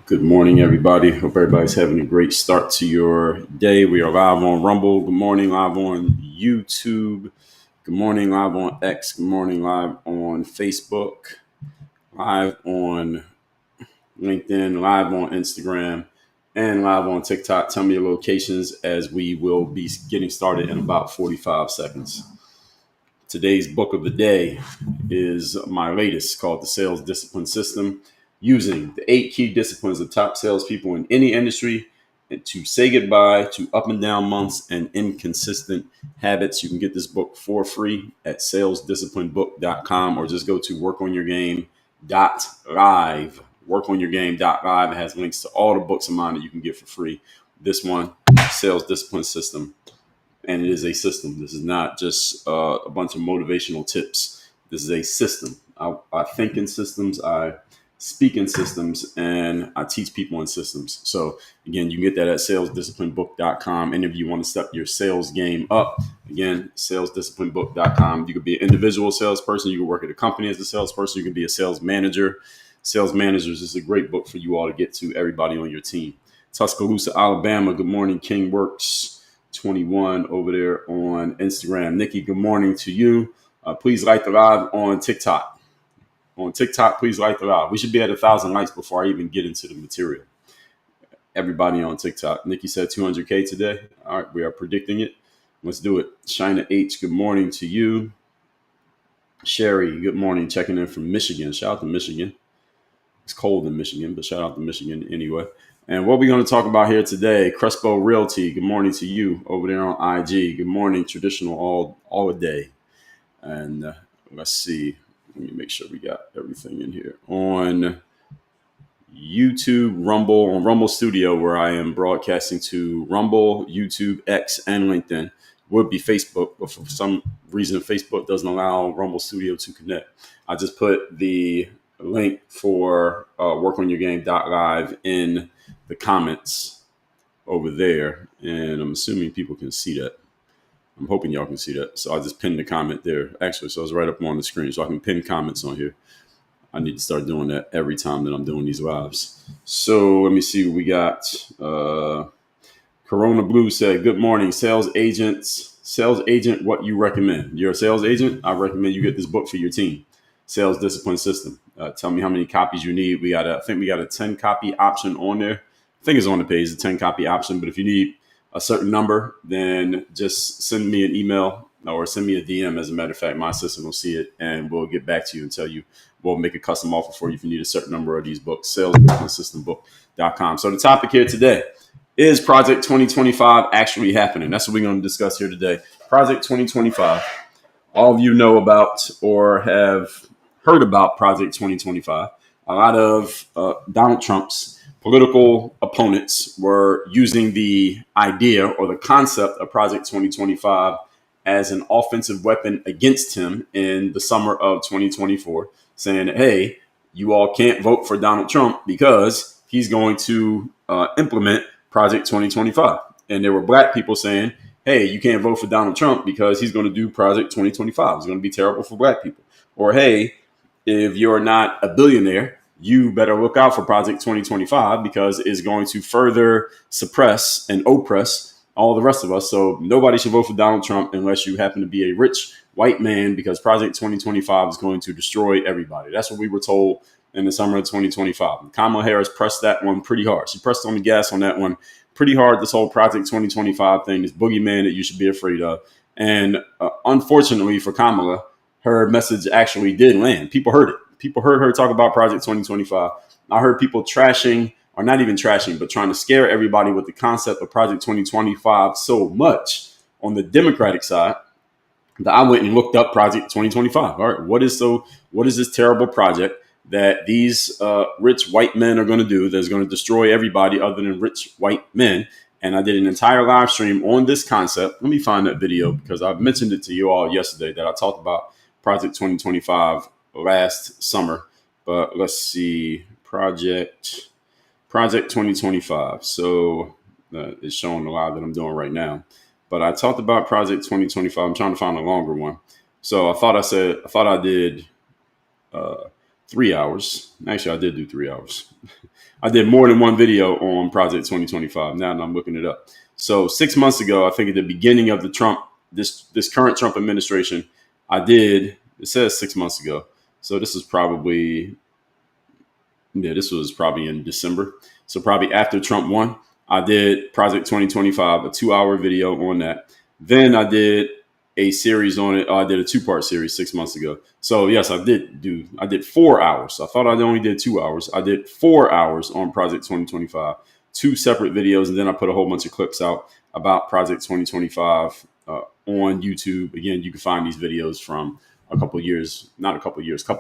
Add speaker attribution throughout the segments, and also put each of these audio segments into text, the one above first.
Speaker 1: Good morning, everybody. Hope everybody's having a great start to your day. We are live on Rumble. Good morning, live on YouTube. Good morning, live on X. Good morning, live on Facebook. Live on LinkedIn. Live on Instagram. And live on TikTok. Tell me your locations as we will be getting started in about 45 seconds. Today's book of the day is my latest, called The Sales Discipline System, using the 8 key disciplines of top salespeople in any industry and to say goodbye to up and down months and inconsistent habits. You can get this book for free at salesdisciplinebook.com, or just go to workonyourgame.live. Workonyourgame.live. It has links to all the books of mine that you can get for free. This one, Sales Discipline System. And it is a system. This is not just a bunch of motivational tips. This is a system. I think in systems, I speak in systems, and I teach people in systems. So again, you can get that at salesdisciplinebook.com. And if you want to step your sales game up, again, salesdisciplinebook.com. You could be an individual salesperson. You can work at a company as a salesperson. You can be a sales manager. Sales Managers is a great book for you all to get to everybody on your team. Tuscaloosa, Alabama. Good morning, King Works 21 over there on Instagram. Nikki, good morning to you. Please like the live on TikTok. On TikTok, please like the live. We should be at 1,000 likes before I even get into the material. Everybody on TikTok. Nikki said 200K today. All right, we are predicting it. Let's do it. Shina H, good morning to you. Sherry, good morning. Checking in from Michigan. Shout out to Michigan. It's cold in Michigan, but shout out to Michigan anyway. And what we're going to talk about here today, Crespo Realty. Good morning to you over there on IG. Good morning, traditional all day. And let's see. Let me make sure we got everything in here. On YouTube, Rumble, on Rumble Studio, where I am broadcasting to Rumble, YouTube, X, and LinkedIn. Would be Facebook, but for some reason, Facebook doesn't allow Rumble Studio to connect. I just put the link for workonyourgame.live in the comments over there, and I'm assuming people can see that. I'm hoping y'all can see that. So I just pinned the comment there. Actually, so it's right up on the screen, so I can pin comments on here. I need to start doing that every time that I'm doing these lives. So let me see what we got. Corona Blue said, good morning, sales agents. Sales agent, what you recommend? You're a sales agent? I recommend you get this book for your team. Sales Discipline System. Tell me how many copies you need. I think we got a 10 copy option on there. I think it's on the page, the 10 copy option. But if you need a certain number, then just send me an email or send me a DM. As a matter of fact, my assistant will see it and we'll get back to you and tell you. We'll make a custom offer for you if you need a certain number of these books. Salesdisciplinesystembook.com. So the topic here today is Project 2025 actually happening? That's what we're going to discuss here today. Project 2025. All of you know about or have heard about Project 2025. A lot of Donald Trump's political opponents were using the idea or the concept of Project 2025 as an offensive weapon against him in the summer of 2024, saying that, hey, you all can't vote for Donald Trump because he's going to implement Project 2025. And there were black people saying, hey, you can't vote for Donald Trump because he's going to do Project 2025. It's going to be terrible for black people. Or, hey, if you're not a billionaire, you better look out for Project 2025 because it's going to further suppress and oppress all the rest of us. So nobody should vote for Donald Trump unless you happen to be a rich white man, because Project 2025 is going to destroy everybody. That's what we were told in the summer of 2025. And Kamala Harris pressed that one pretty hard. She pressed on the gas on that one pretty hard. This whole Project 2025 thing, this boogeyman that you should be afraid of. And unfortunately for Kamala, her message actually did land. People heard it. People heard her talk about Project 2025. I heard people trashing, or not even trashing, but trying to scare everybody with the concept of Project 2025 so much on the Democratic side that I went and looked up Project 2025. All right, what is this terrible project that these rich white men are going to do that's going to destroy everybody other than rich white men? And I did an entire live stream on this concept. Let me find that video, because I mentioned it to you all yesterday that I talked about Project 2025 last summer. But let's see, Project 2025. So it's showing the live that I'm doing right now. But I talked about Project 2025. I'm trying to find a longer one. So I thought I did 3 hours. Actually, I did do 3 hours. I did more than one video on Project 2025. Now that I'm looking it up. So 6 months ago, I think at the beginning of the this current Trump administration, it says 6 months ago. So this was probably in December. So probably after Trump won, I did Project 2025, a 2-hour video on that. Then I did a series on it. I did a 2-part series 6 months ago. So yes, I did 4 hours. I thought I only did 2 hours. I did 4 hours on Project 2025, 2 separate videos. And then I put a whole bunch of clips out about Project 2025 on YouTube. Again, you can find these videos from a couple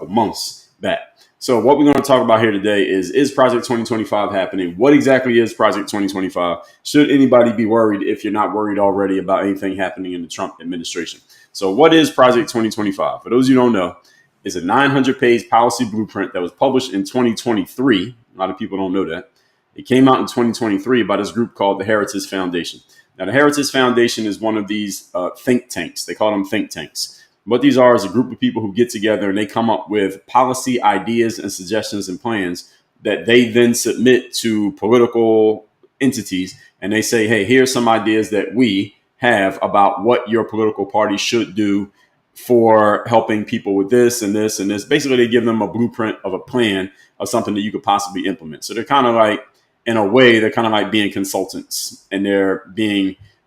Speaker 1: months back. So what we're going to talk about here today is Project 2025 happening? What exactly is Project 2025? Should anybody be worried if you're not worried already about anything happening in the Trump administration? So what is Project 2025? For those who don't know, it's a 900-page policy blueprint that was published in 2023. A lot of people don't know that. It came out in 2023 by this group called the Heritage Foundation. Now, the Heritage Foundation is one of these think tanks. They call them think tanks. What these are is a group of people who get together and they come up with policy ideas and suggestions and plans that they then submit to political entities. And they say, hey, here's some ideas that we have about what your political party should do for helping people with this and this and this. Basically, they give them a blueprint of a plan of something that you could possibly implement. So they're kind of like, in a way, they're kind of like being consultants, and they're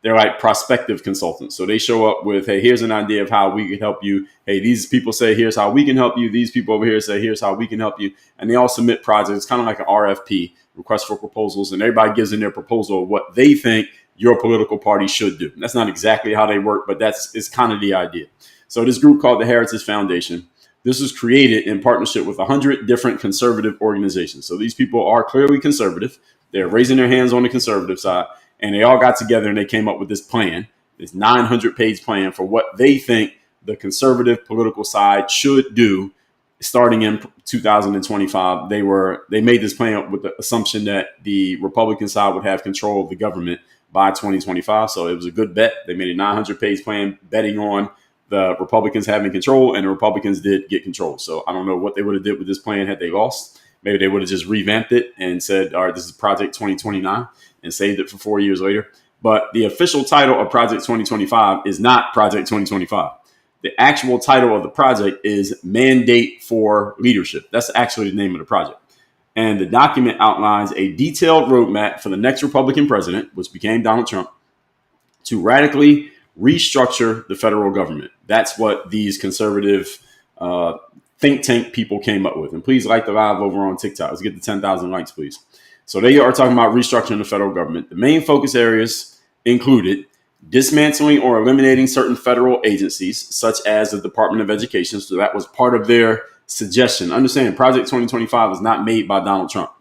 Speaker 1: like prospective consultants. So they show up with, hey, here's an idea of how we can help you. Hey, these people say, here's how we can help you. These people over here say, here's how we can help you. And they all submit projects, kind of like an RFP, request for proposals. And everybody gives in their proposal of what they think your political party should do. That's not exactly how they work, but it's kind of the idea. So this group called the Heritage Foundation, this was created in partnership with 100 different conservative organizations. So these people are clearly conservative. They're raising their hands on the conservative side. And they all got together and they came up with this plan, this 900-page plan for what they think the conservative political side should do starting in 2025. They made this plan with the assumption that the Republican side would have control of the government by 2025. So it was a good bet. They made a 900-page plan betting on the Republicans having control, and the Republicans did get control. So I don't know what they would have did with this plan had they lost. Maybe they would have just revamped it and said, all right, this is Project 2029. And saved it for 4 years later. But the official title of Project 2025 is not Project 2025. The actual title of the project is Mandate for Leadership. That's actually the name of the project. And the document outlines a detailed roadmap for the next Republican president, which became Donald Trump, to radically restructure the federal government. That's what these conservative think tank people came up with. And please like the live over on TikTok. Let's get to 10,000 likes, please. So they are talking about restructuring the federal government. The main focus areas included dismantling or eliminating certain federal agencies, such as the Department of Education. So that was part of their suggestion. Understand, Project 2025 was not made by Donald Trump.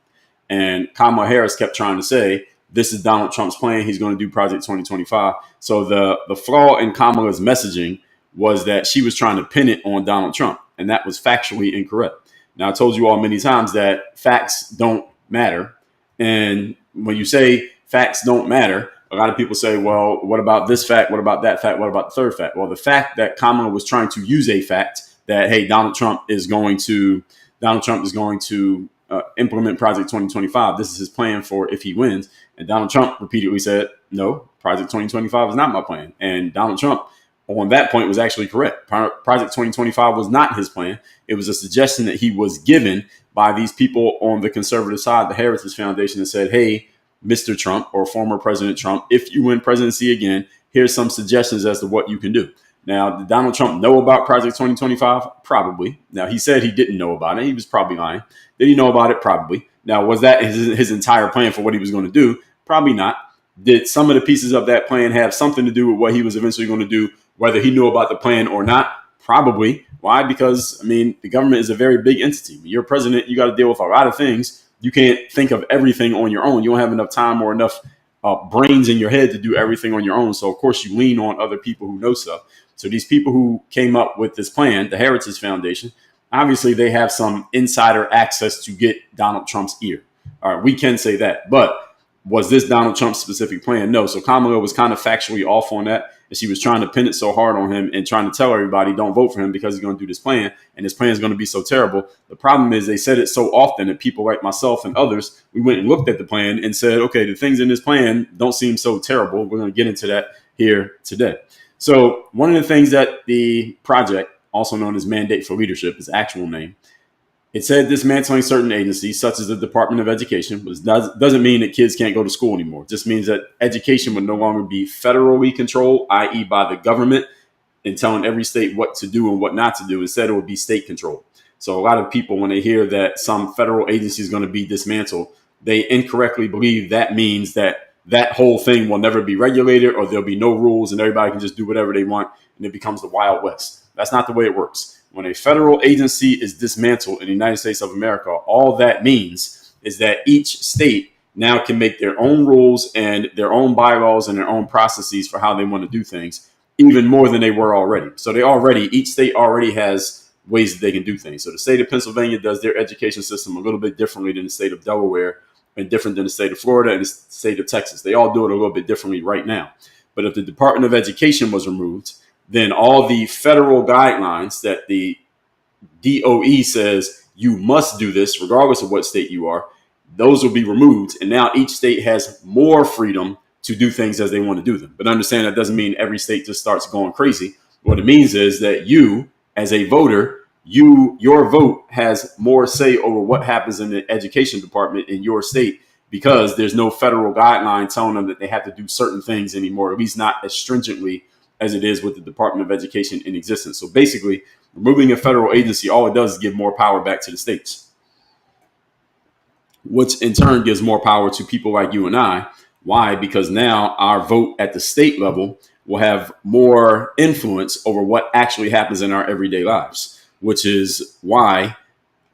Speaker 1: And Kamala Harris kept trying to say, this is Donald Trump's plan. He's going to do Project 2025. So the flaw in Kamala's messaging was that she was trying to pin it on Donald Trump. And that was factually incorrect. Now, I told you all many times that facts don't matter. And when you say facts don't matter, a lot of people say, well, what about this fact? What about that fact? What about the third fact? Well, the fact that Kamala was trying to use a fact that, hey, Donald Trump is going to implement Project 2025. This is his plan for if he wins. And Donald Trump repeatedly said, no, Project 2025 is not my plan. And Donald Trump on that point was actually correct. Project 2025 was not his plan. It was a suggestion that he was given by these people on the conservative side, the Heritage Foundation, that said, hey, Mr. Trump or former President Trump, if you win presidency again, here's some suggestions as to what you can do. Now, did Donald Trump know about Project 2025? Probably. Now, he said he didn't know about it. He was probably lying. Did he know about it? Probably. Now, was that his entire plan for what he was going to do? Probably not. Did some of the pieces of that plan have something to do with what he was eventually going to do, whether he knew about the plan or not? Probably. Why? Because, I mean, the government is a very big entity. When you're president, you got to deal with a lot of things. You can't think of everything on your own. You don't have enough time or enough brains in your head to do everything on your own. So, of course, you lean on other people who know stuff. So these people who came up with this plan, the Heritage Foundation, obviously they have some insider access to get Donald Trump's ear. All right, we can say that. But was this Donald Trump's specific plan? No. So Kamala was kind of factually off on that. And she was trying to pin it so hard on him and trying to tell everybody, don't vote for him because he's going to do this plan. And his plan is going to be so terrible. The problem is they said it so often that people like myself and others, we went and looked at the plan and said, okay, the things in this plan don't seem so terrible. We're going to get into that here today. So one of the things that the project, also known as Mandate for Leadership, its actual name, it said dismantling certain agencies, such as the Department of Education, which doesn't mean that kids can't go to school anymore. It just means that education would no longer be federally controlled, i.e. by the government, and telling every state what to do and what not to do. Instead, it would be state controlled. So a lot of people, when they hear that some federal agency is going to be dismantled, they incorrectly believe that means that that whole thing will never be regulated or there'll be no rules and everybody can just do whatever they want and it becomes the Wild West. That's not the way it works. When a federal agency is dismantled in the United States of America, all that means is that each state now can make their own rules and their own bylaws and their own processes for how they want to do things, even more than they were already. So each state already has ways that they can do things. So the state of Pennsylvania does their education system a little bit differently than the state of Delaware and different than the state of Florida and the state of Texas. They all do it a little bit differently right now. But if the Department of Education was removed, then all the federal guidelines that the DOE says you must do this regardless of what state you are, those will be removed. And now each state has more freedom to do things as they want to do them. But understand that doesn't mean every state just starts going crazy. What it means is that you, as a voter, your vote has more say over what happens in the education department in your state because there's no federal guideline telling them that they have to do certain things anymore, at least not as stringently as it is with the Department of Education in existence. So basically, removing a federal agency, all it does is give more power back to the states, which in turn gives more power to people like you and I. Why? Because now our vote at the state level will have more influence over what actually happens in our everyday lives, which is why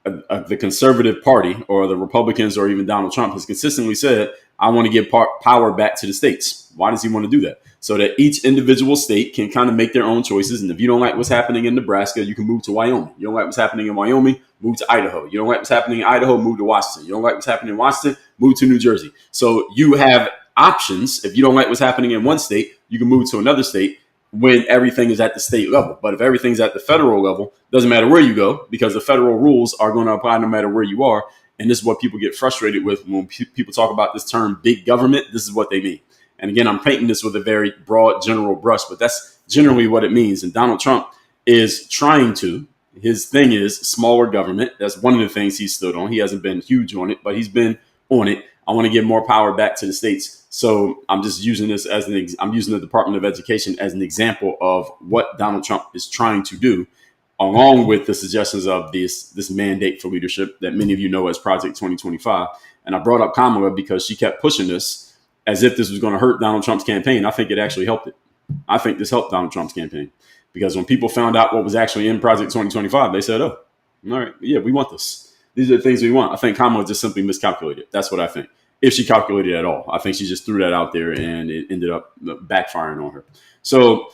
Speaker 1: the conservative party or the Republicans or even Donald Trump has consistently said, I want to give power back to the states. Why does he want to do that? So that each individual state can kind of make their own choices. And if you don't like what's happening in Nebraska, you can move to Wyoming. You don't like what's happening in Wyoming, move to Idaho. You don't like what's happening in Idaho, move to Washington. You don't like what's happening in Washington, move to New Jersey. So you have options. If you don't like what's happening in one state, you can move to another state when everything is at the state level. But if everything's at the federal level, doesn't matter where you go because the federal rules are going to apply no matter where you are. And this is what people get frustrated with when people talk about this term big government. This is what they mean. And again, I'm painting this with a very broad general brush, but that's generally what it means. And Donald Trump is trying to. His thing is smaller government. That's one of the things he stood on. He hasn't been huge on it, but he's been on it. I want to give more power back to the states. So I'm just using this as I'm using the Department of Education as an example of what Donald Trump is trying to do, along with the suggestions of this mandate for leadership that many of you know as Project 2025. And I brought up Kamala because she kept pushing this as if this was going to hurt Donald Trump's campaign. I think it actually helped it. I think this helped Donald Trump's campaign because when people found out what was actually in Project 2025, they said, oh, all right, yeah, we want this. These are the things we want. I think Kamala just simply miscalculated. That's what I think. If she calculated at all. I think she just threw that out there and it ended up backfiring on her. So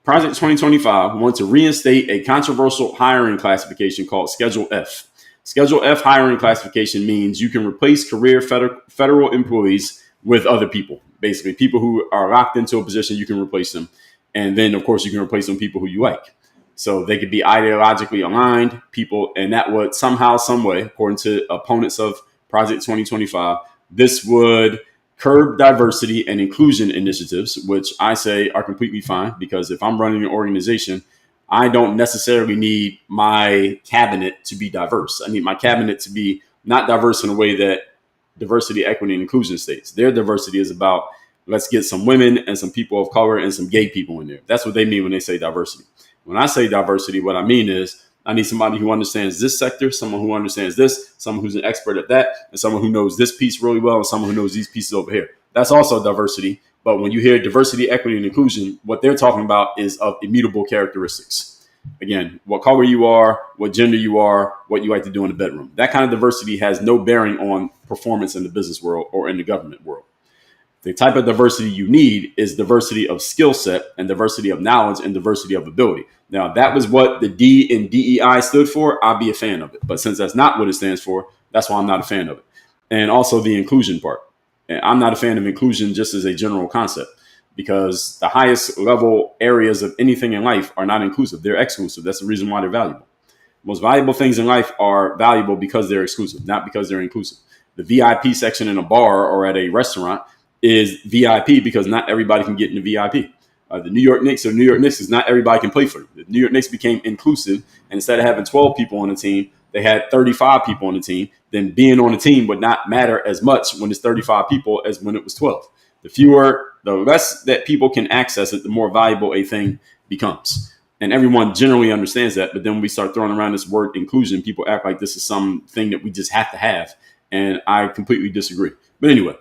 Speaker 1: Project 2025 wants to reinstate a controversial hiring classification called Schedule F. Schedule F hiring classification means you can replace career federal employees with other people. Basically, people who are locked into a position, you can replace them. And then, of course, you can replace some people who you like. So they could be ideologically aligned people, and that would somehow, some way, according to opponents of Project 2025, this would curb diversity and inclusion initiatives, which I say are completely fine, because if I'm running an organization, I don't necessarily need my cabinet to be diverse. I need my cabinet to be not diverse in a way that diversity, equity, and inclusion states. Their diversity is about, let's get some women and some people of color and some gay people in there. That's what they mean when they say diversity. When I say diversity, what I mean is I need somebody who understands this sector, someone who understands this, someone who's an expert at that, and someone who knows this piece really well, and someone who knows these pieces over here. That's also diversity. But when you hear diversity, equity, and inclusion, what they're talking about is of immutable characteristics. Again, what color you are, what gender you are, what you like to do in the bedroom. That kind of diversity has no bearing on performance in the business world or in the government world. The type of diversity you need is diversity of skill set and diversity of knowledge and diversity of ability. Now, that was what the D in DEI stood for. I'd be a fan of it. But since that's not what it stands for, that's why I'm not a fan of it. And also the inclusion part. And I'm not a fan of inclusion just as a general concept, because the highest level areas of anything in life are not inclusive. They're exclusive. That's the reason why they're valuable. Most valuable things in life are valuable because they're exclusive, not because they're inclusive. The VIP section in a bar or at a restaurant is VIP because not everybody can get into VIP. The New York Knicks is not everybody can play for them. The New York Knicks became inclusive, and instead of having 12 people on the team, they had 35 people on the team. Then being on the team would not matter as much when it's 35 people as when it was 12. The less that people can access it, the more valuable a thing becomes. And everyone generally understands that. But then when we start throwing around this word inclusion, people act like this is something that we just have to have. And I completely disagree. But anyway,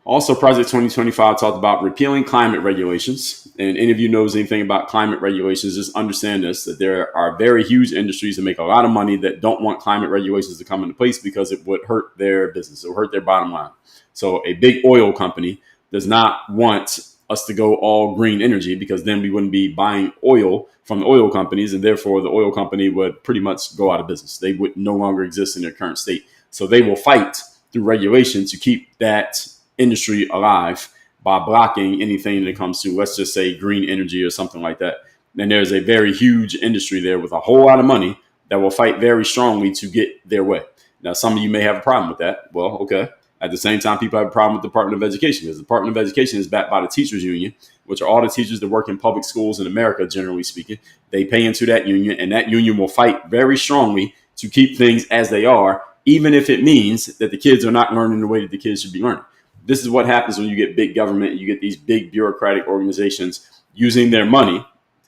Speaker 1: also, Project 2025 talked about repealing climate regulations. And any of you knows anything about climate regulations, just understand this, that there are very huge industries that make a lot of money that don't want climate regulations to come into place because it would hurt their business. It would hurt their bottom line. So a big oil company does not want us to go all green energy, because then we wouldn't be buying oil from the oil companies. And therefore, the oil company would pretty much go out of business. They would no longer exist in their current state. So they will fight through regulation to keep that industry alive by blocking anything that comes to, let's just say, green energy or something like that. And there's a very huge industry there with a whole lot of money that will fight very strongly to get their way. Now, some of you may have a problem with that. Well, okay. At the same time, people have a problem with the Department of Education, because the Department of Education is backed by the teachers union, which are all the teachers that work in public schools in America, generally speaking. They pay into that union, and that union will fight very strongly to keep things as they are, even if it means that the kids are not learning the way that the kids should be learning. This is what happens when you get big government. You get these big bureaucratic organizations using their money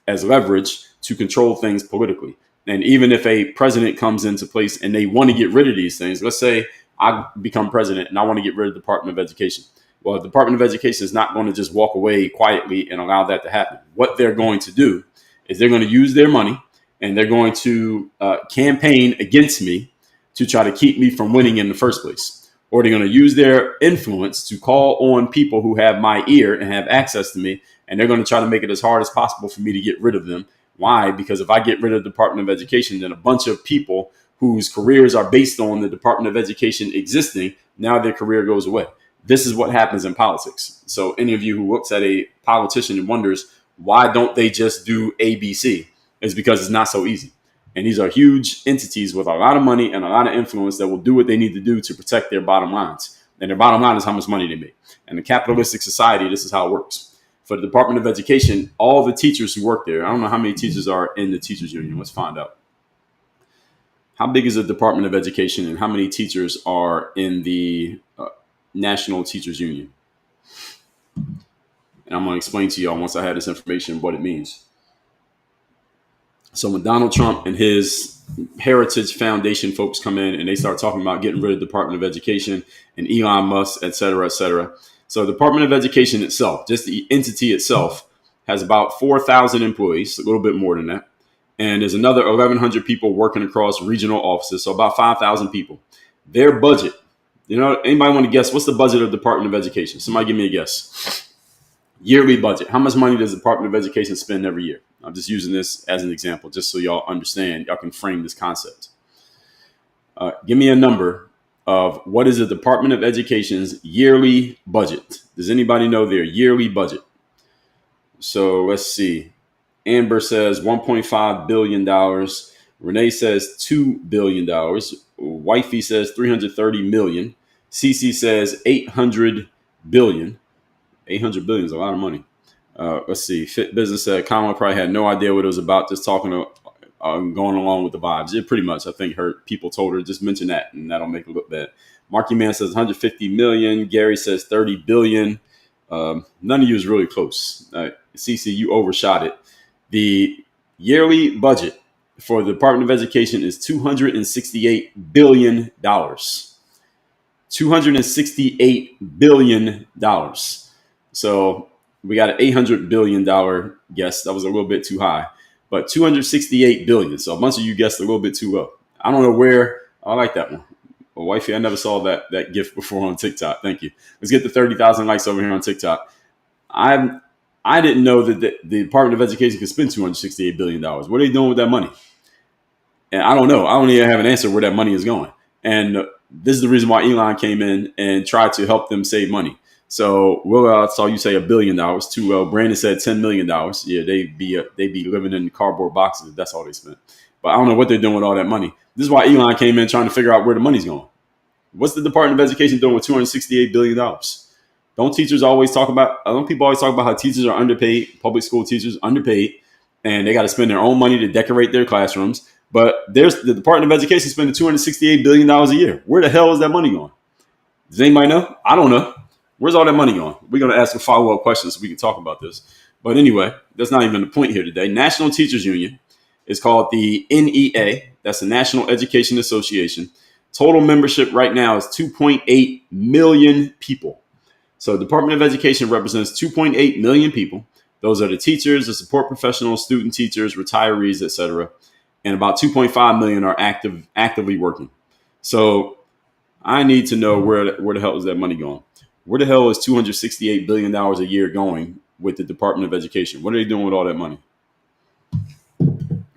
Speaker 1: as leverage to control things politically. And even if a president comes into place and they want to get rid of these things, let's say I become president and I want to get rid of the Department of Education. Well, the Department of Education is not going to just walk away quietly and allow that to happen. What they're going to do is they're going to use their money and they're going to campaign against me to try to keep me from winning in the first place. Or they're going to use their influence to call on people who have my ear and have access to me. And they're going to try to make it as hard as possible for me to get rid of them. Why? Because if I get rid of the Department of Education, then a bunch of people whose careers are based on the Department of Education existing, now their career goes away. This is what happens in politics. So any of you who looks at a politician and wonders, why don't they just do ABC? It's because it's not so easy. And these are huge entities with a lot of money and a lot of influence that will do what they need to do to protect their bottom lines. And their bottom line is how much money they make. And in a capitalistic society, this is how it works. For the Department of Education, all the teachers who work there, I don't know how many teachers are in the teachers union. Let's find out. How big is the Department of Education and how many teachers are in the National Teachers Union? And I'm going to explain to y'all once I have this information what it means. So when Donald Trump and his Heritage Foundation folks come in and they start talking about getting rid of the Department of Education and Elon Musk, et cetera, et cetera. So the Department of Education itself, just the entity itself, has about 4,000 employees, a little bit more than that. And there's another 1,100 people working across regional offices, so about 5,000 people. Their budget, anybody want to guess what's the budget of the Department of Education? Somebody give me a guess. Yearly budget. How much money does the Department of Education spend every year? I'm just using this as an example, just so y'all understand, y'all can frame this concept. Give me a number of what is the Department of Education's yearly budget. Does anybody know their yearly budget? So let's see. Amber says $1.5 billion. Renee says $2 billion. Wifey says $330 million. CC says 800 billion. 800 billion is a lot of money. Let's see. Fit Business said Kamala probably had no idea what it was about, just talking to, going along with the vibes. Yeah, pretty much. I think her people told her just mention that, and that'll make it look bad. Marky Man says 150 million. Gary says 30 billion. None of you is really close. CC, you overshot it. The yearly budget for the Department of Education is $268 billion. $268 billion. So we got an $800 billion guess. That was a little bit too high, but $268 billion. So a bunch of you guessed a little bit too low. I don't know where. I like that one. Well, wifey, I never saw that gift before on TikTok. Thank you. Let's get the 30,000 likes over here on TikTok. I didn't know that the Department of Education could spend $268 billion. What are they doing with that money? And I don't know. I don't even have an answer where that money is going. And this is the reason why Elon came in and tried to help them save money. So Will, I saw you say $1 billion too. Well, Brandon said $10 million. Yeah, they'd be living in cardboard boxes if that's all they spent. But I don't know what they're doing with all that money. This is why Elon came in trying to figure out where the money's going. What's the Department of Education doing with $268 billion? Don't people always talk about how teachers are underpaid, public school teachers underpaid, and they got to spend their own money to decorate their classrooms. But there's the Department of Education spending $268 billion a year. Where the hell is that money going? Does anybody know? I don't know. Where's all that money going? We're going to ask a follow-up question so we can talk about this. But anyway, that's not even the point here today. National Teachers Union is called the NEA. That's the National Education Association. Total membership right now is 2.8 million people. So the Department of Education represents 2.8 million people. Those are the teachers, the support professionals, student teachers, retirees, etc. And about 2.5 million are actively working. So I need to know where the hell is that money going? Where the hell is $268 billion a year going with the Department of Education? What are they doing with all that money?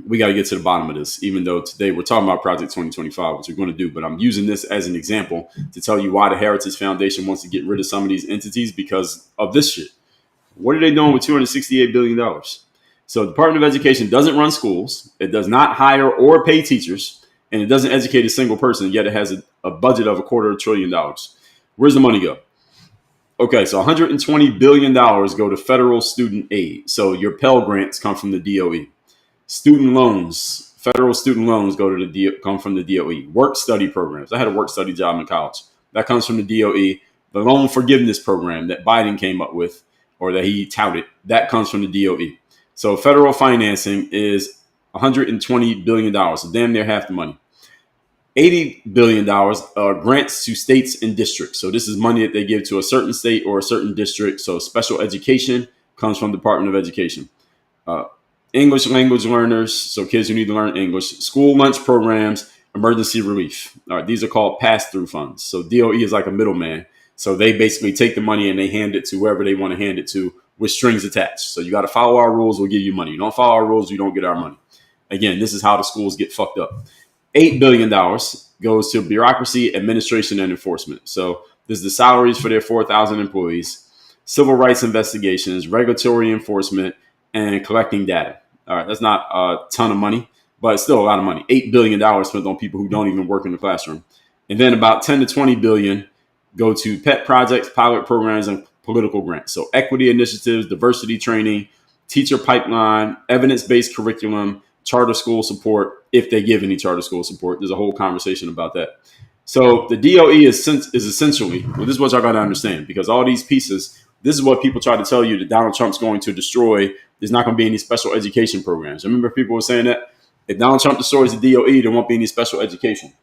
Speaker 1: We got to get to the bottom of this, even though today we're talking about Project 2025, which we're going to do. But I'm using this as an example to tell you why the Heritage Foundation wants to get rid of some of these entities because of this shit. What are they doing with $268 billion? So the Department of Education doesn't run schools. It does not hire or pay teachers. And it doesn't educate a single person, yet it has a budget of $250 billion. Where's the money go? Okay, so $120 billion go to federal student aid. So your Pell Grants come from the DOE. Student loans, federal student loans come from the DOE. Work study programs. I had a work study job in college. That comes from the DOE. The loan forgiveness program that Biden came up with or that he touted, that comes from the DOE. So federal financing is $120 billion, so damn near half the money. $80 billion are grants to states and districts. So this is money that they give to a certain state or a certain district. So special education comes from the Department of Education. English language learners, so kids who need to learn English, school lunch programs, emergency relief. All right, these are called pass-through funds. So DOE is like a middleman. So they basically take the money and they hand it to whoever they want to hand it to with strings attached. So you got to follow our rules, we'll give you money. You don't follow our rules, you don't get our money. Again, this is how the schools get fucked up. $8 billion goes to bureaucracy, administration, and enforcement. So this is the salaries for their 4,000 employees, civil rights investigations, regulatory enforcement, and collecting data. All right, that's not a ton of money, but it's still a lot of money. $8 billion spent on people who don't even work in the classroom. And then about 10 to 20 billion go to pet projects, pilot programs, and political grants. So equity initiatives, diversity training, teacher pipeline, evidence-based curriculum, charter school support, if they give any charter school support. There's a whole conversation about that. So the DOE is essentially, well, this is what y'all got to understand, because all these pieces, this is what people try to tell you that Donald Trump's going to destroy. There's not going to be any special education programs. Remember people were saying that if Donald Trump destroys the DOE, there won't be any special education.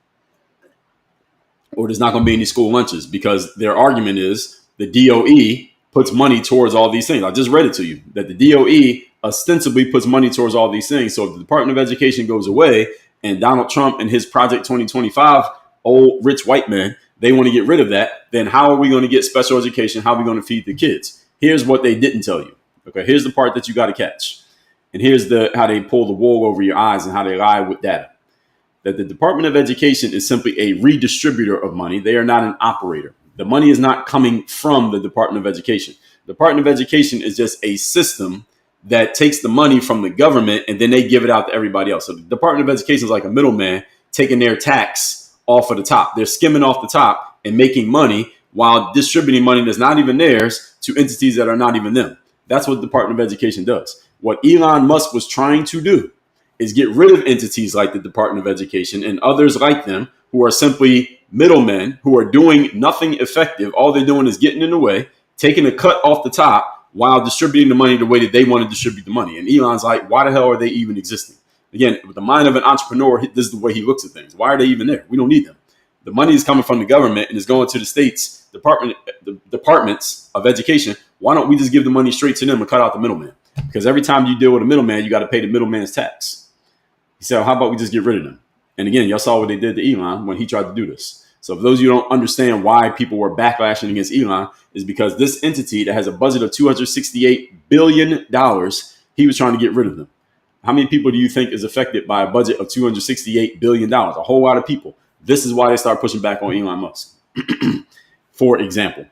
Speaker 1: Or there's not going to be any school lunches, because their argument is the DOE puts money towards all these things. I just read it to you, that the DOE ostensibly puts money towards all these things. So if the Department of Education goes away and Donald Trump and his Project 2025, old rich white man, they want to get rid of that, then how are we going to get special education? How are we going to feed the kids? Here's what they didn't tell you. Okay, here's the part that you got to catch. And here's how they pull the wool over your eyes and how they lie with data. That the Department of Education is simply a redistributor of money. They are not an operator. The money is not coming from the Department of Education. The Department of Education is just a system that takes the money from the government and then they give it out to everybody else. So the Department of Education is like a middleman taking their tax off of the top. They're skimming off the top and making money while distributing money that's not even theirs to entities that are not even them. That's what the Department of Education does. What Elon Musk was trying to do is get rid of entities like the Department of Education and others like them who are simply middlemen who are doing nothing effective. All they're doing is getting in the way, taking a cut off the top while distributing the money the way that they want to distribute the money. And Elon's like, why the hell are they even existing? Again, with the mind of an entrepreneur, this is the way he looks at things. Why are they even there? We don't need them. The money is coming from the government and is going to the states, the departments of education. Why don't we just give the money straight to them and cut out the middleman? Because every time you deal with a middleman, you got to pay the middleman's tax. He said, how about we just get rid of them? And again, y'all saw what they did to Elon when he tried to do this. So for those of you who don't understand why people were backlashing against Elon, is because this entity that has a budget of $268 billion, he was trying to get rid of them. How many people do you think is affected by a budget of $268 billion? A whole lot of people. This is why they start pushing back on Elon Musk, for example.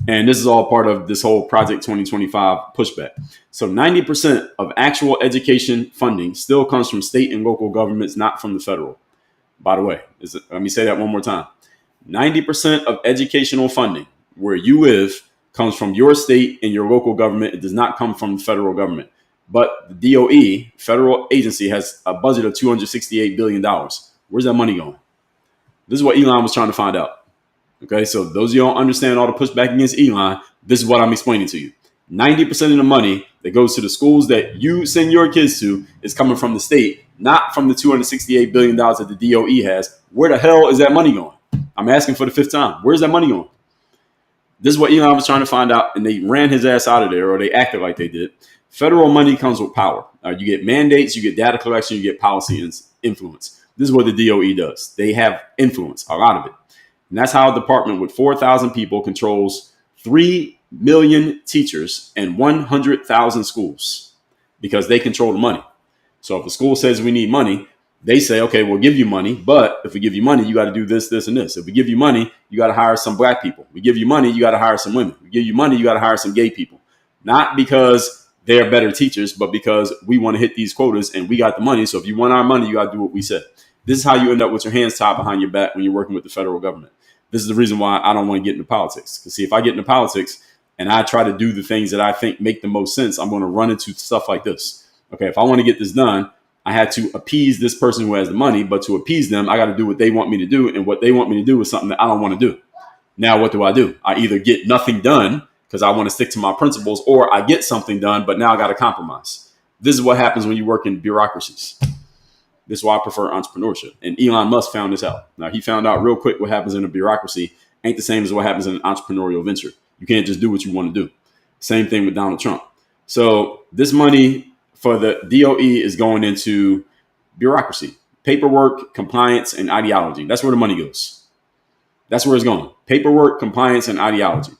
Speaker 1: And this is all part of this whole Project 2025 pushback. So 90% of actual education funding still comes from state and local governments, not from the federal. By the way, let me say that one more time. 90% of educational funding where you live comes from your state and your local government. It does not come from the federal government. But the DOE, federal agency, has a budget of $268 billion. Where's that money going? This is what Elon was trying to find out. Okay, so those of you who don't understand all the pushback against Elon, this is what I'm explaining to you. 90% of the money that goes to the schools that you send your kids to is coming from the state, not from the $268 billion that the DOE has. Where the hell is that money going? I'm asking for the fifth time. Where's that money going? This is what Elon was trying to find out, and they ran his ass out of there, or they acted like they did. Federal money comes with power. You get mandates, you get data collection, you get policy influence. This is what the DOE does. They have influence, a lot of it. And that's how a department with 4,000 people controls 3 million teachers and 100,000 schools because they control the money. So if the school says we need money, they say, okay, we'll give you money. But if we give you money, you got to do this, this, and this. If we give you money, you got to hire some black people. We give you money, you got to hire some women. We give you money, you got to hire some gay people. Not because they're better teachers, but because we want to hit these quotas and we got the money. So if you want our money, you got to do what we said. This is how you end up with your hands tied behind your back when you're working with the federal government. This is the reason why I don't want to get into politics. Because see, if I get into politics and I try to do the things that I think make the most sense, I'm going to run into stuff like this. Okay, if I want to get this done, I had to appease this person who has the money. But to appease them, I got to do what they want me to do. And what they want me to do is something that I don't want to do. Now, what do? I either get nothing done because I want to stick to my principles, or I get something done, but now I got to compromise. This is what happens when you work in bureaucracies. This is why I prefer entrepreneurship. And Elon Musk found this out. Now, he found out real quick what happens in a bureaucracy ain't the same as what happens in an entrepreneurial venture. You can't just do what you want to do. Same thing with Donald Trump. So this money for the DOE is going into bureaucracy, paperwork, compliance, and ideology. That's where the money goes. That's where it's going. Paperwork, compliance, and ideology.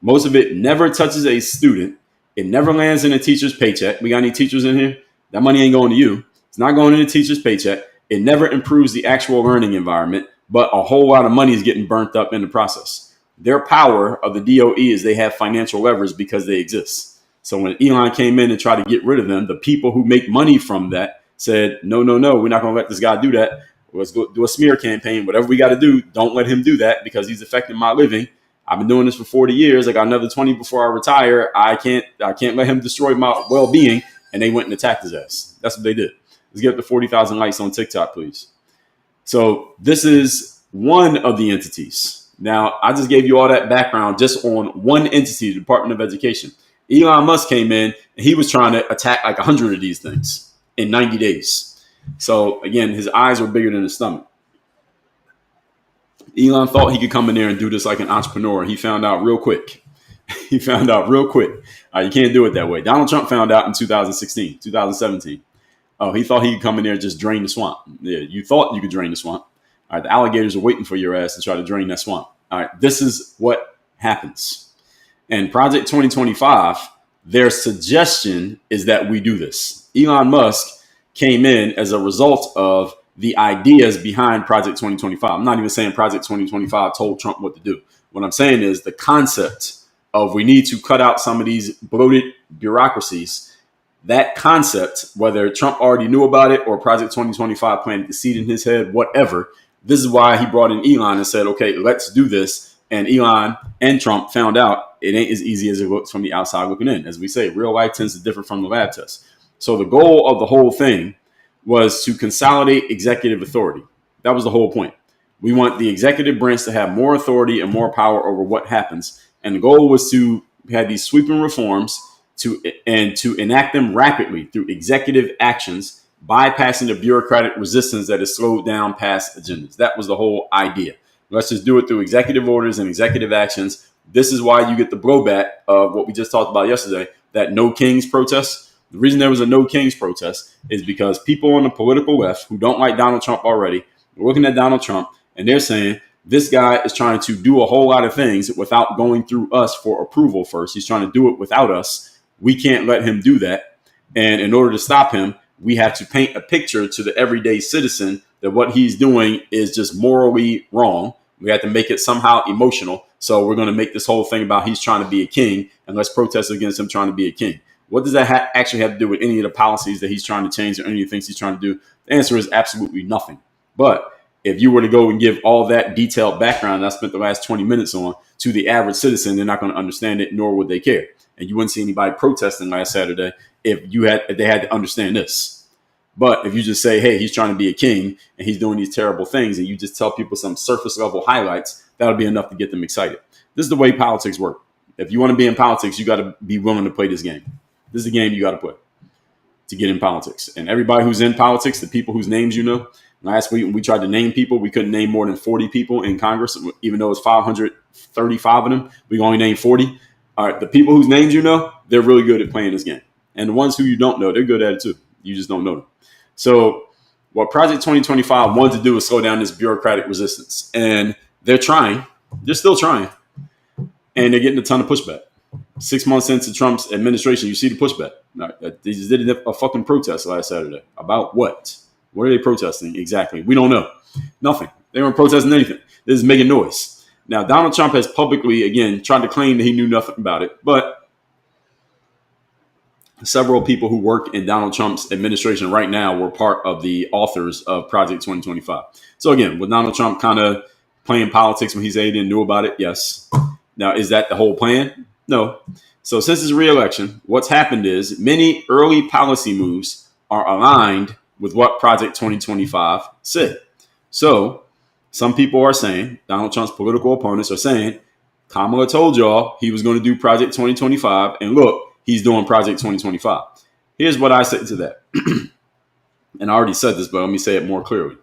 Speaker 1: Most of it never touches a student. It never lands in a teacher's paycheck. We got any teachers in here? That money ain't going to you. It's not going in the teacher's paycheck. It never improves the actual learning environment, but a whole lot of money is getting burnt up in the process. Their power of the DOE is they have financial leverage because they exist. So when Elon came in and tried to get rid of them, the people who make money from that said, no, we're not going to let this guy do that. Let's go do a smear campaign. Whatever we got to do, don't let him do that because he's affecting my living. I've been doing this for 40 years. I got another 20 before I retire. I can't let him destroy my well-being. And they went and attacked his ass. That's what they did. Let's get up to 40,000 likes on TikTok, please. So this is one of the entities. Now, I just gave you all that background just on one entity, the Department of Education. Elon Musk came in and he was trying to attack like 100 of these things in 90 days. So again, his eyes were bigger than his stomach. Elon thought he could come in there and do this like an entrepreneur. He found out real quick. You can't do it that way. Donald Trump found out in 2017. Oh, he thought he could come in there and just drain the swamp. Yeah, you thought you could drain the swamp. All right, the alligators are waiting for your ass to try to drain that swamp. All right, this is what happens. And Project 2025, their suggestion is that we do this. Elon Musk came in as a result of the ideas behind Project 2025. I'm not even saying Project 2025 told Trump what to do. What I'm saying is the concept of we need to cut out some of these bloated bureaucracies. That concept, whether Trump already knew about it or Project 2025 planted the seed in his head, whatever, this is why he brought in Elon and said, okay, let's do this. And Elon and Trump found out it ain't as easy as it looks from the outside looking in. As we say, real life tends to differ from the lab test. So the goal of the whole thing was to consolidate executive authority. That was the whole point. We want the executive branch to have more authority and more power over what happens. And the goal was to have these sweeping reforms to enact them rapidly through executive actions, bypassing the bureaucratic resistance that has slowed down past agendas. That was the whole idea. Let's just do it through executive orders and executive actions. This is why you get the blowback of what we just talked about yesterday, that No Kings protest. The reason there was a No Kings protest is because people on the political left who don't like Donald Trump already are looking at Donald Trump and they're saying, this guy is trying to do a whole lot of things without going through us for approval first. He's trying to do it without us. We can't let him do that. And in order to stop him, we have to paint a picture to the everyday citizen that what he's doing is just morally wrong. We have to make it somehow emotional. So we're going to make this whole thing about he's trying to be a king and let's protest against him trying to be a king. What does that actually have to do with any of the policies that he's trying to change or any of the things he's trying to do? The answer is absolutely nothing. But if you were to go and give all that detailed background that I spent the last 20 minutes on to the average citizen, they're not going to understand it, nor would they care. And you wouldn't see anybody protesting last Saturday if they had to understand this. But if you just say, hey, he's trying to be a king and he's doing these terrible things, and you just tell people some surface level highlights, that'll be enough to get them excited. This is the way politics work. If you want to be in politics, you got to be willing to play this game. This is a game you got to play to get in politics. And everybody who's in politics, the people whose names you know, last week when we tried to name people, we couldn't name more than 40 people in Congress, even though it's 535 of them. We only named 40. All right, the people whose names you know, they're really good at playing this game. And the ones who you don't know, they're good at it too. You just don't know them. So what Project 2025 wanted to do is slow down this bureaucratic resistance. And they're trying. They're still trying. And they're getting a ton of pushback. 6 months into Trump's administration, you see the pushback. They just did a fucking protest last Saturday. About what? What are they protesting exactly? We don't know. Nothing. They weren't protesting anything. This is making noise. Now, Donald Trump has publicly, again, tried to claim that he knew nothing about it. But several people who work in Donald Trump's administration right now were part of the authors of Project 2025. So, again, with Donald Trump kind of playing politics when he said he didn't know about it? Yes. Now, is that the whole plan? No. So since his reelection, what's happened is many early policy moves are aligned with what Project 2025 said. So some people are saying, Donald Trump's political opponents are saying, Kamala told y'all he was going to do Project 2025, and look, he's doing Project 2025. Here's what I say to that. And I already said this, but let me say it more clearly.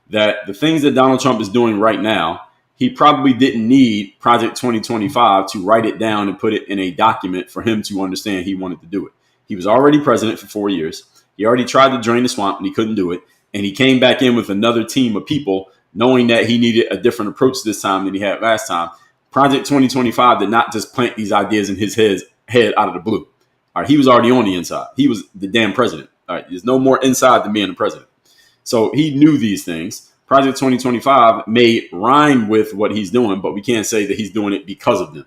Speaker 1: That the things that Donald Trump is doing right now, he probably didn't need Project 2025 to write it down and put it in a document for him to understand he wanted to do it. He was already president for 4 years. He already tried to drain the swamp and he couldn't do it. And he came back in with another team of people knowing that he needed a different approach this time than he had last time. Project 2025 did not just plant these ideas in his head out of the blue. All right, he was already on the inside. He was the damn president. All right, there's no more inside than being the president. So he knew these things. Project 2025 may rhyme with what he's doing, but we can't say that he's doing it because of them.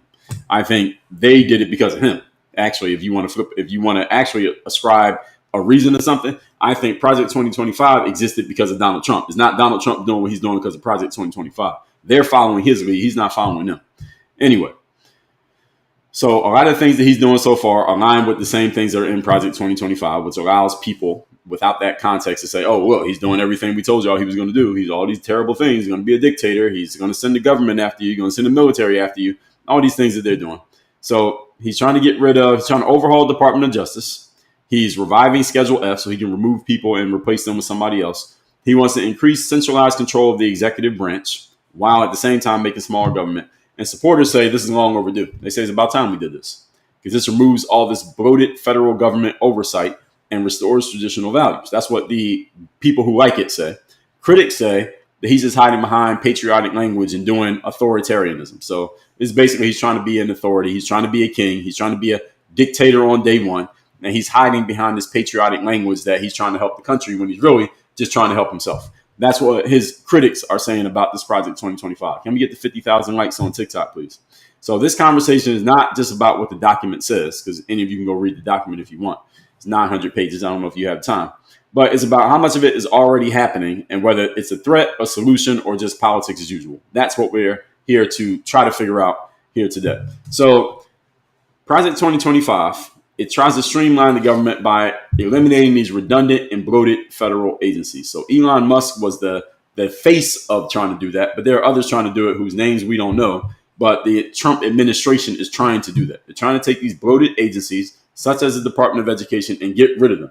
Speaker 1: I think they did it because of him. Actually, if you want to actually ascribe a reason to something, I think Project 2025 existed because of Donald Trump. It's not Donald Trump doing what he's doing because of Project 2025. They're following his lead. He's not following them. Anyway, so a lot of things that he's doing so far align with the same things that are in Project 2025, which allows people without that context to say, oh, well, he's doing everything we told y'all he was going to do. He's all these terrible things. He's going to be a dictator. He's going to send the government after you. He's going to send the military after you. All these things that they're doing. So he's trying to overhaul the Department of Justice. He's reviving Schedule F so he can remove people and replace them with somebody else. He wants to increase centralized control of the executive branch while at the same time making smaller government. And supporters say this is long overdue. They say it's about time we did this because this removes all this bloated federal government oversight and restores traditional values. That's what the people who like it say. Critics say that he's just hiding behind patriotic language and doing authoritarianism. So it's basically he's trying to be an authority. He's trying to be a king. He's trying to be a dictator on day one. And he's hiding behind this patriotic language that he's trying to help the country when he's really just trying to help himself. That's what his critics are saying about this Project 2025. Can we get the 50,000 likes on TikTok, please? So this conversation is not just about what the document says, because any of you can go read the document if you want. It's 900 pages. I don't know if you have time. But it's about how much of it is already happening and whether it's a threat, a solution, or just politics as usual. That's what we're here to try to figure out here today. So Project 2025, it tries to streamline the government by eliminating these redundant and bloated federal agencies. So Elon Musk was the face of trying to do that, but there are others trying to do it whose names we don't know. But the Trump administration is trying to do that. They're trying to take these bloated agencies, such as the Department of Education, and get rid of them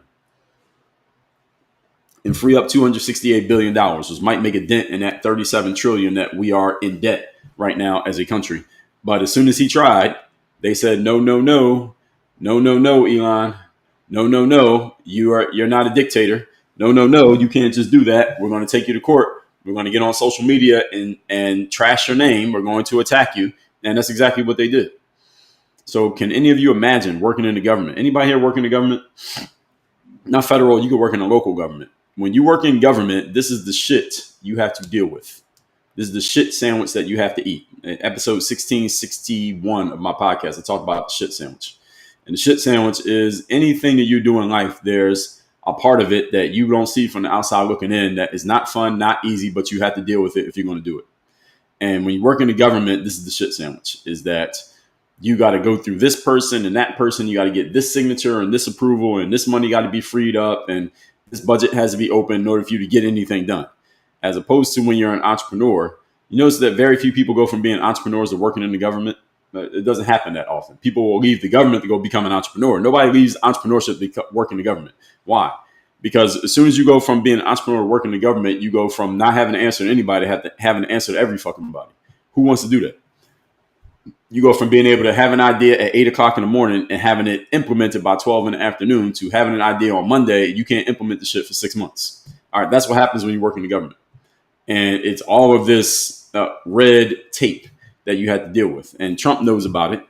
Speaker 1: and free up $268 billion, which might make a dent in that $37 trillion that we are in debt right now as a country. But as soon as he tried, they said, no, Elon. No. You're not a dictator. No. You can't just do that. We're going to take you to court. We're going to get on social media and trash your name. We're going to attack you. And that's exactly what they did. So can any of you imagine working in the government? Anybody here working in the government? Not federal. You can work in a local government. When you work in government, this is the shit you have to deal with. This is the shit sandwich that you have to eat. In episode 1661 of my podcast, I talk about the shit sandwich. And the shit sandwich is anything that you do in life, there's a part of it that you don't see from the outside looking in that is not fun, not easy, but you have to deal with it if you're going to do it. And when you work in the government, this is the shit sandwich, is that you got to go through this person and that person. You got to get this signature and this approval, and this money got to be freed up, and this budget has to be open in order for you to get anything done. As opposed to when you're an entrepreneur, you notice that very few people go from being entrepreneurs to working in the government. It doesn't happen that often. People will leave the government to go become an entrepreneur. Nobody leaves entrepreneurship to work in the government. Why? Because as soon as you go from being an entrepreneur to working in the government, you go from not having to answer to anybody to having to answer to every fucking body. Who wants to do that? You go from being able to have an idea at 8 o'clock in the morning and having it implemented by 12 in the afternoon to having an idea on Monday. You can't implement the shit for 6 months. All right. That's what happens when you work in the government. And it's all of this red tape that you had to deal with. And Trump knows about it.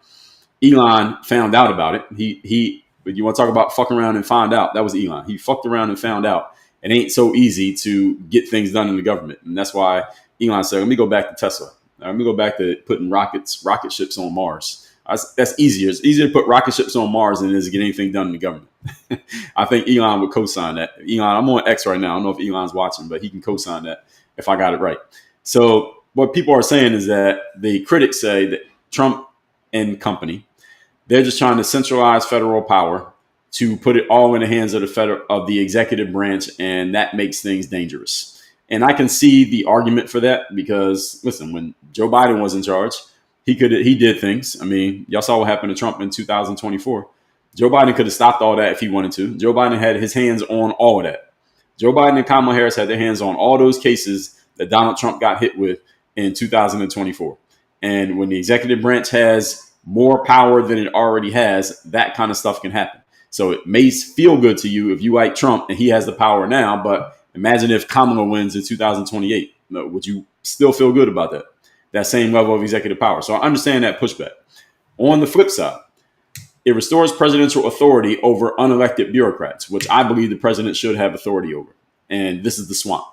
Speaker 1: Elon found out about it. But you want to talk about fucking around and find out? That was Elon. He fucked around and found out. It ain't so easy to get things done in the government. And that's why Elon said, let me go back to Tesla. Let me go back to putting rocket ships on Mars. That's easier. It's easier to put rocket ships on Mars than it is to get anything done in the government. I think Elon would co-sign that. Elon, I'm on X right now. I don't know if Elon's watching, but he can co-sign that if I got it right. So what people are saying is that the critics say that Trump and company, they're just trying to centralize federal power to put it all in the hands of the executive branch, and that makes things dangerous. And I can see the argument for that because, listen, when Joe Biden was in charge, he did things. I mean, y'all saw what happened to Trump in 2024. Joe Biden could have stopped all that if he wanted to. Joe Biden had his hands on all of that. Joe Biden and Kamala Harris had their hands on all those cases that Donald Trump got hit with in 2024. And when the executive branch has more power than it already has, that kind of stuff can happen. So it may feel good to you if you like Trump and he has the power now, but imagine if Kamala wins in 2028. Would you still feel good about that same level of executive power? So I understand that pushback. On the flip side, it restores presidential authority over unelected bureaucrats, which I believe the president should have authority over. And this is the swamp.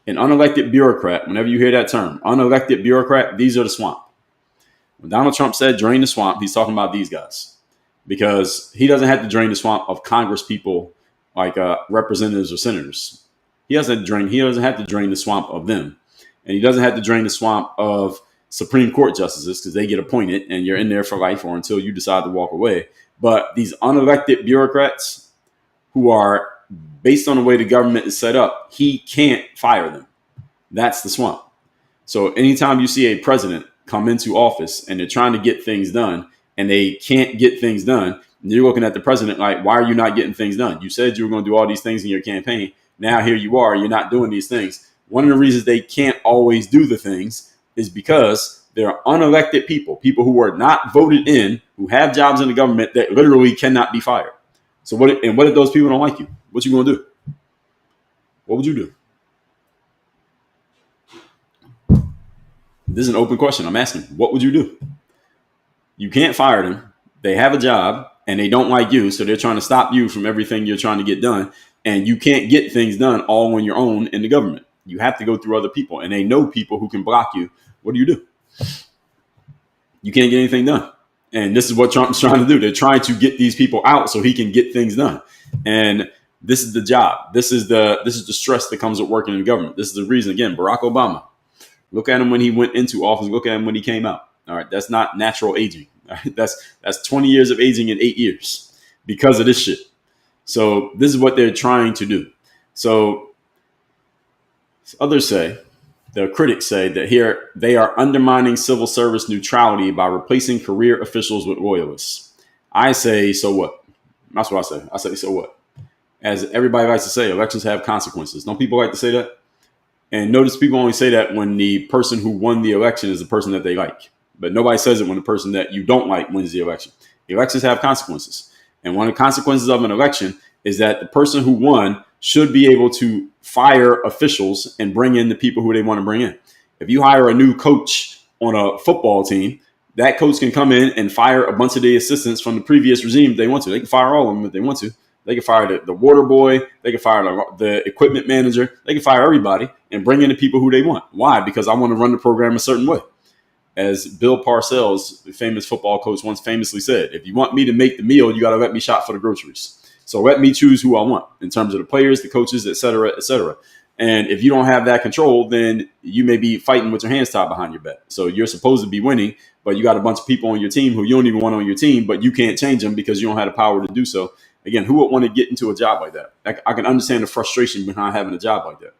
Speaker 1: An unelected bureaucrat, whenever you hear that term, unelected bureaucrat, these are the swamp. When Donald Trump said drain the swamp, he's talking about these guys. Because he doesn't have to drain the swamp of Congress people like representatives or senators. He doesn't have to drain the swamp of them. And he doesn't have to drain the swamp of Supreme Court justices because they get appointed and you're in there for life or until you decide to walk away. But these unelected bureaucrats who are based on the way the government is set up, he can't fire them. That's the swamp. So anytime you see a president come into office and they're trying to get things done and they can't get things done, you're looking at the president like, why are you not getting things done? You said you were going to do all these things in your campaign. Now here you are, you're not doing these things. One of the reasons they can't always do the things is because there are unelected people who are not voted in, who have jobs in the government that literally cannot be fired. So what if those people don't like you? What you going to do? What would you do? This is an open question. I'm asking, what would you do? You can't fire them. They have a job and they don't like you. So they're trying to stop you from everything you're trying to get done. And you can't get things done all on your own in the government. You have to go through other people, and they know people who can block you. What do? You can't get anything done. And this is what Trump's trying to do. They're trying to get these people out so he can get things done. And this is the job. This is the stress that comes with working in the government. This is the reason, again, Barack Obama, Look at him when he went into office. Look at him when he came out. All right, that's not natural aging. All right? That's 20 years of aging in 8 years because of this shit. So this is what they're trying to do. So others say, the critics say that here they are undermining civil service neutrality by replacing career officials with loyalists. I say, so what? That's what I say. I say, so what? As everybody likes to say, elections have consequences. Don't people like to say that? And notice people only say that when the person who won the election is the person that they like. But nobody says it when the person that you don't like wins the election. Elections have consequences. And one of the consequences of an election is that the person who won should be able to fire officials and bring in the people who they want to bring in. If you hire a new coach on a football team, that coach can come in and fire a bunch of the assistants from the previous regime if they want to. They can fire all of them if they want to. They can fire the water boy. They can fire the equipment manager. They can fire everybody and bring in the people who they want. Why? Because I want to run the program a certain way. As Bill Parcells, the famous football coach, once famously said, if you want me to make the meal, you got to let me shop for the groceries. So let me choose who I want in terms of the players, the coaches, et cetera, et cetera. And if you don't have that control, then you may be fighting with your hands tied behind your back. So you're supposed to be winning, but you got a bunch of people on your team who you don't even want on your team, but you can't change them because you don't have the power to do so. Again, who would want to get into a job like that? I can understand the frustration behind having a job like that.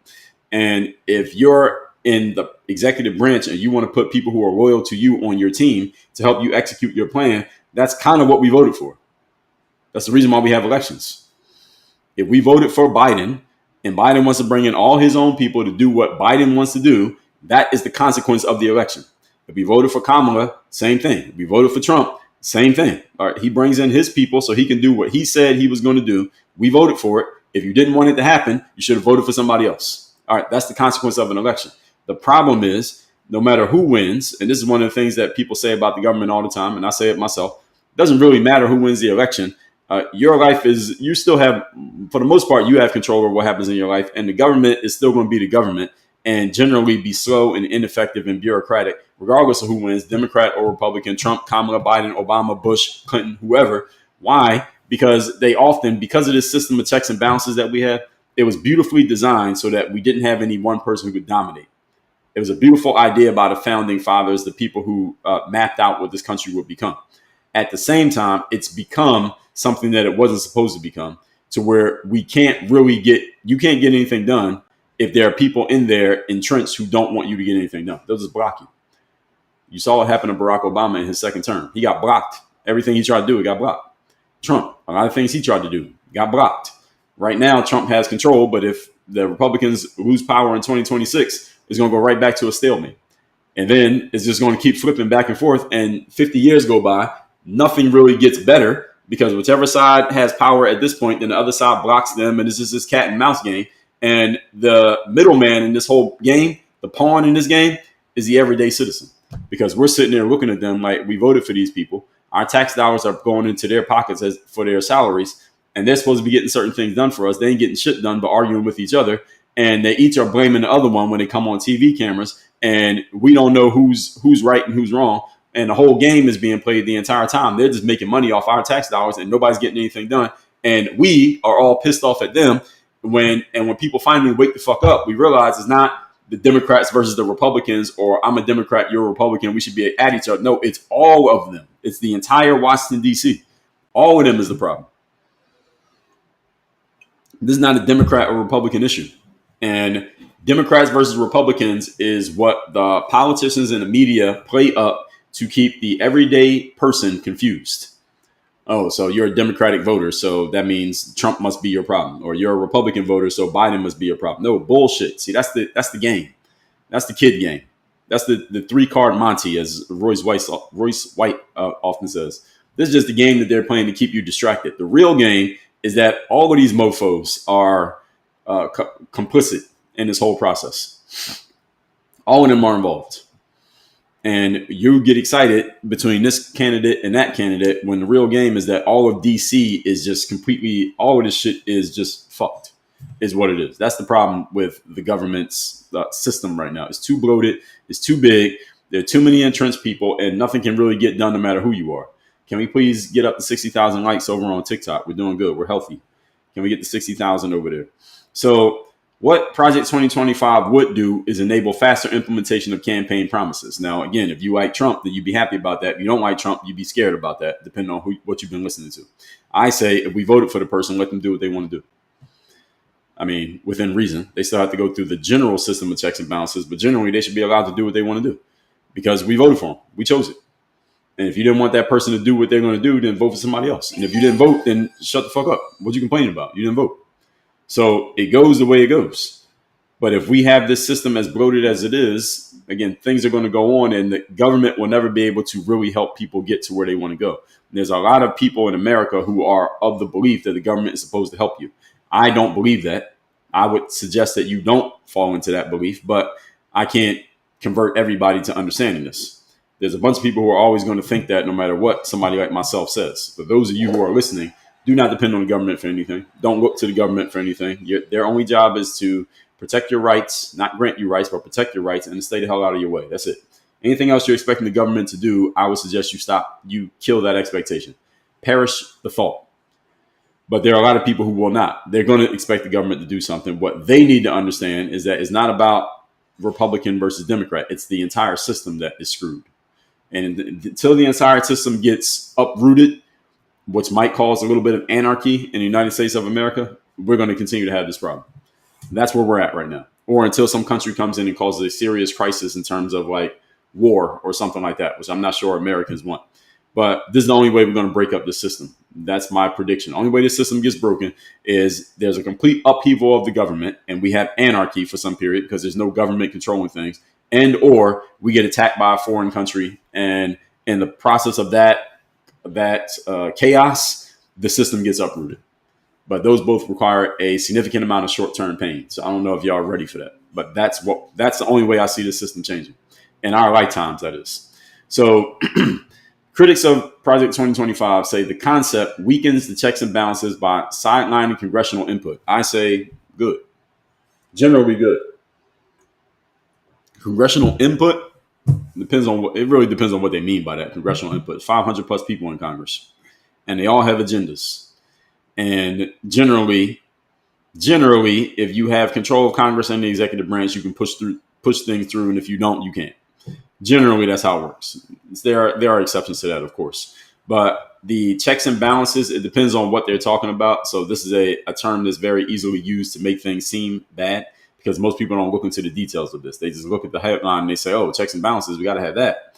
Speaker 1: And if you're in the executive branch and you want to put people who are loyal to you on your team to help you execute your plan, that's kind of what we voted for. That's the reason why we have elections. If we voted for Biden and Biden wants to bring in all his own people to do what Biden wants to do, that is the consequence of the election. If we voted for Kamala, same thing. If we voted for Trump, same thing. All right, he brings in his people so he can do what he said he was going to do. We voted for it. If you didn't want it to happen, you should have voted for somebody else. All right, that's the consequence of an election. The problem is, no matter who wins, and this is one of the things that people say about the government all the time, and I say it myself, it doesn't really matter who wins the election. Your life is, you still have, for the most part, you have control over what happens in your life, and the government is still going to be the government and generally be slow and ineffective and bureaucratic, regardless of who wins, Democrat or Republican, Trump, Kamala, Biden, Obama, Bush, Clinton, whoever. Why? Because they often, because of this system of checks and balances that we have, it was beautifully designed so that we didn't have any one person who could dominate. It was a beautiful idea by the founding fathers, the people who mapped out what this country would become. At the same time, it's become something that it wasn't supposed to become, to where we can't really you can't get anything done if there are people in there entrenched who don't want you to get anything done. They'll just block you. You saw what happened to Barack Obama in his second term. He got blocked. Everything he tried to do, it got blocked. Trump, a lot of things he tried to do, got blocked. Right now, Trump has control, but if the Republicans lose power in 2026, it's going to go right back to a stalemate. And then it's just going to keep flipping back and forth. And 50 years go by, nothing really gets better because whichever side has power at this point, then the other side blocks them. And it's just this cat and mouse game. And the middleman in this whole game, the pawn in this game, is the everyday citizen. Because we're sitting there looking at them like we voted for these people. Our tax dollars are going into their pockets for their salaries. And they're supposed to be getting certain things done for us. They ain't getting shit done, but arguing with each other. And they each are blaming the other one when they come on TV cameras. And we don't know who's right and who's wrong. And the whole game is being played the entire time. They're just making money off our tax dollars and nobody's getting anything done. And we are all pissed off at them. When people finally wake the fuck up, we realize it's not the Democrats versus the Republicans, or I'm a Democrat, you're a Republican, we should be at each other. No, it's all of them. It's the entire Washington, D.C. All of them is the problem. This is not a Democrat or Republican issue. And Democrats versus Republicans is what the politicians and the media play up to keep the everyday person confused. Oh, so you're a Democratic voter, so that means Trump must be your problem. Or you're a Republican voter, so Biden must be your problem. No, bullshit. See, that's the game. That's the kid game. That's the 3-card Monty, as Royce White often says. This is just the game that they're playing to keep you distracted. The real game is that all of these mofos are complicit in this whole process. All of them are involved. And you get excited between this candidate and that candidate when the real game is that all of DC is just completely, all of this shit is just fucked, is what it is. That's the problem with the government's system right now. It's too bloated. It's too big. There are too many entrenched people and nothing can really get done no matter who you are. Can we please get up to 60,000 likes over on TikTok? We're doing good. We're healthy. Can we get to 60,000 over there? So What Project 2025 would do is enable faster implementation of campaign promises. Now, again, if you like Trump, then you'd be happy about that. If you don't like Trump, you'd be scared about that, depending on what you've been listening to. I say if we voted for the person, let them do what they want to do. I mean, within reason. They still have to go through the general system of checks and balances, but generally they should be allowed to do what they want to do because we voted for them. We chose it. And if you didn't want that person to do what they're going to do, then vote for somebody else. And if you didn't vote, then shut the fuck up. What you complaining about? You didn't vote. So it goes the way it goes. But if we have this system as bloated as it is, again, things are going to go on and the government will never be able to really help people get to where they want to go. And there's a lot of people in America who are of the belief that the government is supposed to help you. I don't believe that. I would suggest that you don't fall into that belief, but I can't convert everybody to understanding this. There's a bunch of people who are always going to think that no matter what somebody like myself says. But those of you who are listening, do not depend on the government for anything. Don't look to the government for anything. Their only job is to protect your rights, not grant you rights, but protect your rights and to stay the hell out of your way. That's it. Anything else you're expecting the government to do, I would suggest you stop. You kill that expectation. Perish the thought. But there are a lot of people who will not. They're going to expect the government to do something. What they need to understand is that it's not about Republican versus Democrat. It's the entire system that is screwed. And until the entire system gets uprooted, which might cause a little bit of anarchy in the United States of America, we're going to continue to have this problem. That's where we're at right now. Or until some country comes in and causes a serious crisis in terms of like war or something like that, which I'm not sure Americans want. But this is the only way we're going to break up the system. That's my prediction. The only way this system gets broken is there's a complete upheaval of the government and we have anarchy for some period because there's no government controlling things, and or we get attacked by a foreign country, and in the process of that chaos, the system gets uprooted. But those both require a significant amount of short-term pain. So I don't know if y'all are ready for that. But that's the only way I see the system changing in our lifetimes, that is. So critics of Project 2025 say the concept weakens the checks and balances by sidelining congressional input. I say good. Generally good. Congressional input really depends on what they mean by that. Congressional input. 500 plus people in Congress, and they all have agendas. And generally, if you have control of Congress and the executive branch, you can push things through, and if you don't, you can't. Generally, that's how it works. There are exceptions to that, of course. But the checks and balances, it depends on what they're talking about. So this is a term that's very easily used to make things seem bad because most people don't look into the details of this. They just look at the headline and they say, oh, checks and balances, we got to have that.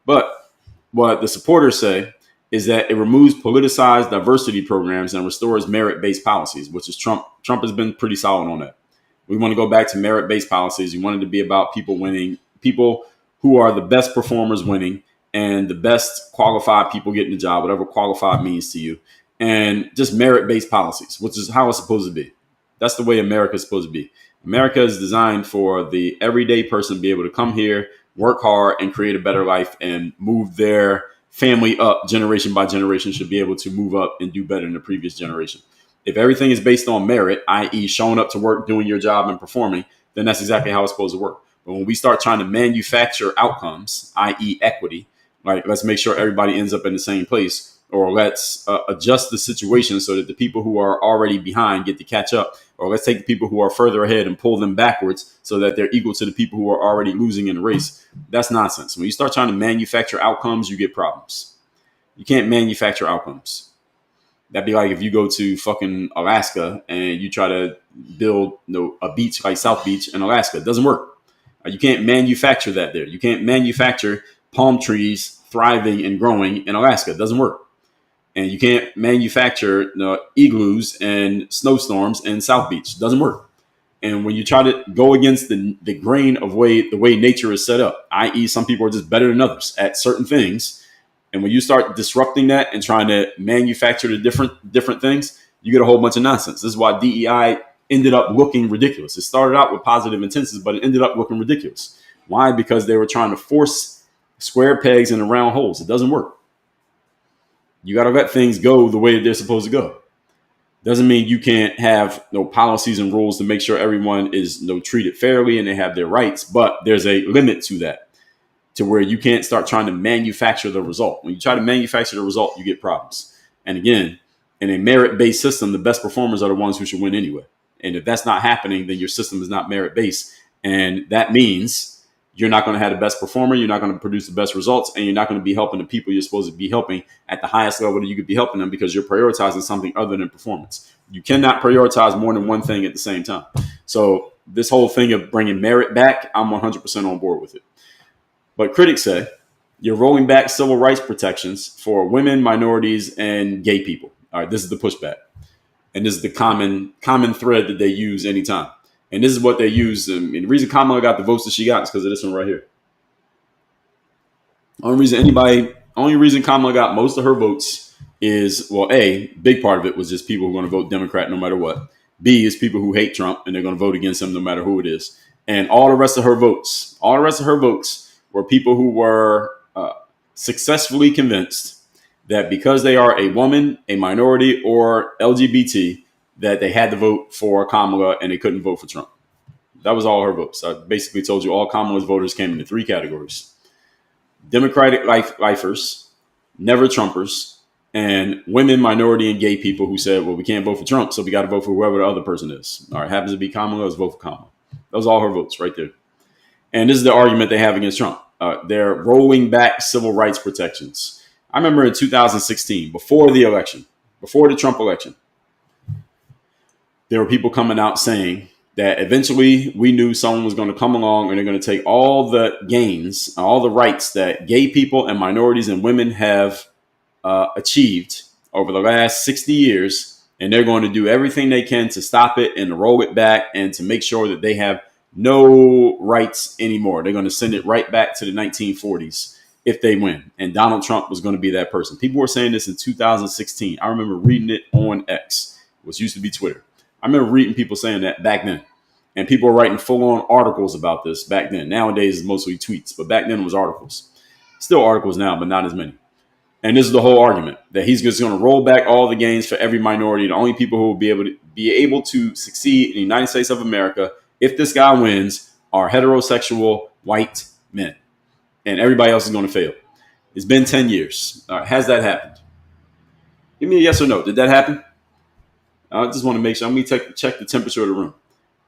Speaker 1: But what the supporters say is that it removes politicized diversity programs and restores merit-based policies, which is Trump. Trump has been pretty solid on that. We want to go back to merit-based policies. We want it to be about people winning, people who are the best performers winning, and the best qualified people getting the job, whatever qualified means to you, and just merit-based policies, which is how it's supposed to be. That's the way America is supposed to be. America is designed for the everyday person to be able to come here, work hard, and create a better life and move their family up generation by generation, should be able to move up and do better than the previous generation. If everything is based on merit, i.e. showing up to work, doing your job and performing, then that's exactly how it's supposed to work. But when we start trying to manufacture outcomes, i.e. equity, like let's make sure everybody ends up in the same place, or let's adjust the situation so that the people who are already behind get to catch up, or let's take the people who are further ahead and pull them backwards so that they're equal to the people who are already losing in the race. That's nonsense. When you start trying to manufacture outcomes, you get problems. You can't manufacture outcomes. That'd be like if you go to fucking Alaska and you try to build a beach like South Beach in Alaska. It doesn't work. You can't manufacture that there. You can't manufacture palm trees thriving and growing in Alaska. It doesn't work. And you can't manufacture igloos and snowstorms in South Beach. It doesn't work. And when you try to go against the grain of the way nature is set up, i.e. some people are just better than others at certain things. And when you start disrupting that and trying to manufacture the different things, you get a whole bunch of nonsense. This is why DEI ended up looking ridiculous. It started out with positive intentions, but it ended up looking ridiculous. Why? Because they were trying to force square pegs into round holes. It doesn't work. You got to let things go the way they're supposed to go. Doesn't mean you can't have policies and rules to make sure everyone is treated fairly and they have their rights, but there's a limit to that, to where you can't start trying to manufacture the result. When you try to manufacture the result, you get problems. And again, in a merit-based system, the best performers are the ones who should win anyway. And if that's not happening, then your system is not merit based. And that means you're not going to have the best performer. You're not going to produce the best results, and you're not going to be helping the people you're supposed to be helping at the highest level that you could be helping them, because you're prioritizing something other than performance. You cannot prioritize more than one thing at the same time. So this whole thing of bringing merit back, I'm 100% on board with it. But critics say you're rolling back civil rights protections for women, minorities, and gay people. All right, this is the pushback. And this is the common thread that they use anytime. And this is what they use. And the reason Kamala got the votes that she got is because of this one right here. Only reason Kamala got most of her votes is, well, A, big part of it was just people who are going to vote Democrat no matter what. B is people who hate Trump and they're going to vote against him no matter who it is. And all the rest of her votes were people who were successfully convinced that because they are a woman, a minority, or LGBT, that they had to vote for Kamala and they couldn't vote for Trump. That was all her votes. I basically told you all Kamala's voters came into three categories: Democratic lifers, never Trumpers, and women, minority, and gay people who said, well, we can't vote for Trump, so we got to vote for whoever the other person is. All right, happens to be Kamala, let's vote for Kamala. That was all her votes right there. And this is the argument they have against Trump. They're rolling back civil rights protections. I remember in 2016, before the election, before the Trump election, there were people coming out saying that eventually we knew someone was going to come along and they're going to take all the gains, all the rights that gay people and minorities and women have achieved over the last 60 years, and they're going to do everything they can to stop it and to roll it back and to make sure that they have no rights anymore. They're going to send it right back to the 1940s if they win. And Donald Trump was going to be that person. People were saying this in 2016. I remember reading it on X, which used to be Twitter. I remember reading people saying that back then. And people were writing full-on articles about this back then. Nowadays, it's mostly tweets, but back then it was articles. Still articles now, but not as many. And this is the whole argument, that he's just going to roll back all the gains for every minority. The only people who will be able to succeed in the United States of America, if this guy wins, are heterosexual white men. And everybody else is going to fail. It's been 10 years. Has that happened? Give me a yes or no. Did that happen? I just want to make sure. Let me check the temperature of the room.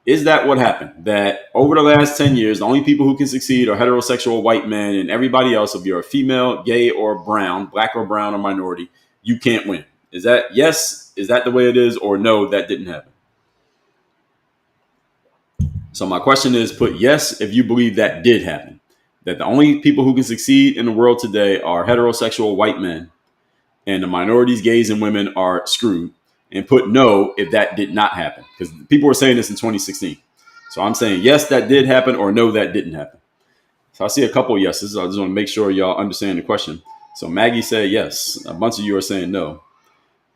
Speaker 1: Is that what happened? That over the last 10 years, the only people who can succeed are heterosexual white men, and everybody else, if you're a female, gay, or brown, black or brown or minority, you can't win. Is that yes? Is that the way it is? Or no, that didn't happen? So my question is, put yes if you believe that did happen. That the only people who can succeed in the world today are heterosexual white men, and the minorities, gays, and women are screwed. And put no if that did not happen. Because people were saying this in 2016. So I'm saying yes, that did happen, or no, that didn't happen. So I see a couple of yeses. I just want to make sure y'all understand the question. So Maggie said yes. A bunch of you are saying no.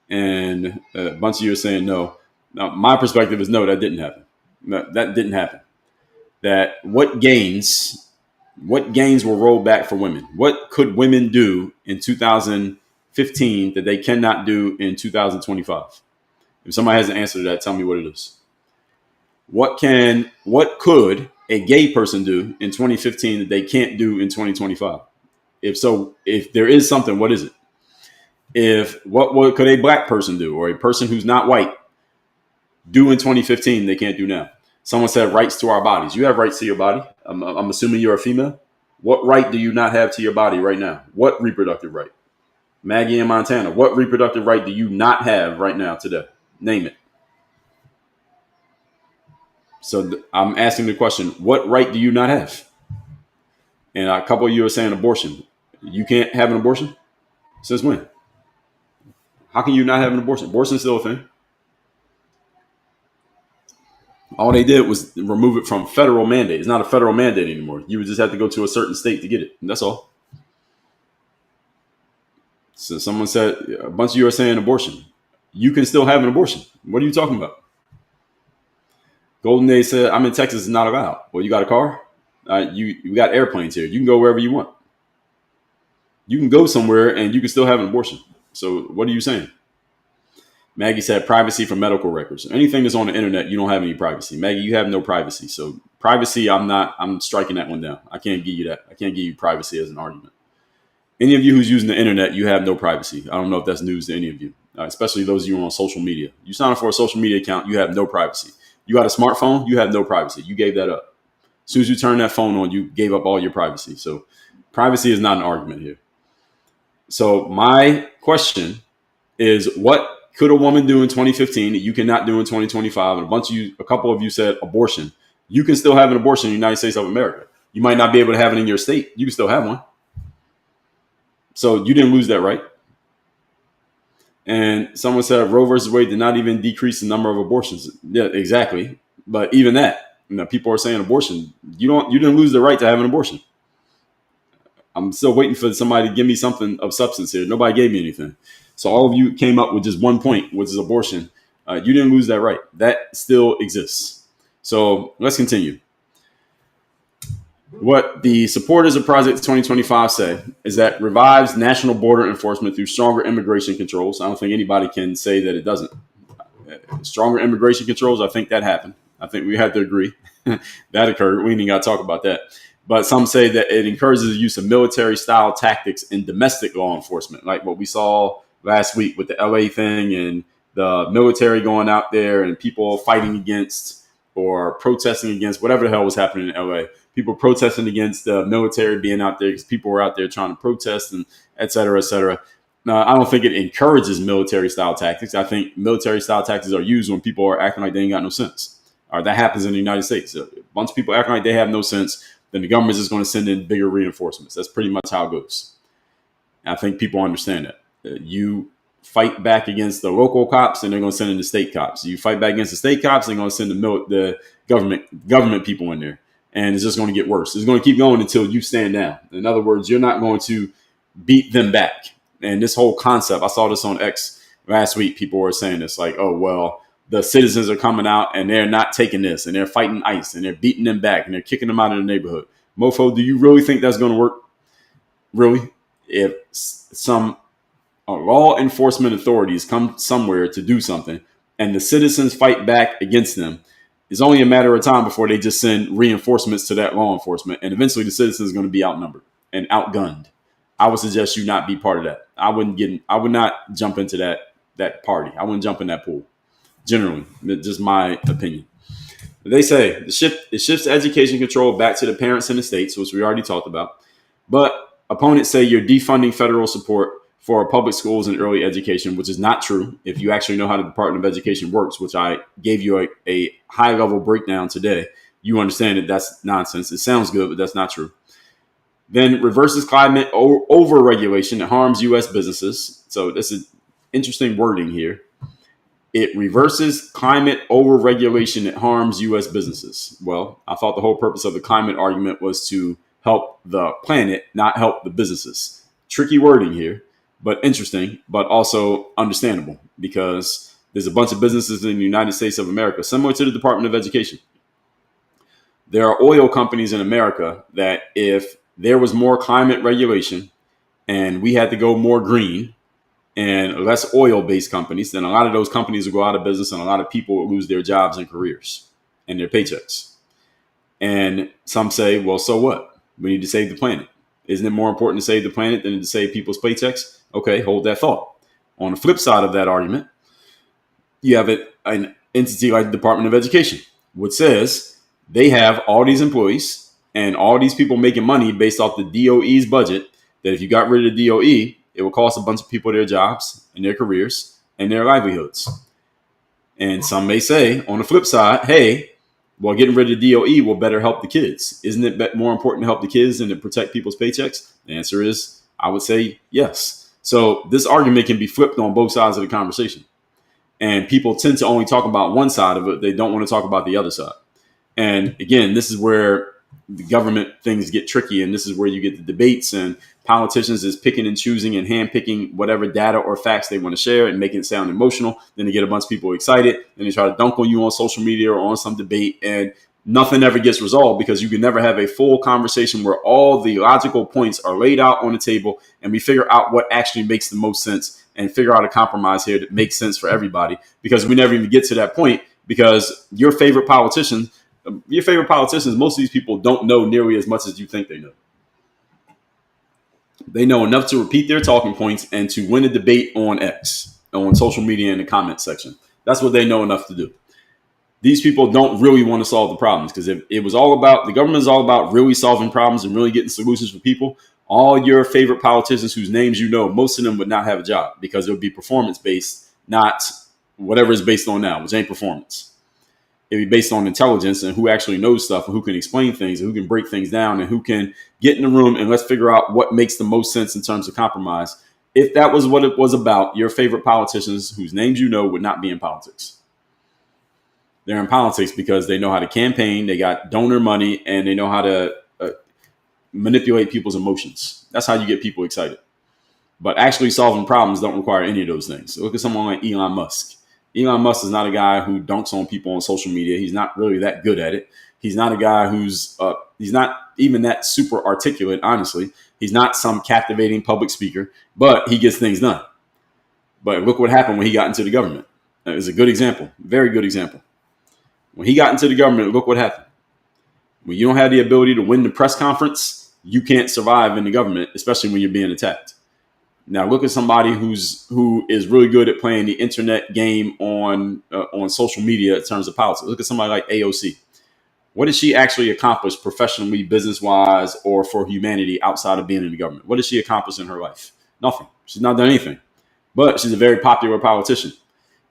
Speaker 1: And a bunch of you are saying no. Now, my perspective is no, that didn't happen. No, that didn't happen. That what gains were rolled back for women? What could women do in 2015 that they cannot do in 2025? If somebody has an answer to that, tell me what it is. What could a gay person do in 2015 that they can't do in 2025? If there is something, what is it? What could a black person do, or a person who's not white do in 2015 they can't do now? Someone said rights to our bodies. You have rights to your body. I'm assuming you're a female. What right do you not have to your body right now? What reproductive right? Maggie in Montana, what reproductive right do you not have right now today? Name it. So I'm asking the question, what right do you not have? And a couple of you are saying abortion. You can't have an abortion? Since when? How can you not have an abortion? Abortion is still a thing. All they did was remove it from federal mandate. It's not a federal mandate anymore. You would just have to go to a certain state to get it. And that's all. So someone said, a bunch of you are saying abortion. You can still have an abortion. What are you talking about? Golden Day said, I'm in Texas, it's not allowed. Well, you got a car? You got airplanes here. You can go wherever you want. You can go somewhere and you can still have an abortion. So what are you saying? Maggie said privacy for medical records. Anything that's on the internet, you don't have any privacy. Maggie, you have no privacy. So privacy, I'm striking that one down. I can't give you that. I can't give you privacy as an argument. Any of you who's using the internet, you have no privacy. I don't know if that's news to any of you, especially those of you on social media. You sign up for a social media account, you have no privacy. You got a smartphone, you have no privacy. You gave that up. As soon as you turn that phone on, you gave up all your privacy. So privacy is not an argument here. So my question is, what could a woman do in 2015 that you cannot do in 2025? And a couple of you said abortion. You can still have an abortion in the United States of America. You might not be able to have it in your state. You can still have one. So you didn't lose that right. And someone said Roe versus Wade did not even decrease the number of abortions. Yeah, exactly. But even that, people are saying abortion. You didn't lose the right to have an abortion. I'm still waiting for somebody to give me something of substance here. Nobody gave me anything. So all of you came up with just one point, which is abortion. You didn't lose that right. That still exists. So let's continue. What the supporters of Project 2025 say is that revives national border enforcement through stronger immigration controls. I don't think anybody can say that it doesn't. Stronger immigration controls, I think that happened. I think we had to agree that occurred. We ain't got to talk about that. But some say that it encourages the use of military-style tactics in domestic law enforcement, like what we saw last week with the LA thing and the military going out there and people fighting against or protesting against whatever the hell was happening in LA. People protesting against the military being out there because people were out there trying to protest and et cetera, et cetera. Now, I don't think it encourages military-style tactics. I think military-style tactics are used when people are acting like they ain't got no sense. Or that happens in the United States. Once people acting like they have no sense, then the government is going to send in bigger reinforcements. That's pretty much how it goes. And I think people understand that. You fight back against the local cops, and they're going to send in the state cops. You fight back against the state cops, they're going to send the government people in there. And it's just going to get worse. It's going to keep going until you stand down. In other words, you're not going to beat them back. And this whole concept, I saw this on X last week. People were saying this like, oh, well, the citizens are coming out and they're not taking this and they're fighting ICE and they're beating them back and they're kicking them out of the neighborhood. Mofo, do you really think that's going to work? Really? If some law enforcement authorities come somewhere to do something and the citizens fight back against them, it's only a matter of time before they just send reinforcements to that law enforcement. And eventually the citizens are going to be outnumbered and outgunned. I would suggest you not be part of that. I would not jump into that party. I wouldn't jump in that pool. Generally, just my opinion. They say it shifts education control back to the parents and the states, which we already talked about. But opponents say you're defunding federal support for public schools and early education, which is not true. If you actually know how the Department of Education works, which I gave you a high-level breakdown today, you understand that that's nonsense. It sounds good, but that's not true. Then reverses climate over-regulation that harms U.S. businesses. So this is interesting wording here. It reverses climate over-regulation that harms U.S. businesses. Well, I thought the whole purpose of the climate argument was to help the planet, not help the businesses. Tricky wording here, but interesting, but also understandable because there's a bunch of businesses in the United States of America, similar to the Department of Education. There are oil companies in America that if there was more climate regulation and we had to go more green and less oil-based companies, then a lot of those companies would go out of business and a lot of people would lose their jobs and careers and their paychecks. And some say, well, so what? We need to save the planet. Isn't it more important to save the planet than to save people's paychecks? Okay, hold that thought. On the flip side of that argument, you have an entity like the Department of Education, which says they have all these employees and all these people making money based off the DOE's budget, that if you got rid of the DOE, it will cost a bunch of people their jobs and their careers and their livelihoods. And some may say, on the flip side, hey, well, getting rid of the DOE will better help the kids. Isn't it more important to help the kids than to protect people's paychecks? The answer is, I would say yes. So this argument can be flipped on both sides of the conversation. And people tend to only talk about one side of it. They don't want to talk about the other side. And again, this is where the government things get tricky. And this is where you get the debates and politicians is picking and choosing and handpicking whatever data or facts they want to share and making it sound emotional. Then they get a bunch of people excited. Then they try to dunk on you on social media or on some debate. And nothing ever gets resolved because you can never have a full conversation where all the logical points are laid out on the table and we figure out what actually makes the most sense and figure out a compromise here that makes sense for everybody, because we never even get to that point because your favorite politicians, most of these people don't know nearly as much as you think they know. They know enough to repeat their talking points and to win a debate on X, on social media in the comment section. That's what they know enough to do. these people don't really want to solve the problems, because if it was all about, the government is all about really solving problems and really getting solutions for people, all your favorite politicians whose names you know, most of them would not have a job, because it would be performance based, not whatever it's based on now, which ain't performance. It'd be based on intelligence and who actually knows stuff and who can explain things and who can break things down and who can get in the room and let's figure out what makes the most sense in terms of compromise. If that was what it was about, your favorite politicians whose names you know would not be in politics. They're in politics because they know how to campaign, they got donor money, and they know how to manipulate people's emotions. That's how you get people excited. But actually solving problems don't require any of those things. So look at someone like Elon Musk. Elon Musk is not a guy who dunks on people on social media. He's not really that good at it. He's not a guy he's not even that super articulate, honestly. He's not some captivating public speaker, but he gets things done. But look what happened when he got into the government. That is a good example, very good example. When he got into the government, look what happened. When you don't have the ability to win the press conference, you can't survive in the government, especially when you're being attacked. Now look at somebody who is really good at playing the internet game on social media in terms of politics. Look at somebody like AOC. What did she actually accomplish professionally, business-wise, or for humanity outside of being in the government? What did she accomplish in her life? Nothing. She's not done anything. But she's a very popular politician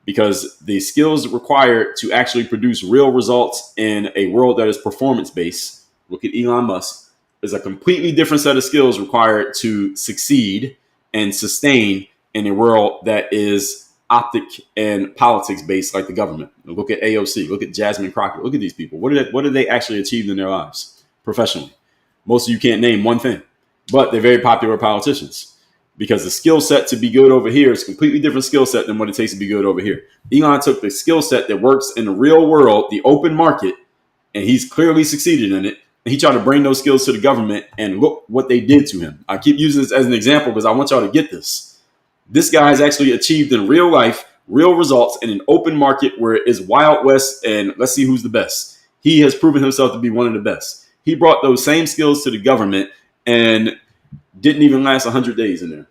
Speaker 1: because the skills required to actually produce real results in a world that is performance-based, look at Elon Musk, is a completely different set of skills required to succeed and sustain in a world that is optic and politics based like the government. Look at AOC, look at Jasmine Crockett, look at these people. What did they actually achieve in their lives professionally? Most of you can't name one thing, but they're very popular politicians because the skill set to be good over here is a completely different skill set than what it takes to be good over here. Elon took the skill set that works in the real world, the open market, and he's clearly succeeded in it. And he tried to bring those skills to the government, and look what they did to him. I keep using this as an example because I want y'all to get this. This guy has actually achieved in real life, real results in an open market where it is Wild West and let's see who's the best. He has proven himself to be one of the best. He brought those same skills to the government and didn't even last 100 days in there.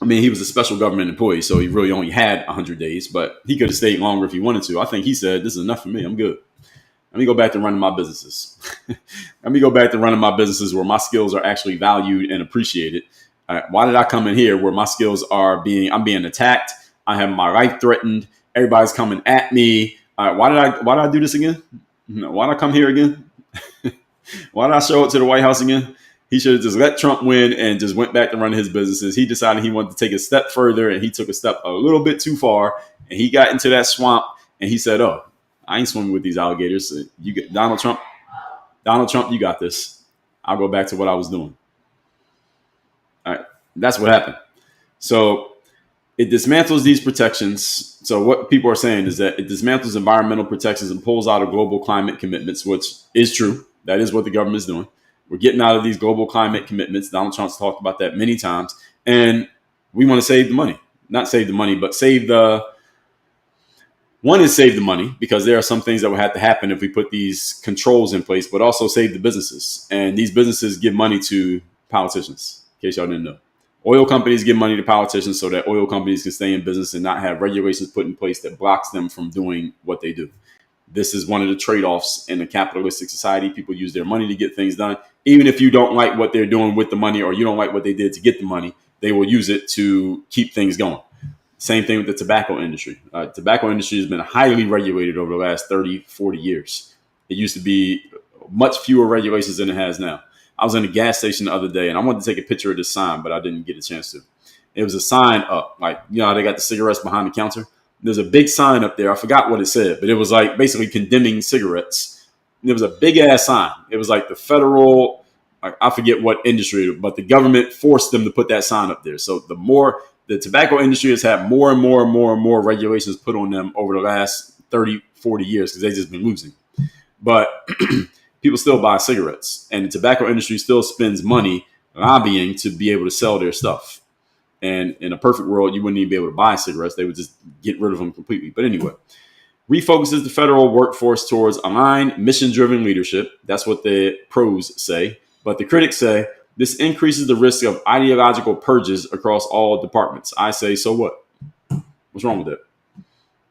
Speaker 1: I mean, he was a special government employee, so he really only had 100 days, but he could have stayed longer if he wanted to. I think he said, this is enough for me. I'm good. Let me go back to running my businesses. Let me go back to running my businesses where my skills are actually valued and appreciated. Why did I come in here where my skills I'm being attacked? I have my life threatened. Everybody's coming at me. Why did I do this again? Why did I come here again? Why did I show up to the White House again? He should have just let Trump win and just went back to running his businesses. He decided he wanted to take a step further, and he took a step a little bit too far, and he got into that swamp, and he said, oh, I ain't swimming with these alligators. You get Donald Trump, you got this. I'll go back to what I was doing. All right. That's what happened. So it dismantles these protections. So what people are saying is that it dismantles environmental protections and pulls out of global climate commitments, which is true. That is what the government is doing. We're getting out of these global climate commitments. Donald Trump's talked about that many times. And we want to save the money. Not save the money, but save the money, because there are some things that will have to happen if we put these controls in place, but also save the businesses. And these businesses give money to politicians, in case y'all didn't know. Oil companies give money to politicians so that oil companies can stay in business and not have regulations put in place that blocks them from doing what they do. This is one of the trade-offs in a capitalistic society. People use their money to get things done. Even if you don't like what they're doing with the money, or you don't like what they did to get the money, they will use it to keep things going. Same thing with the tobacco industry. Tobacco industry has been highly regulated over the last 30, 40 years. It used to be much fewer regulations than it has now. I was in a gas station the other day and I wanted to take a picture of this sign, but I didn't get a chance to. It was a sign up, like, you know, they got the cigarettes behind the counter. There's a big sign up there. I forgot what it said, but it was like basically condemning cigarettes. And there was a big ass sign. It was like the federal, I forget what industry, but the government forced them to put that sign up there. So the tobacco industry has had more and more and more and more regulations put on them over the last 30, 40 years because they've just been losing. But people still buy cigarettes, and the tobacco industry still spends money lobbying to be able to sell their stuff. And in a perfect world, you wouldn't even be able to buy cigarettes. They would just get rid of them completely. But anyway, refocuses the federal workforce towards aligned, mission-driven leadership. That's what the pros say. But the critics say this increases the risk of ideological purges across all departments. I say, so what? What's wrong with that?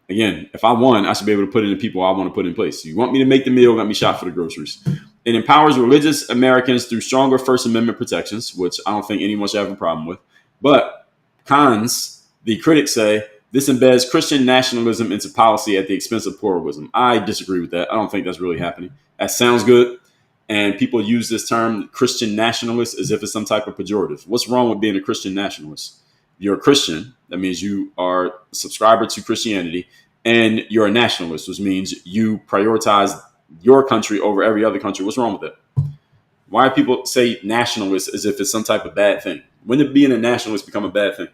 Speaker 1: Again, if I won, I should be able to put in the people I want to put in place. You want me to make the meal, let me shop for the groceries. It empowers religious Americans through stronger First Amendment protections, which I don't think anyone should have a problem with. But cons, the critics say, this embeds Christian nationalism into policy at the expense of pluralism. I disagree with that. I don't think that's really happening. That sounds good. And people use this term Christian nationalist as if it's some type of pejorative. What's wrong with being a Christian nationalist? You're a Christian. That means you are a subscriber to Christianity, and you're a nationalist, which means you prioritize your country over every other country. What's wrong with that? Why do people say nationalist as if it's some type of bad thing? When did being a nationalist become a bad thing?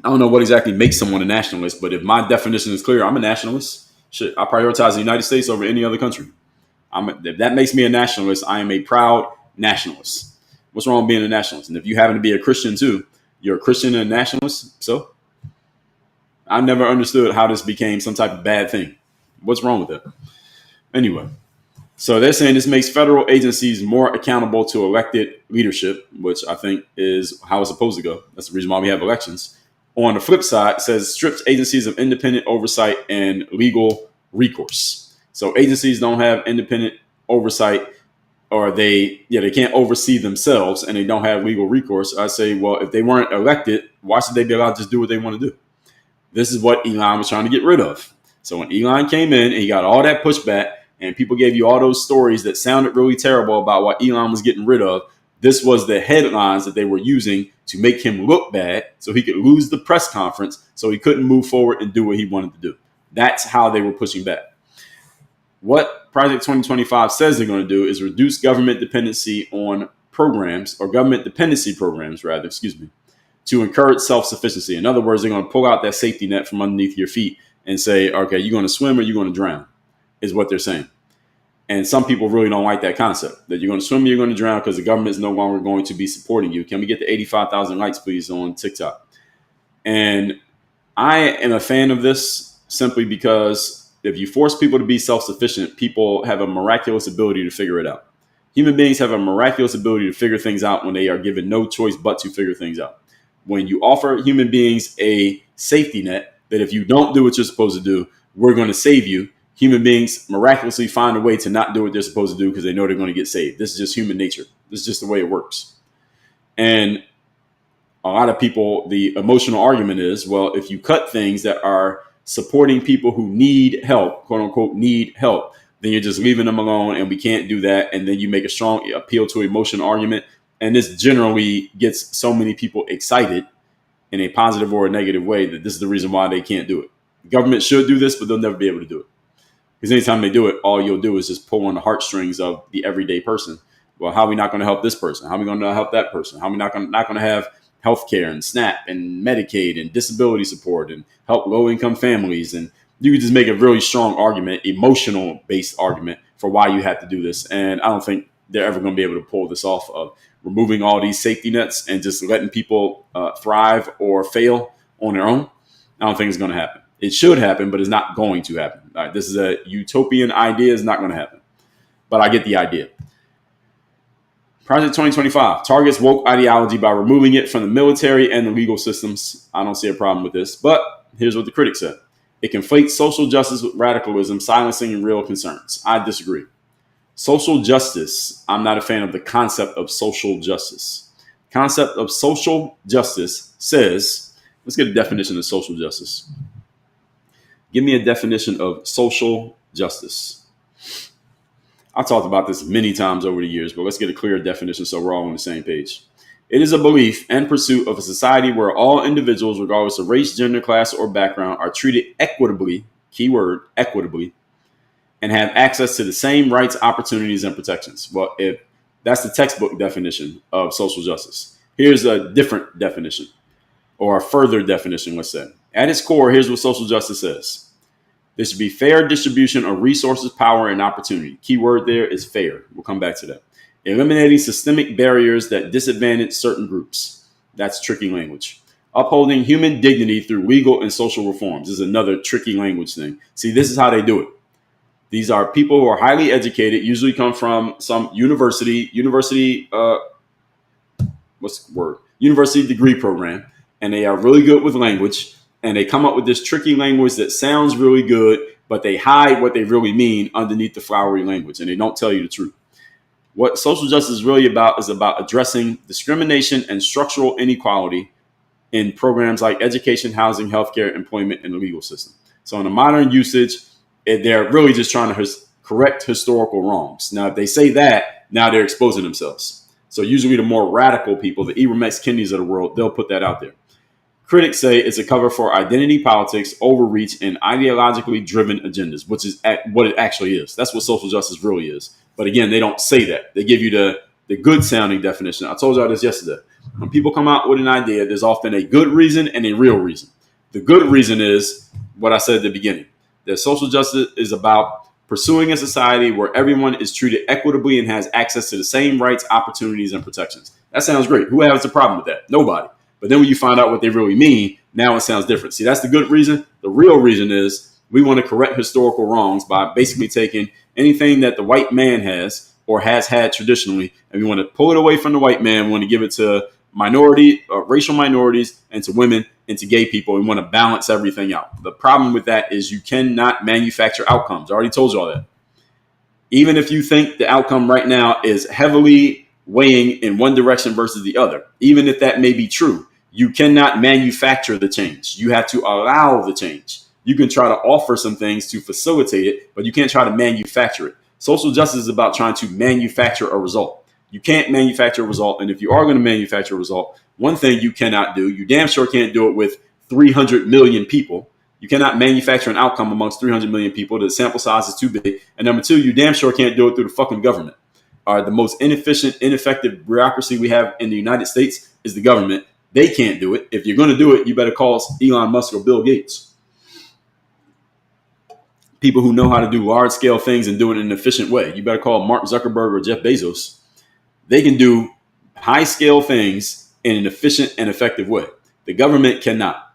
Speaker 1: I don't know what exactly makes someone a nationalist, but if my definition is clear, I'm a nationalist. Shit, I prioritize the United States over any other country. If that makes me a nationalist, I am a proud nationalist. What's wrong with being a nationalist? And if you happen to be a Christian too, you're a Christian and a nationalist. So I never understood how this became some type of bad thing. What's wrong with that? Anyway, so they're saying this makes federal agencies more accountable to elected leadership, which I think is how it's supposed to go. That's the reason why we have elections. On the flip side, it says strips agencies of independent oversight and legal recourse. So agencies don't have independent oversight, or they can't oversee themselves, and they don't have legal recourse. I say, well, if they weren't elected, why should they be allowed to just do what they want to do? This is what Elon was trying to get rid of. So when Elon came in and he got all that pushback, and people gave you all those stories that sounded really terrible about what Elon was getting rid of, this was the headlines that they were using to make him look bad so he could lose the press conference, so he couldn't move forward and do what he wanted to do. That's how they were pushing back. What Project 2025 says they're going to do is reduce government dependency on programs, or government dependency programs, rather, to encourage self-sufficiency. In other words, they're going to pull out that safety net from underneath your feet and say, okay, you're going to swim or you're going to drown, is what they're saying. And some people really don't like that concept, that you're going to swim or you're going to drown because the government is no longer going to be supporting you. Can we get the 85,000 likes, please, on TikTok? And I am a fan of this simply because if you force people to be self-sufficient, people have a miraculous ability to figure it out. Human beings have a miraculous ability to figure things out when they are given no choice but to figure things out. When you offer human beings a safety net that if you don't do what you're supposed to do, we're going to save you, human beings miraculously find a way to not do what they're supposed to do because they know they're going to get saved. This is just human nature. This is just the way it works. And a lot of people, the emotional argument is, well, if you cut things that are supporting people who need help, quote unquote, need help, then you're just leaving them alone, and we can't do that. And then you make a strong appeal to emotion argument. And this generally gets so many people excited in a positive or a negative way that this is the reason why they can't do it. The government should do this, but they'll never be able to do it. Because anytime they do it, all you'll do is just pull on the heartstrings of the everyday person. Well, how are we not going to help this person? How are we going to help that person? How are we not going to have healthcare and SNAP and Medicaid and disability support and help low-income families? And you could just make a really strong argument, emotional-based argument for why you have to do this. And I don't think they're ever going to be able to pull this off of removing all these safety nets and just letting people thrive or fail on their own. I don't think it's going to happen. It should happen, but it's not going to happen. All right, this is a utopian idea. It's not going to happen. But I get the idea. Project 2025 targets woke ideology by removing it from the military and the legal systems. I don't see a problem with this. But here's what the critics said. It conflates social justice with radicalism, silencing real concerns. I disagree. Social justice, I'm not a fan of the concept of social justice. Concept of social justice says, let's get a definition of social justice. Give me a definition of social justice. I talked about this many times over the years, but let's get a clear definition so we're all on the same page. It is a belief and pursuit of a society where all individuals, regardless of race, gender, class, or background, are treated equitably, keyword, equitably, and have access to the same rights, opportunities, and protections. Well, if that's the textbook definition of social justice. Here's a different definition, or a further definition, let's say. At its core, here's what social justice says. There should be fair distribution of resources, power, and opportunity. Key word there is fair. We'll come back to that. Eliminating systemic barriers that disadvantage certain groups. That's tricky language. Upholding human dignity through legal and social reforms. This is another tricky language thing. See, this is how they do it. These are people who are highly educated, usually come from some university degree program, and they are really good with language. and they come up with this tricky language that sounds really good, but they hide what they really mean underneath the flowery language, and they don't tell you the truth. What social justice is really about is about addressing discrimination and structural inequality in programs like education, housing, healthcare, employment, and the legal system. So in the modern usage, they're really just trying to correct historical wrongs. Now, if they say that, now they're exposing themselves. So usually the more radical people, the Ibram X. Kendis of the world, they'll put that out there. Critics say it's a cover for identity politics, overreach, and ideologically driven agendas, which is what it actually is. That's what social justice really is. But again, they don't say that. They give you the good sounding definition. I told y'all this yesterday. When people come out with an idea, there's often a good reason and a real reason. The good reason is what I said at the beginning, that social justice is about pursuing a society where everyone is treated equitably and has access to the same rights, opportunities, and protections. That sounds great. Who has a problem with that? Nobody. But then when you find out what they really mean, now it sounds different. See, that's the good reason. The real reason is we want to correct historical wrongs by basically taking anything that the white man has or has had traditionally, and we want to pull it away from the white man. We want to give it to racial minorities, and to women, and to gay people. We want to balance everything out. The problem with that is you cannot manufacture outcomes. I already told you all that. Even if you think the outcome right now is heavily weighing in one direction versus the other, even if that may be true, you cannot manufacture the change. You have to allow the change. You can try to offer some things to facilitate it, but you can't try to manufacture it. Social justice is about trying to manufacture a result. You can't manufacture a result. And if you are going to manufacture a result, one thing you cannot do, you damn sure can't do it with 300 million people. You cannot manufacture an outcome amongst 300 million people. The sample size is too big. And number two, you damn sure can't do it through the fucking government. The most inefficient, ineffective bureaucracy we have in the United States is the government. They can't do it. If you're going to do it, you better call Elon Musk or Bill Gates. People who know how to do large scale things and do it in an efficient way. You better call Mark Zuckerberg or Jeff Bezos. They can do high scale things in an efficient and effective way. The government cannot.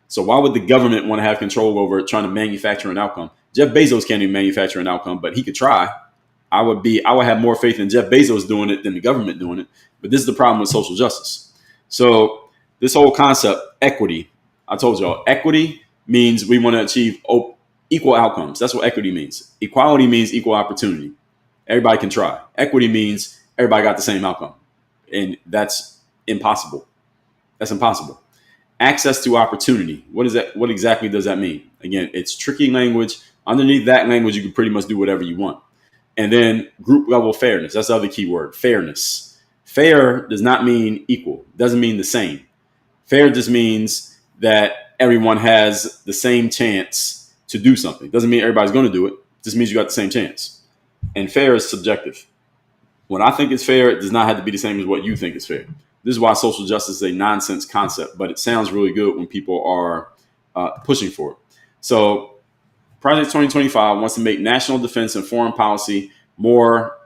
Speaker 1: So why would the government want to have control over trying to manufacture an outcome? Jeff Bezos can't even manufacture an outcome, but he could try. I would have more faith in Jeff Bezos doing it than the government doing it. But this is the problem with social justice. So this whole concept, equity, I told y'all, equity means we want to achieve equal outcomes. That's what equity means. Equality means equal opportunity. Everybody can try. Equity means everybody got the same outcome. And that's impossible. That's impossible. Access to opportunity. What is that? What exactly does that mean? Again, it's tricky language. Underneath that language, you can pretty much do whatever you want. And then group level fairness. That's the other key word, fairness. Fair does not mean equal. It doesn't mean the same. Fair just means that everyone has the same chance to do something. It doesn't mean everybody's going to do it. It just means you got the same chance. And fair is subjective. What I think is fair, it does not have to be the same as what you think is fair. This is why social justice is a nonsense concept, but it sounds really good when people are pushing for it. So Project 2025 wants to make national defense and foreign policy more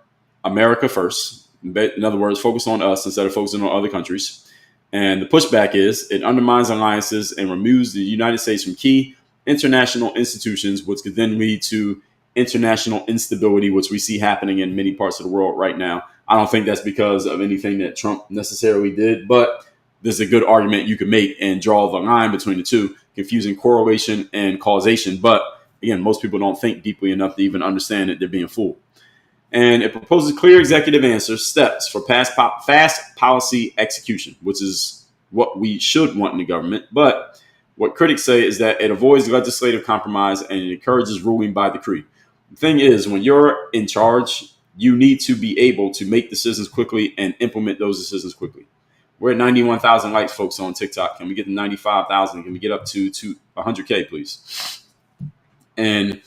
Speaker 1: America first. In other words, focus on us instead of focusing on other countries. And the pushback is it undermines alliances and removes the United States from key international institutions, which could then lead to international instability, which we see happening in many parts of the world right now. I don't think that's because of anything that Trump necessarily did, but there's a good argument you could make and draw the line between the two, confusing correlation and causation. But again, most people don't think deeply enough to even understand that they're being fooled. And it proposes clear executive answers, steps for fast policy execution, which is what we should want in the government. But what critics say is that it avoids legislative compromise and it encourages ruling by decree. The thing is, when you're in charge, you need to be able to make decisions quickly and implement those decisions quickly. We're at 91,000 likes, folks, on TikTok. Can we get to 95,000? Can we get up to 100K, please? And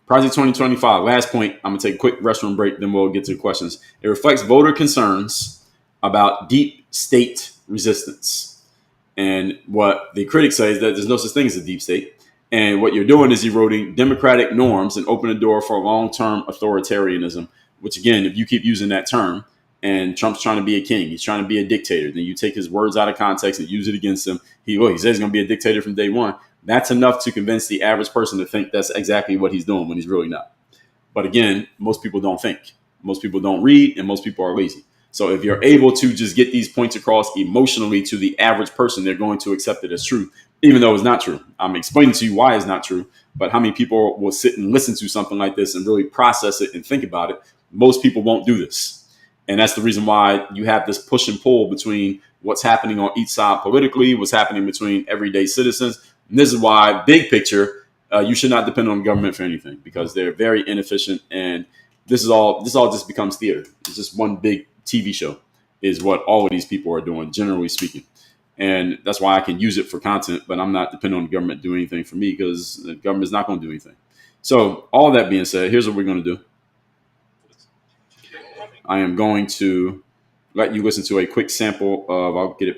Speaker 1: Project 2025, last point, I'm going to take a quick restroom break, then we'll get to the questions. It reflects voter concerns about deep state resistance. And what the critics say is that there's no such thing as a deep state. And what you're doing is eroding democratic norms and open the door for long-term authoritarianism, which, again, if you keep using that term and Trump's trying to be a king, he's trying to be a dictator, then you take his words out of context and use it against him. He says he's going to be a dictator from day one. That's enough to convince the average person to think that's exactly what he's doing when he's really not. But again, most people don't think. Most people don't read, and most people are lazy. So if you're able to just get these points across emotionally to the average person, they're going to accept it as truth. even though it's not true. I'm explaining to you why it's not true. But how many people will sit and listen to something like this and really process it and think about it? Most people won't do this. And that's the reason why you have this push and pull between what's happening on each side politically, what's happening between everyday citizens. And this is why, big picture, you should not depend on the government for anything, because they're very inefficient. And this all just becomes theater. It's just one big TV show is what all of these people are doing, generally speaking. And that's why I can use it for content, but I'm not dependent on the government to do anything for me, because the government is not going to do anything. So all that being said, here's what we're going to do. I am going to let you listen to a quick sample of, I'm going to get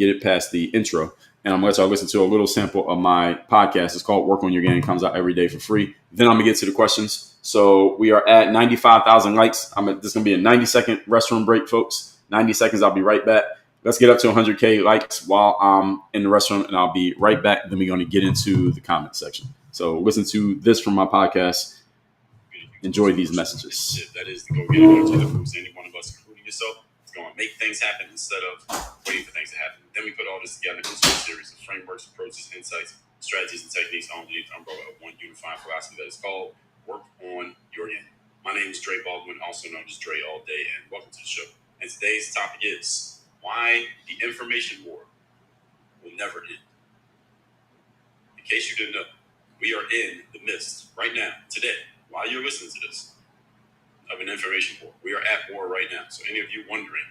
Speaker 1: it past the intro, and I'm going to let y'all listen to a little sample of my podcast. It's called Work on Your Game. It comes out every day for free. Then I'm going to get to the questions. So we are at 95,000 likes. This is going to be a 90-second restroom break, folks. 90 seconds. I'll be right back. Let's get up to 100K likes while I'm in the restroom, and I'll be right back. Then we're going to get into the comment section. So listen to this from my podcast. Enjoy these messages. That is the go-getter energy that moves any one of us, including yourself. It's going to make things happen instead of waiting for things to happen. Then we put all this together into a series of frameworks, approaches, insights, strategies, and techniques underneath the umbrella of one unifying philosophy that is called Work on Your Game. My name is Dre Baldwin, also known as Dre All Day, and welcome to the show. And today's topic is why the information war will never end. In case you didn't know, we are in the midst right now, today, while you're listening to this, of an information war. We are at war right now. So any of you wondering,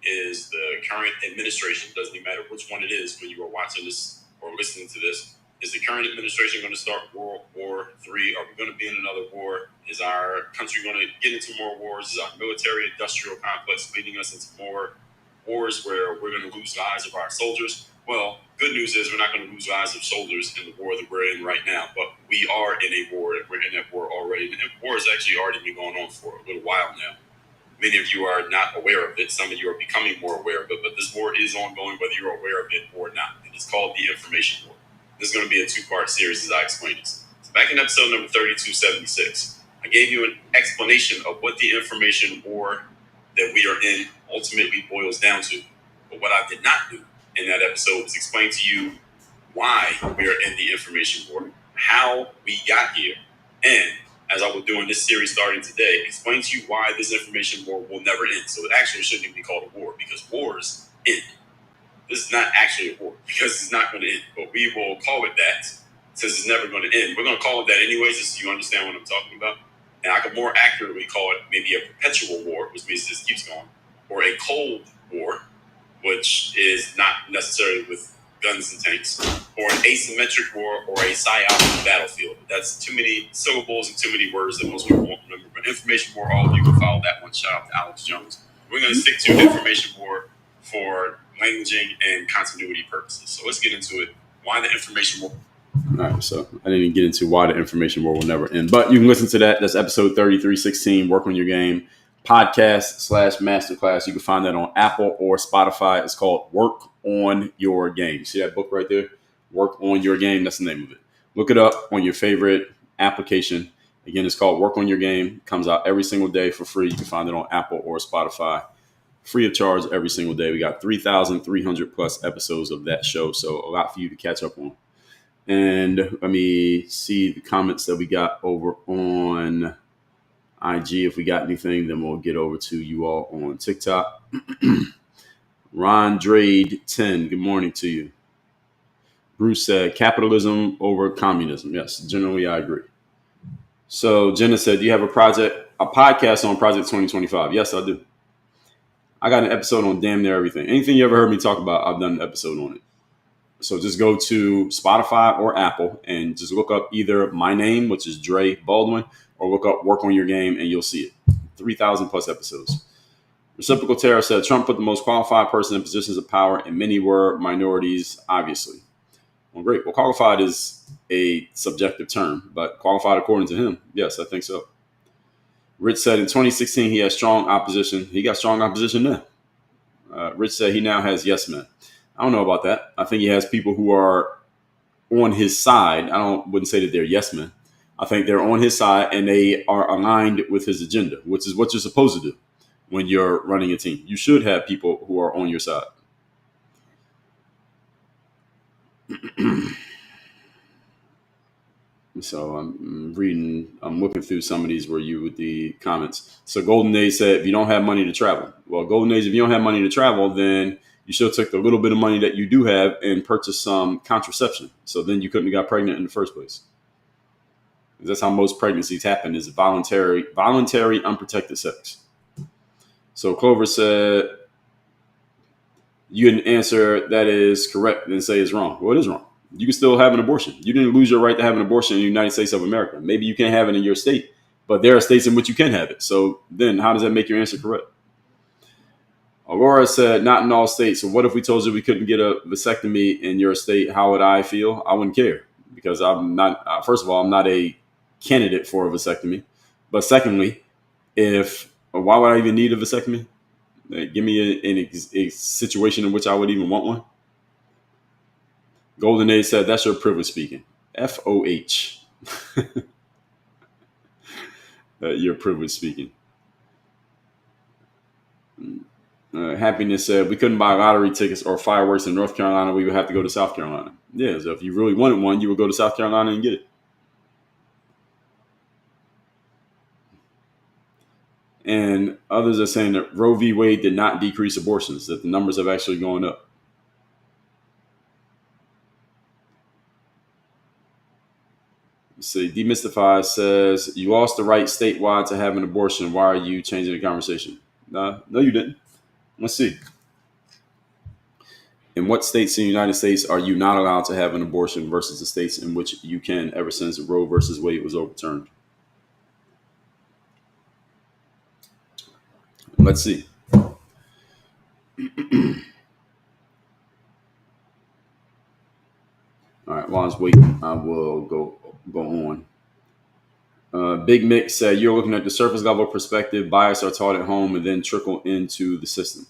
Speaker 1: is the current administration, doesn't even matter which one it is when you are watching this or listening to this, is the current administration going to start World War III? Are we going to be in another war? Is our country going to get into more wars? Is our military-industrial complex leading us into more wars where we're going to lose lives of our soldiers? Well, good news is we're not going to lose lives of soldiers in the war that we're in right now, but we are in a war. We're in that war already. And the war has actually already been going on for a little while now. Many of you are not aware of it. Some of you are becoming more aware of it, but this war is ongoing whether you're aware of it or not. It is called the information war. This is going to be a two-part series as I explain this. So back in episode number 3276, I gave you an explanation of what the information war that we are in ultimately boils down to. But what I did not do in that episode was explain to you why we are in the information war, how we got here, and as I will do in this series starting today, explain to you why this information war will never end. So it actually shouldn't even be called a war, because wars end. This is not actually a war, because it's not going to end, but we will call it that since it's never going to end. We're going to call it that anyways, just so you understand what I'm talking about. And I could more accurately call it maybe a perpetual war, which means this keeps going, or a cold war, which is not necessarily with guns and tanks, or an asymmetric war, or a psyop battlefield. That's too many syllables and too many words that most people won't remember. But information war, all of you can follow that one. Shout out to Alex Jones. We're going to stick to information war for languaging and continuity purposes. So let's get into it. Why the information war? All right, so I didn't even get into why the information war will never end, but you can listen to that. That's episode 3316, Work on Your Game podcast/masterclass. You can find that on Apple or Spotify. It's called Work on Your Game. See that book right there? Work on Your Game. That's the name of it. Look it up on your favorite application. Again, it's called Work on Your Game. It comes out every single day for free. You can find it on Apple or Spotify. Free of charge every single day. We got 3,300 plus episodes of that show. So a lot for you to catch up on. And let me see the comments that we got over on IG. If we got anything, then we'll get over to you all on TikTok. Ron Drade 10, good morning to you. Bruce said, capitalism over communism. Yes, generally I agree. So Jenna said, do you have a podcast on Project 2025? Yes, I do. I got an episode on damn near everything. Anything you ever heard me talk about, I've done an episode on it. So just go to Spotify or Apple and just look up either my name, which is Dre Baldwin, or look up Work on Your Game and you'll see it. 3,000 plus episodes. Reciprocal Terror said, Trump put the most qualified person in positions of power and many were minorities, obviously. Well, great. Well, qualified is a subjective term, but qualified according to him, yes, I think so. Rich said in 2016 he has strong opposition. He got strong opposition now. Rich said he now has yes men. I don't know about that. I think he has people who are on his side. Wouldn't say that they're yes men. I think they're on his side and they are aligned with his agenda, which is what you're supposed to do when you're running a team. You should have people who are on your side. So I'm looking through some of these where you with the comments. So Golden Age said, if you don't have money to travel, well, Golden Age, if you don't have money to travel, then you should have took the little bit of money that you do have and purchased some contraception. So then you couldn't have got pregnant in the first place. That's how most pregnancies happen: is voluntary unprotected sex. So Clover said, you can answer that is correct and say it's wrong. Well, it is wrong. You can still have an abortion. You didn't lose your right to have an abortion in the United States of America. Maybe you can't have it in your state, but there are states in which you can have it. So then how does that make your answer correct? Aurora said, not in all states. So what if we told you we couldn't get a vasectomy in your state? How would I feel? I wouldn't care, because I'm not, first of all, I'm not a candidate for a vasectomy. But secondly, why would I even need a vasectomy? Give me a situation in which I would even want one. Golden Age said, that's your privilege speaking. FOH. Your privilege speaking. Happiness said, we couldn't buy lottery tickets or fireworks in North Carolina. We would have to go to South Carolina. Yeah, so if you really wanted one, you would go to South Carolina and get it. And others are saying that Roe v. Wade did not decrease abortions, that the numbers have actually gone up. Let's see, Demystify says, you lost the right statewide to have an abortion. Why are you changing the conversation? No, you didn't. Let's see. In what states in the United States are you not allowed to have an abortion versus the states in which you can, ever since Roe versus Wade was overturned? Let's see. All right, while I was waiting, I will go on. Big Mix said, you're looking at the surface level perspective. Bias are taught at home and then trickle into the system.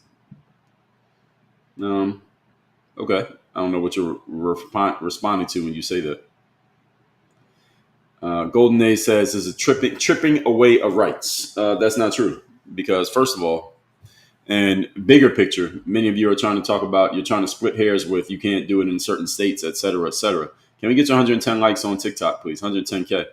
Speaker 1: Okay. I don't know what you're responding to when you say that. Golden Age says, this is tripping away of rights. That's not true, because first of all, and bigger picture, many of you are trying to talk about, you're trying to split hairs with, you can't do it in certain states, et cetera, et cetera. Can we get to 110 likes on TikTok, please? 110K.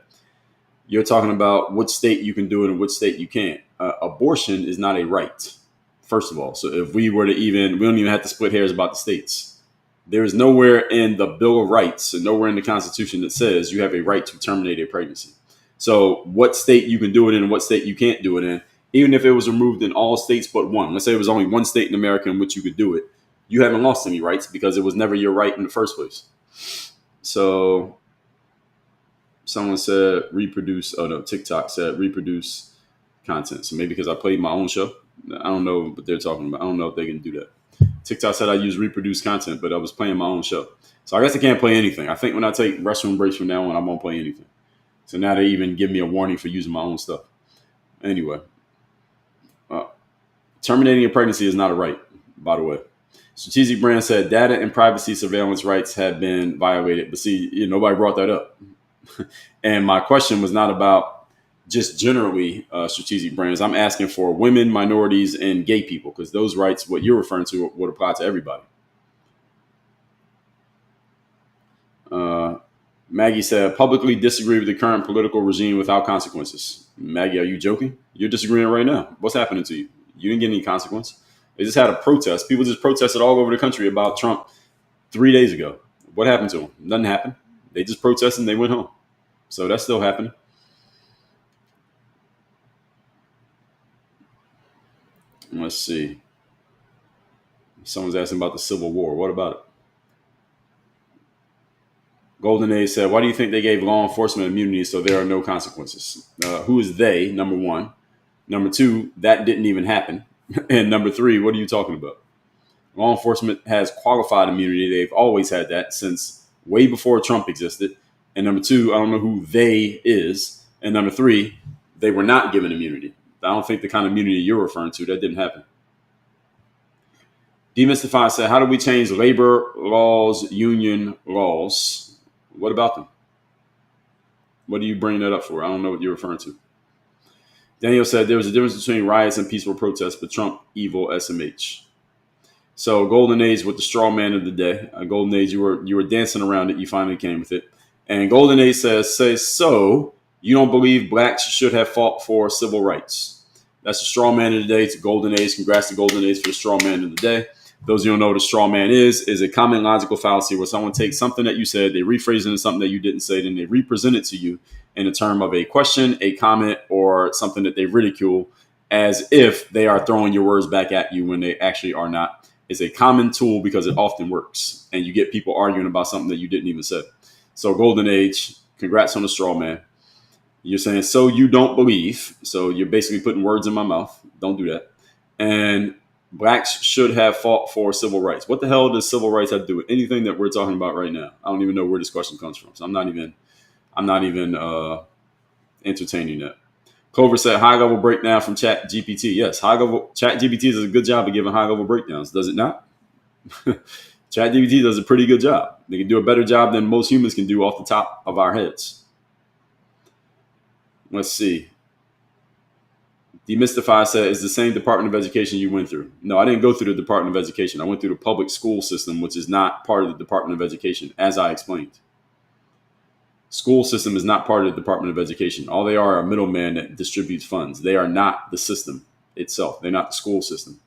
Speaker 1: You're talking about which state you can do it and which state you can't. Abortion is not a right, first of all. So if we were to we don't even have to split hairs about the states. There is nowhere in the Bill of Rights and nowhere in the Constitution that says you have a right to terminate a pregnancy. So what state you can do it in and what state you can't do it in, even if it was removed in all states but one. Let's say it was only one state in America in which you could do it. You haven't lost any rights because it was never your right in the first place. So someone said reproduce. Oh no, TikTok said reproduce content. So maybe because I played my own show. I don't know what they're talking about. I don't know if they can do that. TikTok said I use reproduce content, but I was playing my own show. So I guess I can't play anything. I think when I take restroom breaks from now on, I won't play anything. So now they even give me a warning for using my own stuff. Anyway. Terminating a pregnancy is not a right, by the way. Strategic Brand said data and privacy surveillance rights have been violated. But see, nobody brought that up. And my question was not about just generally strategic brands. I'm asking for women, minorities, and gay people, because those rights, what you're referring to, would apply to everybody. Maggie said, publicly disagree with the current political regime without consequences. Maggie, are you joking? You're disagreeing right now. What's happening to you? You didn't get any consequence. They just had a protest. People just protested all over the country about Trump 3 days ago. What happened to them? Nothing happened. They just protested and they went home. So that's still happening. Let's see. Someone's asking about the Civil War. What about it? Golden Age said, why do you think they gave law enforcement immunity so there are no consequences? Who is they, number one? Number two, that didn't even happen. And number three, what are you talking about? Law enforcement has qualified immunity. They've always had that since way before Trump existed. And number two, I don't know who they is. And number three, they were not given immunity. I don't think the kind of immunity you're referring to, that didn't happen. Demystify said, how do we change labor laws, union laws? What about them? What are you bringing that up for? I don't know what you're referring to. Daniel said there was a difference between riots and peaceful protests, but Trump, evil, SMH. So Golden Age with the straw man of the day. Golden Age, you were dancing around it. You finally came with it. And Golden Age says, so you don't believe blacks should have fought for civil rights. That's the straw man of the day. It's Golden Age. Congrats to Golden Age for the straw man of the day. Those of you who don't know what a straw man is a common logical fallacy where someone takes something that you said, they rephrase it into something that you didn't say, then they represent it to you in the term of a question, a comment, or something that they ridicule as if they are throwing your words back at you when they actually are not. It's a common tool because it often works. And you get people arguing about something that you didn't even say. So Golden Age, congrats on the straw man. You're saying, so you don't believe. So you're basically putting words in my mouth. Don't do that. And blacks should have fought for civil rights. What the hell does civil rights have to do with anything that we're talking about right now? I don't even know where this question comes from. So I'm not even entertaining that. Clover said high level breakdown from Chat GPT. Yes, Chat GPT does a good job of giving high level breakdowns, does it not? Chat GPT does a pretty good job. They can do a better job than most humans can do off the top of our heads. Let's see. Demystify said, is the same Department of Education you went through? No, I didn't go through the Department of Education. I went through the public school system, which is not part of the Department of Education, as I explained. School system is not part of the Department of Education. All they are a middleman that distributes funds. They are not the system itself. They're not the school system.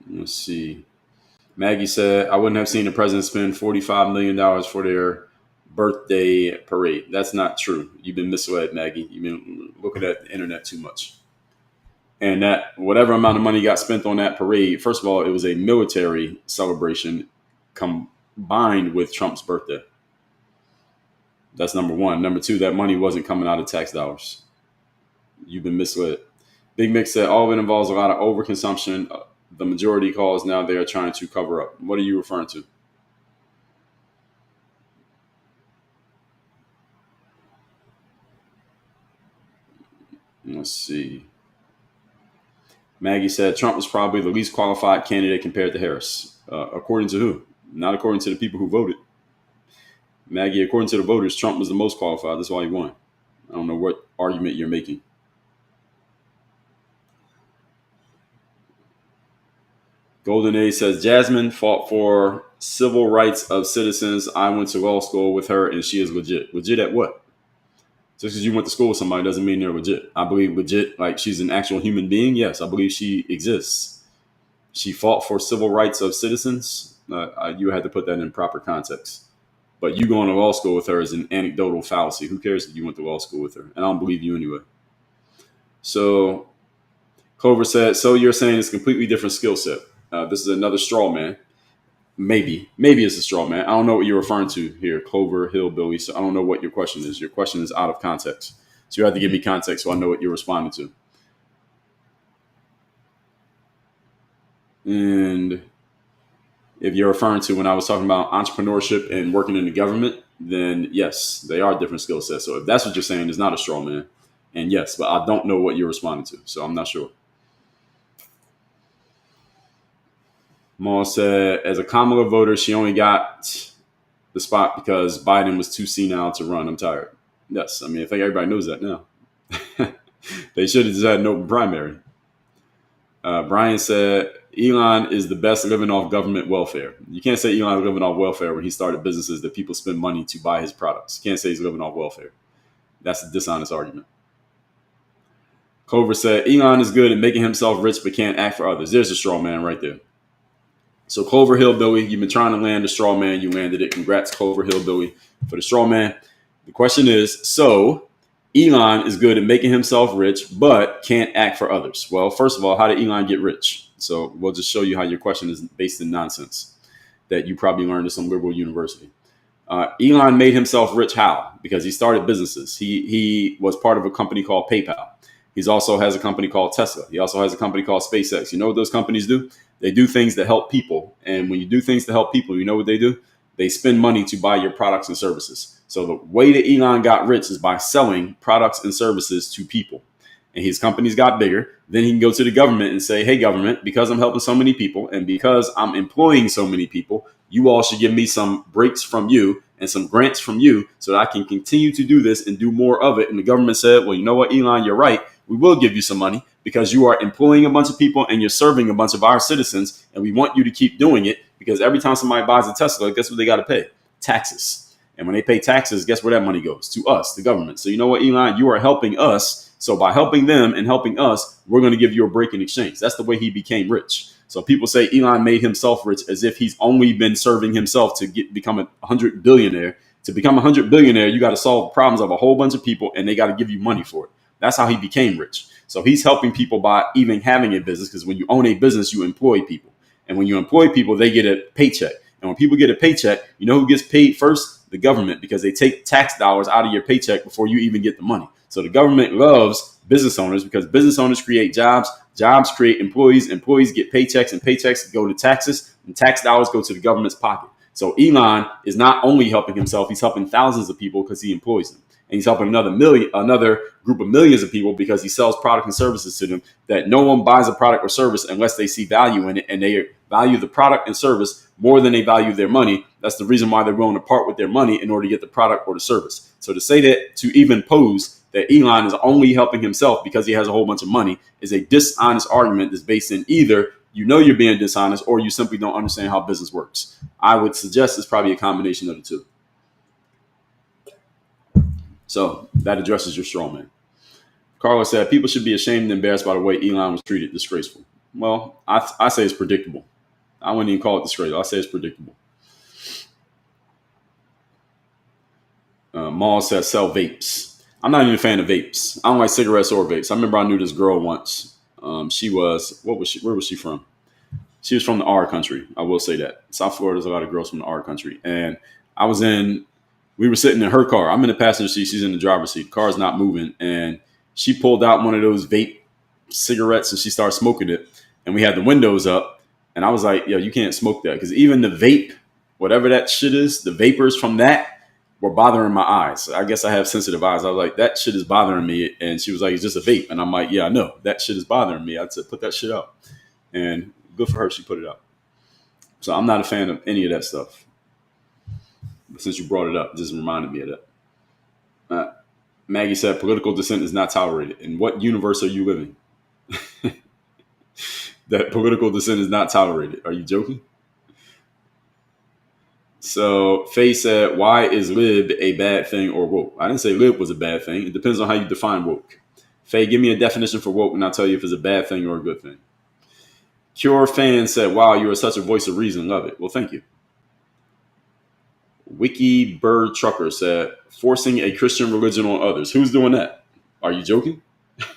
Speaker 1: Let's see. Maggie said, I wouldn't have seen the president spend $45 million for their birthday parade. That's not true. You've been misled, Maggie. You've been looking at the internet too much. And that whatever amount of money got spent on that parade, first of all, it was a military celebration combined with Trump's birthday. That's number one. Number two, that money wasn't coming out of tax dollars. You've been misled. Big Mick said, all of it involves a lot of overconsumption. The majority calls now they are trying to cover up. What are you referring to? Let's see. Maggie said Trump was probably the least qualified candidate compared to Harris. According to who? Not according to the people who voted. Maggie, according to the voters, Trump was the most qualified. That's why he won. I don't know what argument you're making. Golden Age says Jasmine fought for civil rights of citizens. I went to law school with her and she is legit. Legit at what? Just because you went to school with somebody doesn't mean they're legit. I believe legit, like she's an actual human being. Yes, I believe she exists. She fought for civil rights of citizens. You had to put that in proper context. But you going to law school with her is an anecdotal fallacy. Who cares if you went to law school with her? And I don't believe you anyway. So Clover said, so you're saying it's a completely different skill set. This is another straw man. Maybe it's a straw man. I don't know what you're referring to here, Clover Hillbilly. So I don't know what your question is. Your question is out of context. So you have to give me context so I know what you're responding to. And if you're referring to when I was talking about entrepreneurship and working in the government, then yes, they are different skill sets. So if that's what you're saying, it's not a straw man. And yes, but I don't know what you're responding to. So I'm not sure. Maul said, as a Kamala voter, she only got the spot because Biden was too senile to run. I'm tired. Yes, I mean, I think everybody knows that now. They should have just had an open primary. Brian said, Elon is the best living off government welfare. You can't say Elon is living off welfare when he started businesses that people spend money to buy his products. You can't say he's living off welfare. That's a dishonest argument. Clover said, Elon is good at making himself rich but can't act for others. There's a straw man right there. So Clover Hillbilly, you've been trying to land a straw man. You landed it. Congrats, Clover Hillbilly, for the straw man. The question is, so Elon is good at making himself rich, but can't act for others. Well, first of all, how did Elon get rich? So we'll just show you how your question is based in nonsense that you probably learned at some liberal university. Elon made himself rich how? Because he started businesses. He was part of a company called PayPal. He also has a company called Tesla. He also has a company called SpaceX. You know what those companies do? They do things that help people. And when you do things to help people, you know what they do? They spend money to buy your products and services. So the way that Elon got rich is by selling products and services to people. And his companies got bigger. Then he can go to the government and say, hey, government, because I'm helping so many people and because I'm employing so many people, you all should give me some breaks from you and some grants from you so that I can continue to do this and do more of it. And the government said, well, you know what, Elon, you're right. we will give you some money because you are employing a bunch of people and you're serving a bunch of our citizens. And we want you to keep doing it because every time somebody buys a Tesla, guess what they got to pay? Taxes. And when they pay taxes, guess where that money goes? To us, the government. So you know what, Elon, you are helping us. So by helping them and helping us, we're going to give you a break in exchange. That's the way he became rich. So people say Elon made himself rich as if he's only been serving himself to become a 100 billionaire. To become a 100 billionaire, you got to solve problems of a whole bunch of people and they got to give you money for it. That's how he became rich. So he's helping people by even having a business, because when you own a business, you employ people. And when you employ people, they get a paycheck. And when people get a paycheck, you know who gets paid first? The government, because they take tax dollars out of your paycheck before you even get the money. So the government loves business owners because business owners create jobs. Jobs create employees. Employees get paychecks, and paychecks go to taxes, and tax dollars go to the government's pocket. So Elon is not only helping himself, he's helping thousands of people because he employs them. And he's helping another group of millions of people because he sells product and services to them that no one buys a product or service unless they see value in it and they value the product and service more than they value their money. That's the reason why they're willing to part with their money in order to get the product or the service. So to say that, to even pose that Elon is only helping himself because he has a whole bunch of money, is a dishonest argument that's based in either you know you're being dishonest or you simply don't understand how business works. I would suggest it's probably a combination of the two. So that addresses your straw man. Carlos said, people should be ashamed and embarrassed by the way Elon was treated. Disgraceful. Well, I say it's predictable. I wouldn't even call it disgraceful. I say it's predictable. Maul says, sell vapes. I'm not even a fan of vapes. I don't like cigarettes or vapes. I remember I knew this girl once. Where was she from? She was from the R country. I will say that. South Florida, there's a lot of girls from the R country. And we were sitting in her car. I'm in the passenger seat. She's in the driver's seat. The car's not moving. And she pulled out one of those vape cigarettes and she started smoking it. And we had the windows up. And I was like, yo, you can't smoke that. Because even the vape, whatever that shit is, the vapors from that were bothering my eyes. I guess I have sensitive eyes. I was like, that shit is bothering me. And she was like, it's just a vape. And I'm like, yeah, I know. That shit is bothering me. I said, put that shit out. And good for her. She put it out. So I'm not a fan of any of that stuff. Since you brought it up, it just reminded me of that. Maggie said, political dissent is not tolerated. In what universe are you living? That political dissent is not tolerated. Are you joking? So Faye said, why is lib a bad thing or woke? I didn't say lib was a bad thing. It depends on how you define woke. Faye, give me a definition for woke and I'll tell you if it's a bad thing or a good thing. Cure fan said, wow, you are such a voice of reason. Love it. Well, thank you. Wiki Bird Trucker said, forcing a Christian religion on others. Who's doing that? Are you joking?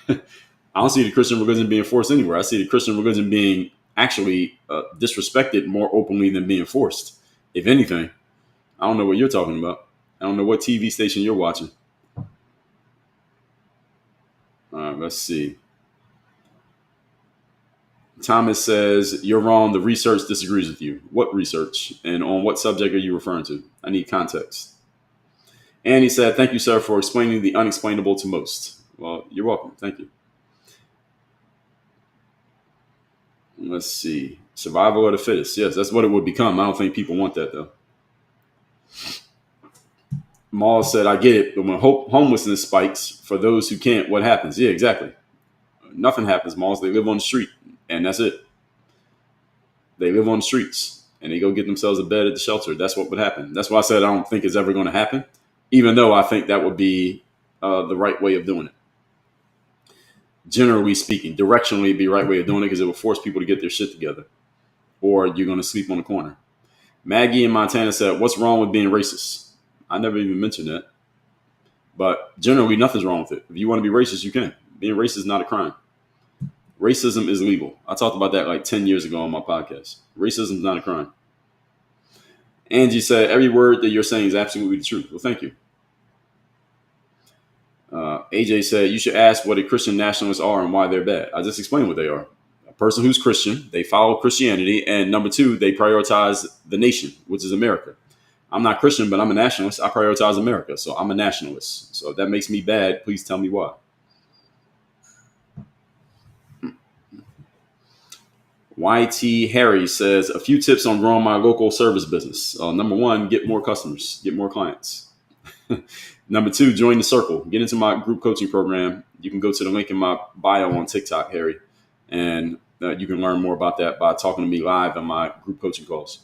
Speaker 1: I don't see the Christian religion being forced anywhere. I see the Christian religion being actually disrespected more openly than being forced. If anything, I don't know what you're talking about. I don't know what TV station you're watching. All right, let's see. Thomas says, you're wrong. The research disagrees with you. What research? And on what subject are you referring to? I need context. And he said, thank you, sir, for explaining the unexplainable to most. Well, you're welcome. Thank you. Let's see. Survival of the fittest. Yes, that's what it would become. I don't think people want that, though. Maul said, I get it. But when homelessness spikes, for those who can't, what happens? Yeah, exactly. Nothing happens, Maul. They live on the street. And that's it. They live on the streets and they go get themselves a bed at the shelter. That's what would happen. That's why I said I don't think it's ever going to happen, even though I think that would be the right way of doing it. Generally speaking, directionally, it'd be the right way of doing it because it will force people to get their shit together, or you're going to sleep on the corner. Maggie in Montana said, what's wrong with being racist? I never even mentioned that. But generally, nothing's wrong with it. If you want to be racist, you can. Being racist is not a crime. Racism is legal. I talked about that like 10 years ago on my podcast. Racism is not a crime. Angie said, every word that you're saying is absolutely the truth. Well, thank you. AJ said, you should ask what a Christian nationalists are and why they're bad. I just explained what they are. A person who's Christian, they follow Christianity. And number two, they prioritize the nation, which is America. I'm not Christian, but I'm a nationalist. I prioritize America. So I'm a nationalist. So if that makes me bad, please tell me why. YT Harry says, a few tips on growing my local service business. Number one, get more customers, get more clients. Number 2, join the circle. Get into my group coaching program. You can go to the link in my bio on TikTok, Harry, and you can learn more about that by talking to me live on my group coaching calls.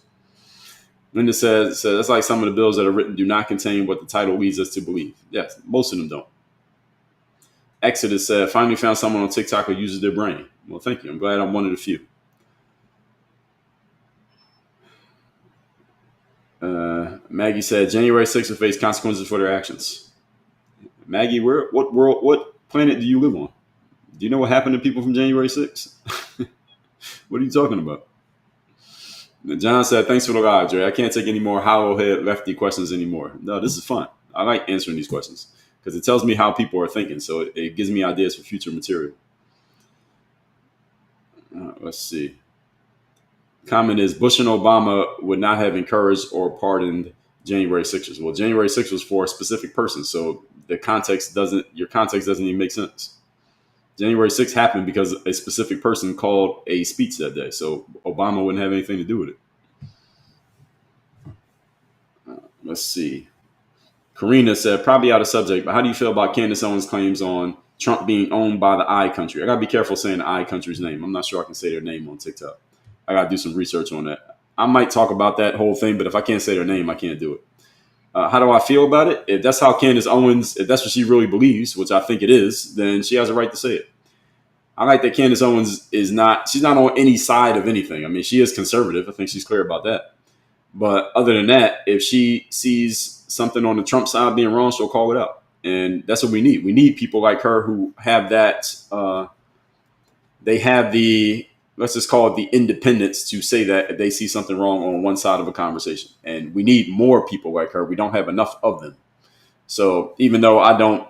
Speaker 1: Linda says that's like some of the bills that are written do not contain what the title leads us to believe. Yes, most of them don't. Exodus said, finally found someone on TikTok who uses their brain. Well, thank you. I'm glad I'm one of the few. Maggie said, January 6th will face consequences for their actions. Maggie, what planet do you live on? Do you know what happened to people from January 6th? What are you talking about? John said, thanks for the live, Dre. I can't take any more hollow head lefty questions anymore. No, this is fun. I like answering these questions because it tells me how people are thinking. So it gives me ideas for future material. Let's see. Comment is, Bush and Obama would not have encouraged or pardoned January 6ers. Well, January 6th was for a specific person. So your context doesn't even make sense. January 6th happened because a specific person called a speech that day. So Obama wouldn't have anything to do with it. Let's see. Karina said, probably out of subject, but how do you feel about Candace Owens' claims on Trump being owned by the I country? I got to be careful saying the I country's name. I'm not sure I can say their name on TikTok. I got to do some research on that. I might talk about that whole thing, but if I can't say their name, I can't do it. How do I feel about it? If that's how Candace Owens, if that's what she really believes, which I think it is, then she has a right to say it. I like that Candace Owens she's not on any side of anything. I mean, she is conservative. I think she's clear about that. But other than that, if she sees something on the Trump side being wrong, she'll call it out. And that's what we need. We need people like her who have that, they have the, let's just call it the independence to say that if they see something wrong on one side of a conversation. And we need more people like her. We don't have enough of them. So even though I don't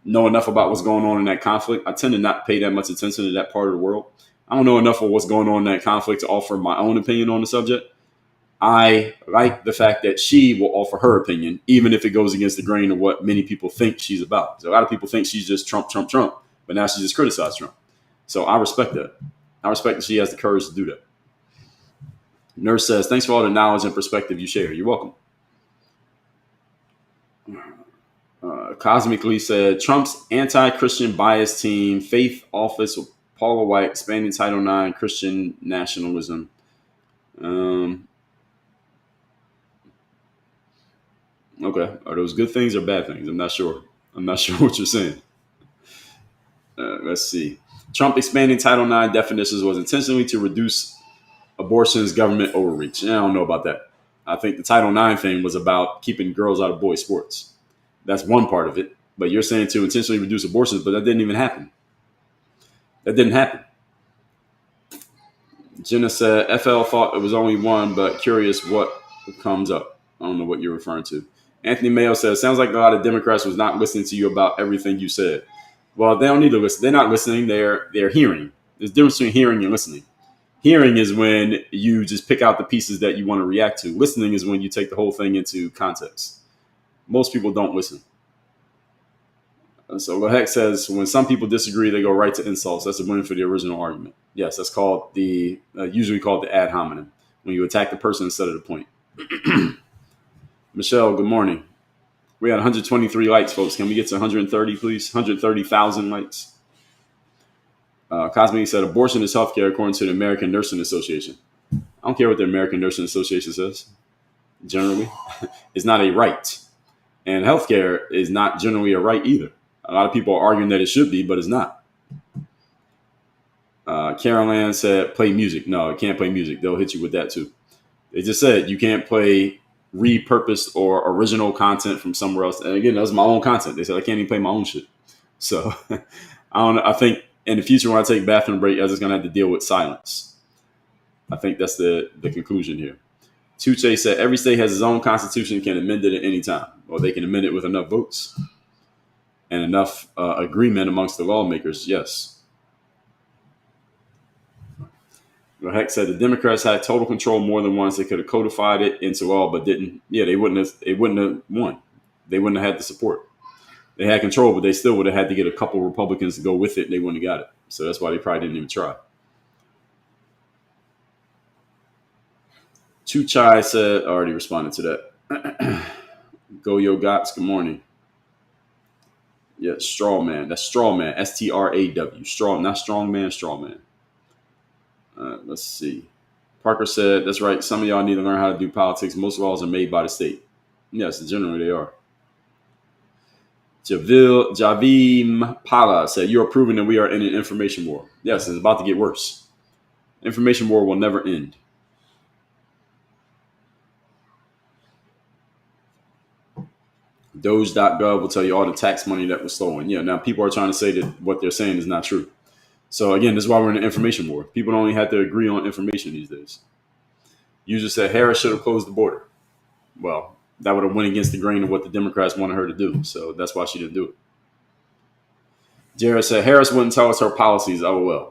Speaker 1: know enough about what's going on in that conflict, I tend to not pay that much attention to that part of the world. I don't know enough of what's going on in that conflict to offer my own opinion on the subject. I like the fact that she will offer her opinion, even if it goes against the grain of what many people think she's about. So a lot of people think she's just Trump, but now she just criticized Trump. So I respect that. I respect that she has the courage to do that. Nurse says, thanks for all the knowledge and perspective you share. You're welcome. Cosmically said, Trump's anti-Christian bias team, faith office with Paula White, expanding Title IX, Christian nationalism. Okay. Are those good things or bad things? I'm not sure. I'm not sure what you're saying. Let's see. Trump expanding Title IX definitions was intentionally to reduce abortion's government overreach. I don't know about that. I think the Title IX thing was about keeping girls out of boys' sports. That's one part of it. But you're saying to intentionally reduce abortions, but that didn't even happen. That didn't happen. Jenna said, FL thought it was only one, but curious what comes up. I don't know what you're referring to. Anthony Mayo says, sounds like a lot of Democrats was not listening to you about everything you said. Well, they don't need to listen. They're not listening. They're hearing. There's a difference between hearing and listening. Hearing is when you just pick out the pieces that you want to react to. Listening is when you take the whole thing into context. Most people don't listen. So Lahek says, when some people disagree, they go right to insults. That's a win for the original argument. Yes, that's called usually called the ad hominem, when you attack the person instead of the point. Michelle, good morning. We had 123 likes, folks. Can we get to 130, please? 130,000 likes. Cosmic said, abortion is healthcare according to the American Nursing Association. I don't care what the American Nursing Association says. Generally, it's not a right. And healthcare is not generally a right either. A lot of people are arguing that it should be, but it's not. Carol Ann said, play music. No, it can't play music. They'll hit you with that too. They just said you can't play repurposed or original content from somewhere else. And again, that was my own content. They said I can't even play my own shit. So I don't know. I think in the future when I take a bathroom break, I'm just gonna have to deal with silence. I think that's the conclusion here. Tuche said every state has its own constitution and can amend it at any time. Or they can amend it with enough votes and enough agreement amongst the lawmakers. Yes. Heck said the Democrats had total control more than once. They could have codified it into law, but didn't. Yeah, they wouldn't have won. They wouldn't have had the support. They had control, but they still would have had to get a couple Republicans to go with it, and they wouldn't have got it. So that's why they probably didn't even try. Chu Chai said, I already responded to that. Go Yo Gots, good morning. Yeah, straw man. That's straw man. STRAW. Straw, not strong man. Straw man. Let's see. Parker said, "That's right. Some of y'all need to learn how to do politics. Most laws are made by the state. Yes, generally they are." Javim Pala said, "You are proving that we are in an information war." Yes, it's about to get worse. Information war will never end. Doge.gov will tell you all the tax money that was stolen. Yeah, now people are trying to say that what they're saying is not true. So again, this is why we're in an information war. People don't even have to agree on information these days. User said Harris should have closed the border. Well, that would have went against the grain of what the Democrats wanted her to do. So that's why she didn't do it. Jared said Harris wouldn't tell us her policies. LOL.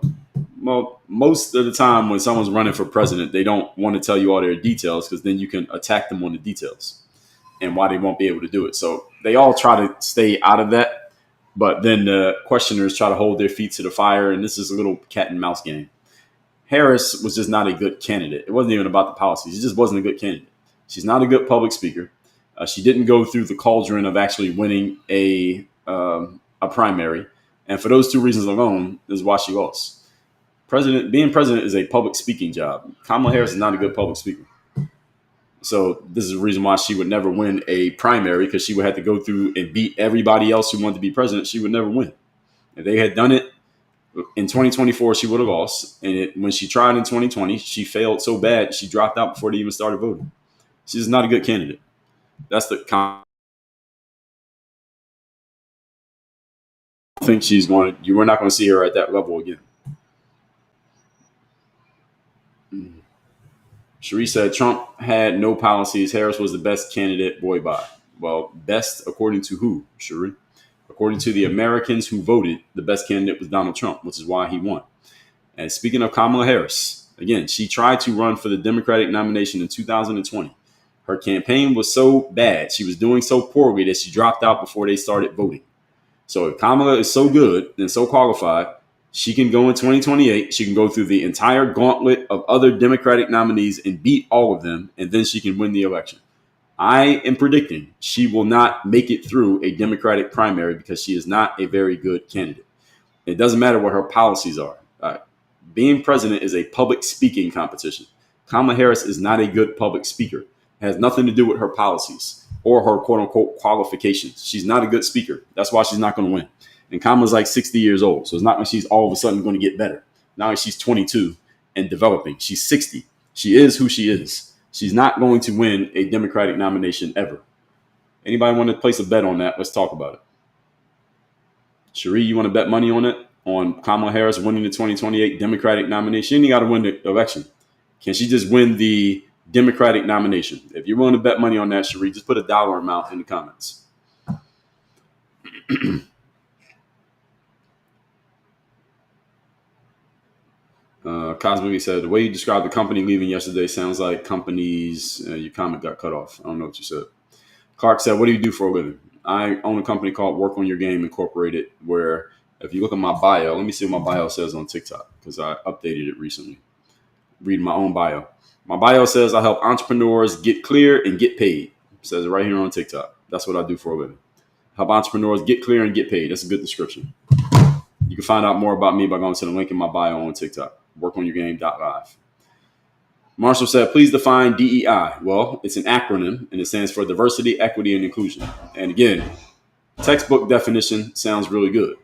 Speaker 1: Well, most of the time when someone's running for president, they don't want to tell you all their details because then you can attack them on the details and why they won't be able to do it. So they all try to stay out of that. But then the questioners try to hold their feet to the fire. And this is a little cat and mouse game. Harris was just not a good candidate. It wasn't even about the policies. She just wasn't a good candidate. She's not a good public speaker. She didn't go through the cauldron of actually winning a primary. And for those two reasons alone is why she lost. Being president is a public speaking job. Kamala Harris is not a good public speaker. So this is the reason why she would never win a primary, because she would have to go through and beat everybody else who wanted to be president. She would never win. If they had done it in 2024, she would have lost. And when she tried in 2020, she failed so bad, she dropped out before they even started voting. She's not a good candidate. That's the I think she's going to, you were not going to see her at that level again. Cherie said Trump had no policies. Harris was the best candidate. Boy, bye. Well, best according to who, Cherie? According to the Americans who voted, the best candidate was Donald Trump, which is why he won. And speaking of Kamala Harris, again, she tried to run for the Democratic nomination in 2020. Her campaign was so bad, she was doing so poorly that she dropped out before they started voting. So if Kamala is so good and so qualified, she can go in 2028. She can go through the entire gauntlet of other Democratic nominees and beat all of them, and then she can win the election. I am predicting she will not make it through a Democratic primary because she is not a very good candidate. It doesn't matter what her policies are. Being president is a public speaking competition. Kamala Harris is not a good public speaker. It has nothing to do with her policies or her quote unquote qualifications. She's not a good speaker. That's why she's not going to win. And Kamala's like 60 years old. So it's not like she's all of a sudden going to get better. Not like she's 22 and developing. She's 60. She is who she is. She's not going to win a Democratic nomination ever. Anybody want to place a bet on that? Let's talk about it. Cherie, you want to bet money on it? On Kamala Harris winning the 2028 Democratic nomination? She ain't got to win the election. Can she just win the Democratic nomination? If you're willing to bet money on that, Cherie, just put a dollar amount in the comments. Cosmically said, the way you described the company leaving yesterday sounds like companies, your comment got cut off. I don't know what you said. Clark said, what do you do for a living? I own a company called Work on Your Game Incorporated, where if you look at my bio, let me see what my bio says on TikTok because I updated it recently. Read my own bio. My bio says I help entrepreneurs get clear and get paid. It says it right here on TikTok. That's what I do for a living. Help entrepreneurs get clear and get paid. That's a good description. You can find out more about me by going to the link in my bio on TikTok. Workonyourgame.live. Marshall said, please define DEI. Well, it's an acronym and it stands for diversity, equity, and inclusion. And again, textbook definition sounds really good.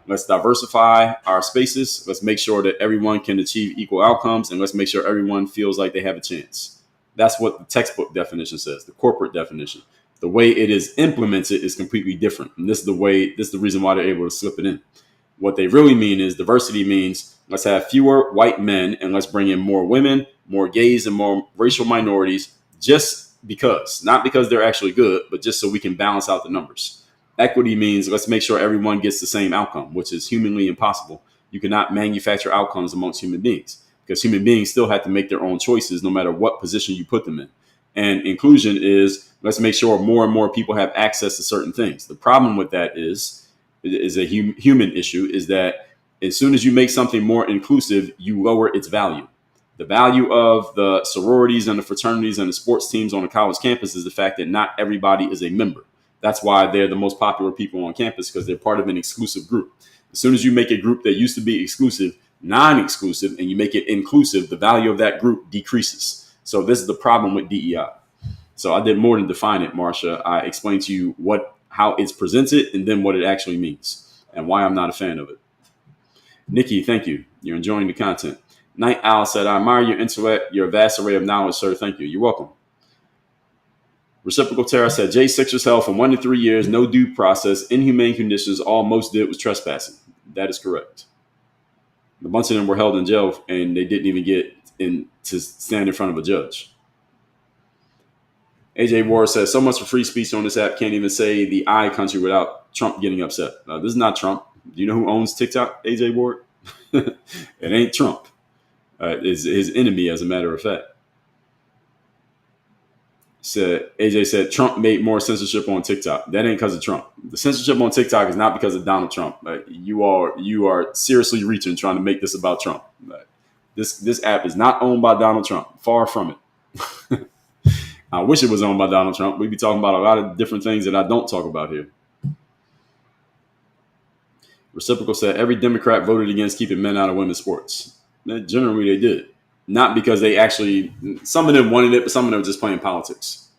Speaker 1: Let's diversify our spaces. Let's make sure that everyone can achieve equal outcomes, and let's make sure everyone feels like they have a chance. That's what the textbook definition says, the corporate definition. The way it is implemented is completely different. And this is the reason why they're able to slip it in. What they really mean is diversity means let's have fewer white men and let's bring in more women, more gays, and more racial minorities just because, not because they're actually good, but just so we can balance out the numbers. Equity means let's make sure everyone gets the same outcome, which is humanly impossible. You cannot manufacture outcomes amongst human beings because human beings still have to make their own choices no matter what position you put them in. And inclusion is let's make sure more and more people have access to certain things. The problem with that is a human issue is that as soon as you make something more inclusive, you lower its value. The value of the sororities and the fraternities and the sports teams on a college campus is the fact that not everybody is a member. That's why they're the most popular people on campus, because they're part of an exclusive group. As soon as you make a group that used to be exclusive non-exclusive and you make it inclusive, the value of that group decreases. So this is the problem with DEI. So I did more than define it, Marsha. I explained to you how it's presented and then what it actually means and why I'm not a fan of it. Nikki, thank you. You're enjoying the content. Night Owl said, I admire your intellect, your vast array of knowledge, sir. Thank you. You're welcome. Reciprocal Terror said, J6 was held for 1 to 3 years, no due process, inhumane conditions. All most did was trespassing. That is correct. A bunch of them were held in jail and they didn't even get in to stand in front of a judge. AJ Ward says, so much for free speech on this app. Can't even say the I country without Trump getting upset. This is not Trump. Do you know who owns TikTok, AJ Ward? It ain't Trump. It's his enemy, as a matter of fact. AJ said, Trump made more censorship on TikTok. That ain't because of Trump. The censorship on TikTok is not because of Donald Trump. You are seriously reaching, trying to make this about Trump. This app is not owned by Donald Trump. Far from it. I wish it was owned by Donald Trump. We'd be talking about a lot of different things that I don't talk about here. Reciprocal said, every Democrat voted against keeping men out of women's sports. Generally, they did. Not because they actually, some of them wanted it, but some of them were just playing politics.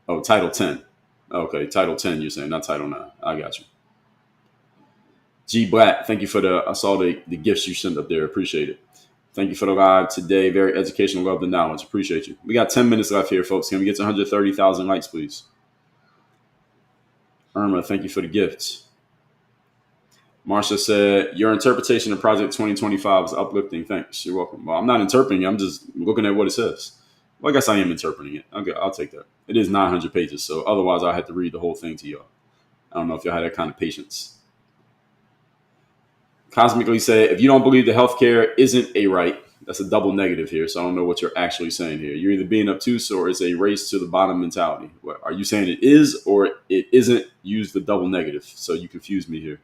Speaker 1: Oh, Title 10. Okay, Title 10, you're saying, not Title 9. I got you. G Black, thank you for I saw the gifts you sent up there. Appreciate it. Thank you for the live today. Very educational. Love the knowledge. Appreciate you. We got 10 minutes left here, folks. Can we get to 130,000 likes, please? Irma, thank you for the gifts. Marsha said, your interpretation of Project 2025 is uplifting. Thanks. You're welcome. Well, I'm not interpreting it. I'm just looking at what it says. Well, I guess I am interpreting it. Okay, I'll take that. It is 900 pages, so otherwise I had to read the whole thing to y'all. I don't know if y'all had that kind of patience. Cosmically said, if you don't believe that healthcare isn't a right, that's a double negative here, so I don't know what you're actually saying here. You're either being obtuse or it's a race to the bottom mentality. What, are you saying it is or it isn't? Use the double negative, so you confuse me here.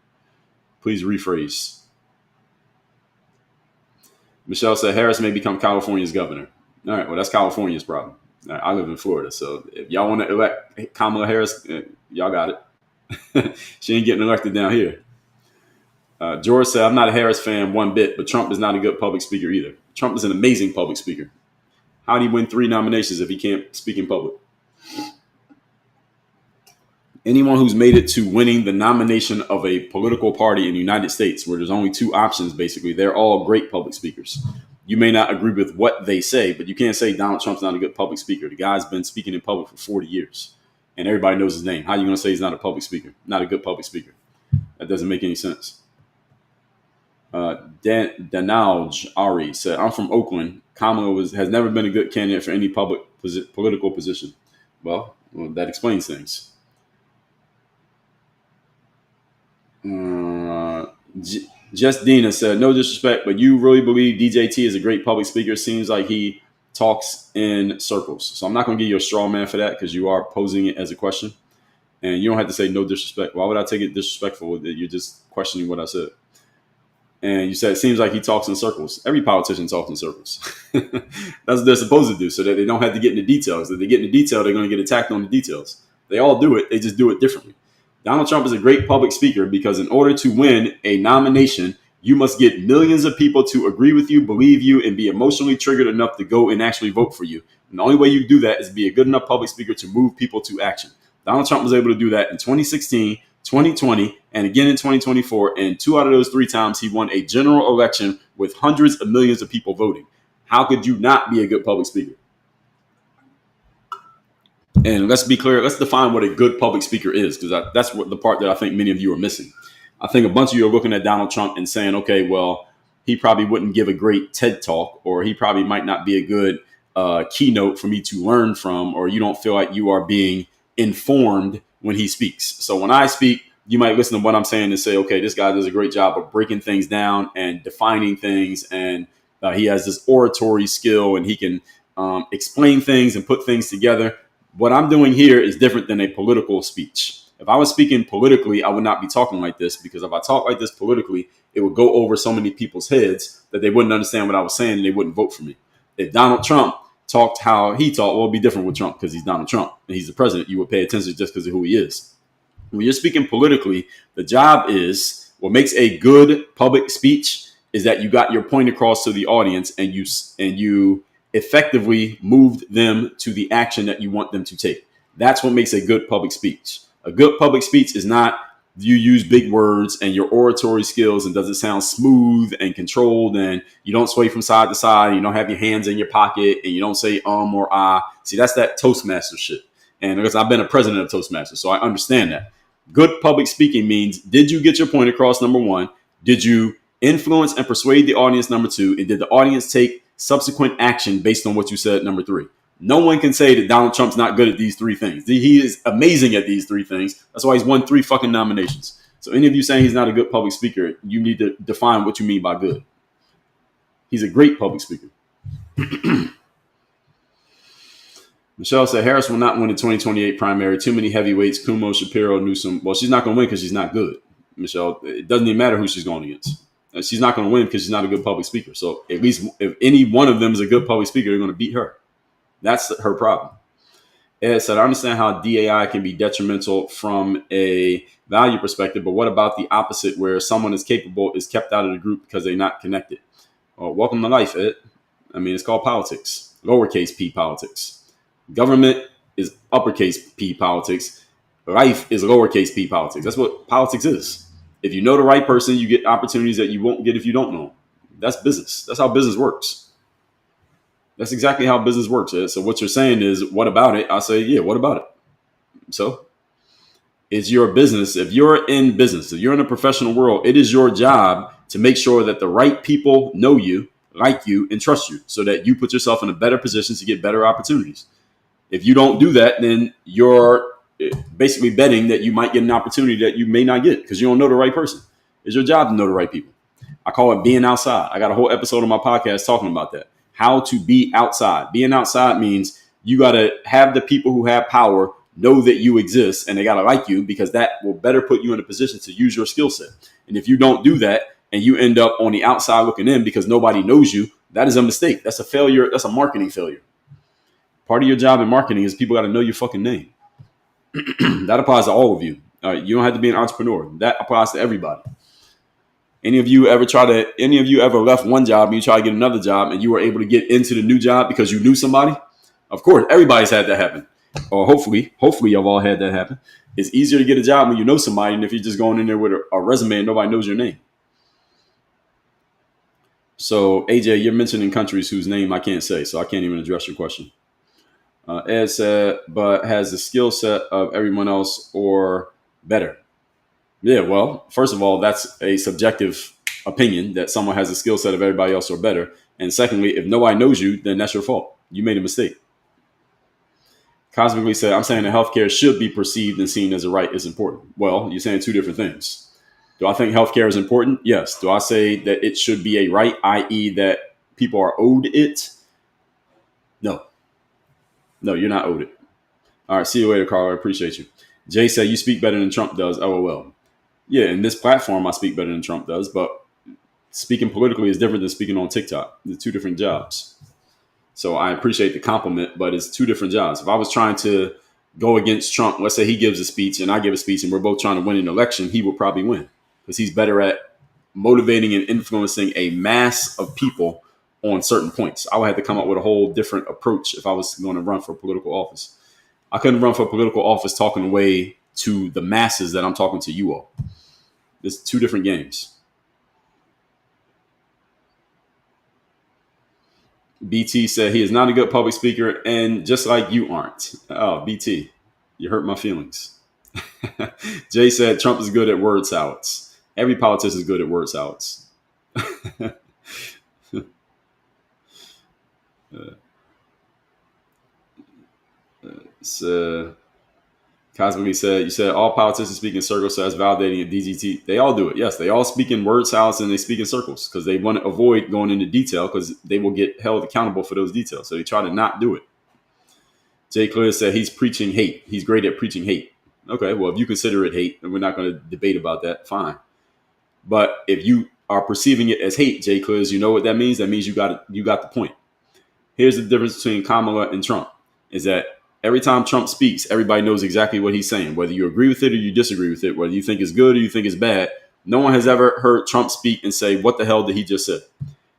Speaker 1: Please rephrase. Michelle said, Harris may become California's governor. All right, well, that's California's problem. Right, I live in Florida, so if y'all want to elect Kamala Harris, y'all got it. She ain't getting elected down here. George said, I'm not a Harris fan one bit, but Trump is not a good public speaker either. Trump is an amazing public speaker. How do he win 3 nominations if he can't speak in public? Anyone who's made it to winning the nomination of a political party in the United States, where there's only 2 options, basically, they're all great public speakers. You may not agree with what they say, but you can't say Donald Trump's not a good public speaker. The guy's been speaking in public for 40 years, and everybody knows his name. How are you going to say he's not a public speaker, not a good public speaker? That doesn't make any sense. Danauj Ari said, I'm from Oakland. Kamala has never been a good candidate for any political position. Well, that explains things. Just Dina said, no disrespect, but you really believe DJT is a great public speaker? Seems like he talks in circles. So I'm not going to give you a straw man for that because you are posing it as a question. And you don't have to say no disrespect. Why would I take it disrespectful that you're just questioning what I said? And you said, it seems like he talks in circles. Every politician talks in circles. That's what they're supposed to do so that they don't have to get into details. If they get into detail, they're going to get attacked on the details. They all do it. They just do it differently. Donald Trump is a great public speaker because in order to win a nomination, you must get millions of people to agree with you, believe you, and be emotionally triggered enough to go and actually vote for you. And the only way you do that is be a good enough public speaker to move people to action. Donald Trump was able to do that in 2016, 2020, and again in 2024. And 2 out of those 3 times, he won a general election with hundreds of millions of people voting. How could you not be a good public speaker? And let's be clear. Let's define what a good public speaker is, because that's what the part that I think many of you are missing. I think a bunch of you are looking at Donald Trump and saying, okay, well, he probably wouldn't give a great TED talk, or he probably might not be a good keynote for me to learn from, or you don't feel like you are being informed when he speaks. So when I speak, you might listen to what I'm saying and say, okay, this guy does a great job of breaking things down and defining things. And he has this oratory skill and he can explain things and put things together. What I'm doing here is different than a political speech. If I was speaking politically, I would not be talking like this, because if I talk like this politically, it would go over so many people's heads that they wouldn't understand what I was saying and they wouldn't vote for me. If Donald Trump talked how he talked, well, it'd be different with Trump because he's Donald Trump and he's the president. You would pay attention just because of who he is. When you're speaking politically, the job is what makes a good public speech is that you got your point across to the audience and you effectively moved them to the action that you want them to take. That's what makes a good public speech. A good public speech is not you use big words and your oratory skills and does it sound smooth and controlled and you don't sway from side to side and you don't have your hands in your pocket and you don't say or ah. See, that's that Toastmaster shit. And because I've been a president of Toastmasters, so I understand that. Good public speaking means, did you get your point across, number one? Did you influence and persuade the audience, number two? And did the audience take subsequent action based on what you said, number three? No one can say that Donald Trump's not good at these three things. He is amazing at these three things. That's why he's won 3 fucking nominations. So any of you saying he's not a good public speaker, you need to define what you mean by good. He's a great public speaker. Michelle said Harris will not win the 2028 primary. Too many heavyweights, Cuomo, Shapiro, Newsom. Well, she's not going to win because she's not good, Michelle. It doesn't even matter who she's going against. She's not going to win because she's not a good public speaker. So at least if any one of them is a good public speaker, they're going to beat her. That's her problem. Ed said, I understand how DAI can be detrimental from a value perspective, but what about the opposite where someone is capable is kept out of the group because they're not connected? Well, welcome to life, Ed. I mean, it's called politics, lowercase p politics. Government is uppercase P politics. Life is lowercase p politics. That's what politics is. If you know the right person, you get opportunities that you won't get if you don't know. That's business. That's how business works. That's exactly how business works. Ed. So what you're saying is, what about it? I say, yeah, what about it? So it's your business. If you're in business, if you're in a professional world, it is your job to make sure that the right people know you, like you, and trust you so that you put yourself in a better position to get better opportunities. If you don't do that, then you're basically betting that you might get an opportunity that you may not get because you don't know the right person. It's your job to know the right people. I call it being outside. I got a whole episode of my podcast talking about that. How to be outside. Being outside means you got to have the people who have power know that you exist and they got to like you because that will better put you in a position to use your skill set. And if you don't do that and you end up on the outside looking in because nobody knows you, that is a mistake. That's a failure. That's a marketing failure. Part of your job in marketing is people got to know your fucking name. That applies to all of you. You don't have to be an entrepreneur. That applies to everybody. Any of you ever left one job and you try to get another job and you were able to get into the new job because you knew somebody? Of course, everybody's had that happen. Or hopefully you've all had that happen. It's easier to get a job when you know somebody than if you're just going in there with a resume and nobody knows your name. So, AJ, you're mentioning countries whose name I can't say, so I can't even address your question. Ed said, but has the skill set of everyone else or better? Yeah, well, first of all, that's a subjective opinion that someone has a skill set of everybody else or better. And secondly, if nobody knows you, then that's your fault. You made a mistake. Cosmically said, I'm saying that healthcare should be perceived and seen as a right is important. Well, you're saying two different things. Do I think healthcare is important? Yes. Do I say that it should be a right, i.e. that people are owed it? No. No, you're not owed it. All right. See you later, Carl. I appreciate you. Jay said, you speak better than Trump does. LOL. Yeah, in this platform, I speak better than Trump does, but speaking politically is different than speaking on TikTok. They're two different jobs. So I appreciate the compliment, but it's two different jobs. If I was trying to go against Trump, let's say he gives a speech and I give a speech and we're both trying to win an election, he would probably win because he's better at motivating and influencing a mass of people on certain points. I would have to come up with a whole different approach if I was going to run for political office. I couldn't run for political office talking away to the masses that I'm talking to you all. It's two different games. BT said he is not a good public speaker, and just like you aren't. Oh, BT, you hurt my feelings. Jay said Trump is good at word salads. Every politician is good at word salads. Cosmically said, you said all politicians speak in circles, so that's validating a DGT. They all do it. Yes, they all speak in word salads and they speak in circles because they want to avoid going into detail because they will get held accountable for those details. So they try to not do it. Jay Clear said he's preaching hate. He's great at preaching hate. Okay, well, if you consider it hate, and we're not going to debate about that, fine. But if you are perceiving it as hate, Jay Clear, you know what that means? That means you got the point. Here's the difference between Kamala and Trump is that every time Trump speaks, everybody knows exactly what he's saying, whether you agree with it or you disagree with it, whether you think it's good or you think it's bad. No one has ever heard Trump speak and say, what the hell did he just say?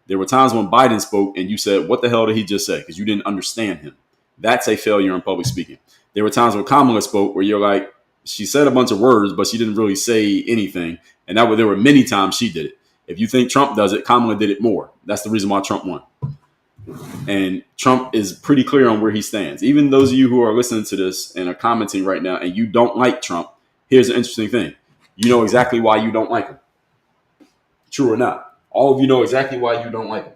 Speaker 1: There were times when Biden spoke and you said, what the hell did he just say? Because you didn't understand him. That's a failure in public speaking. There were times when Kamala spoke where you're like, she said a bunch of words, but she didn't really say anything. And there were many times she did it. If you think Trump does it, Kamala did it more. That's the reason why Trump won. And Trump is pretty clear on where he stands. Even those of you who are listening to this and are commenting right now and you don't like Trump, here's an interesting thing. You know exactly why you don't like him. True or not. All of you know exactly why you don't like him.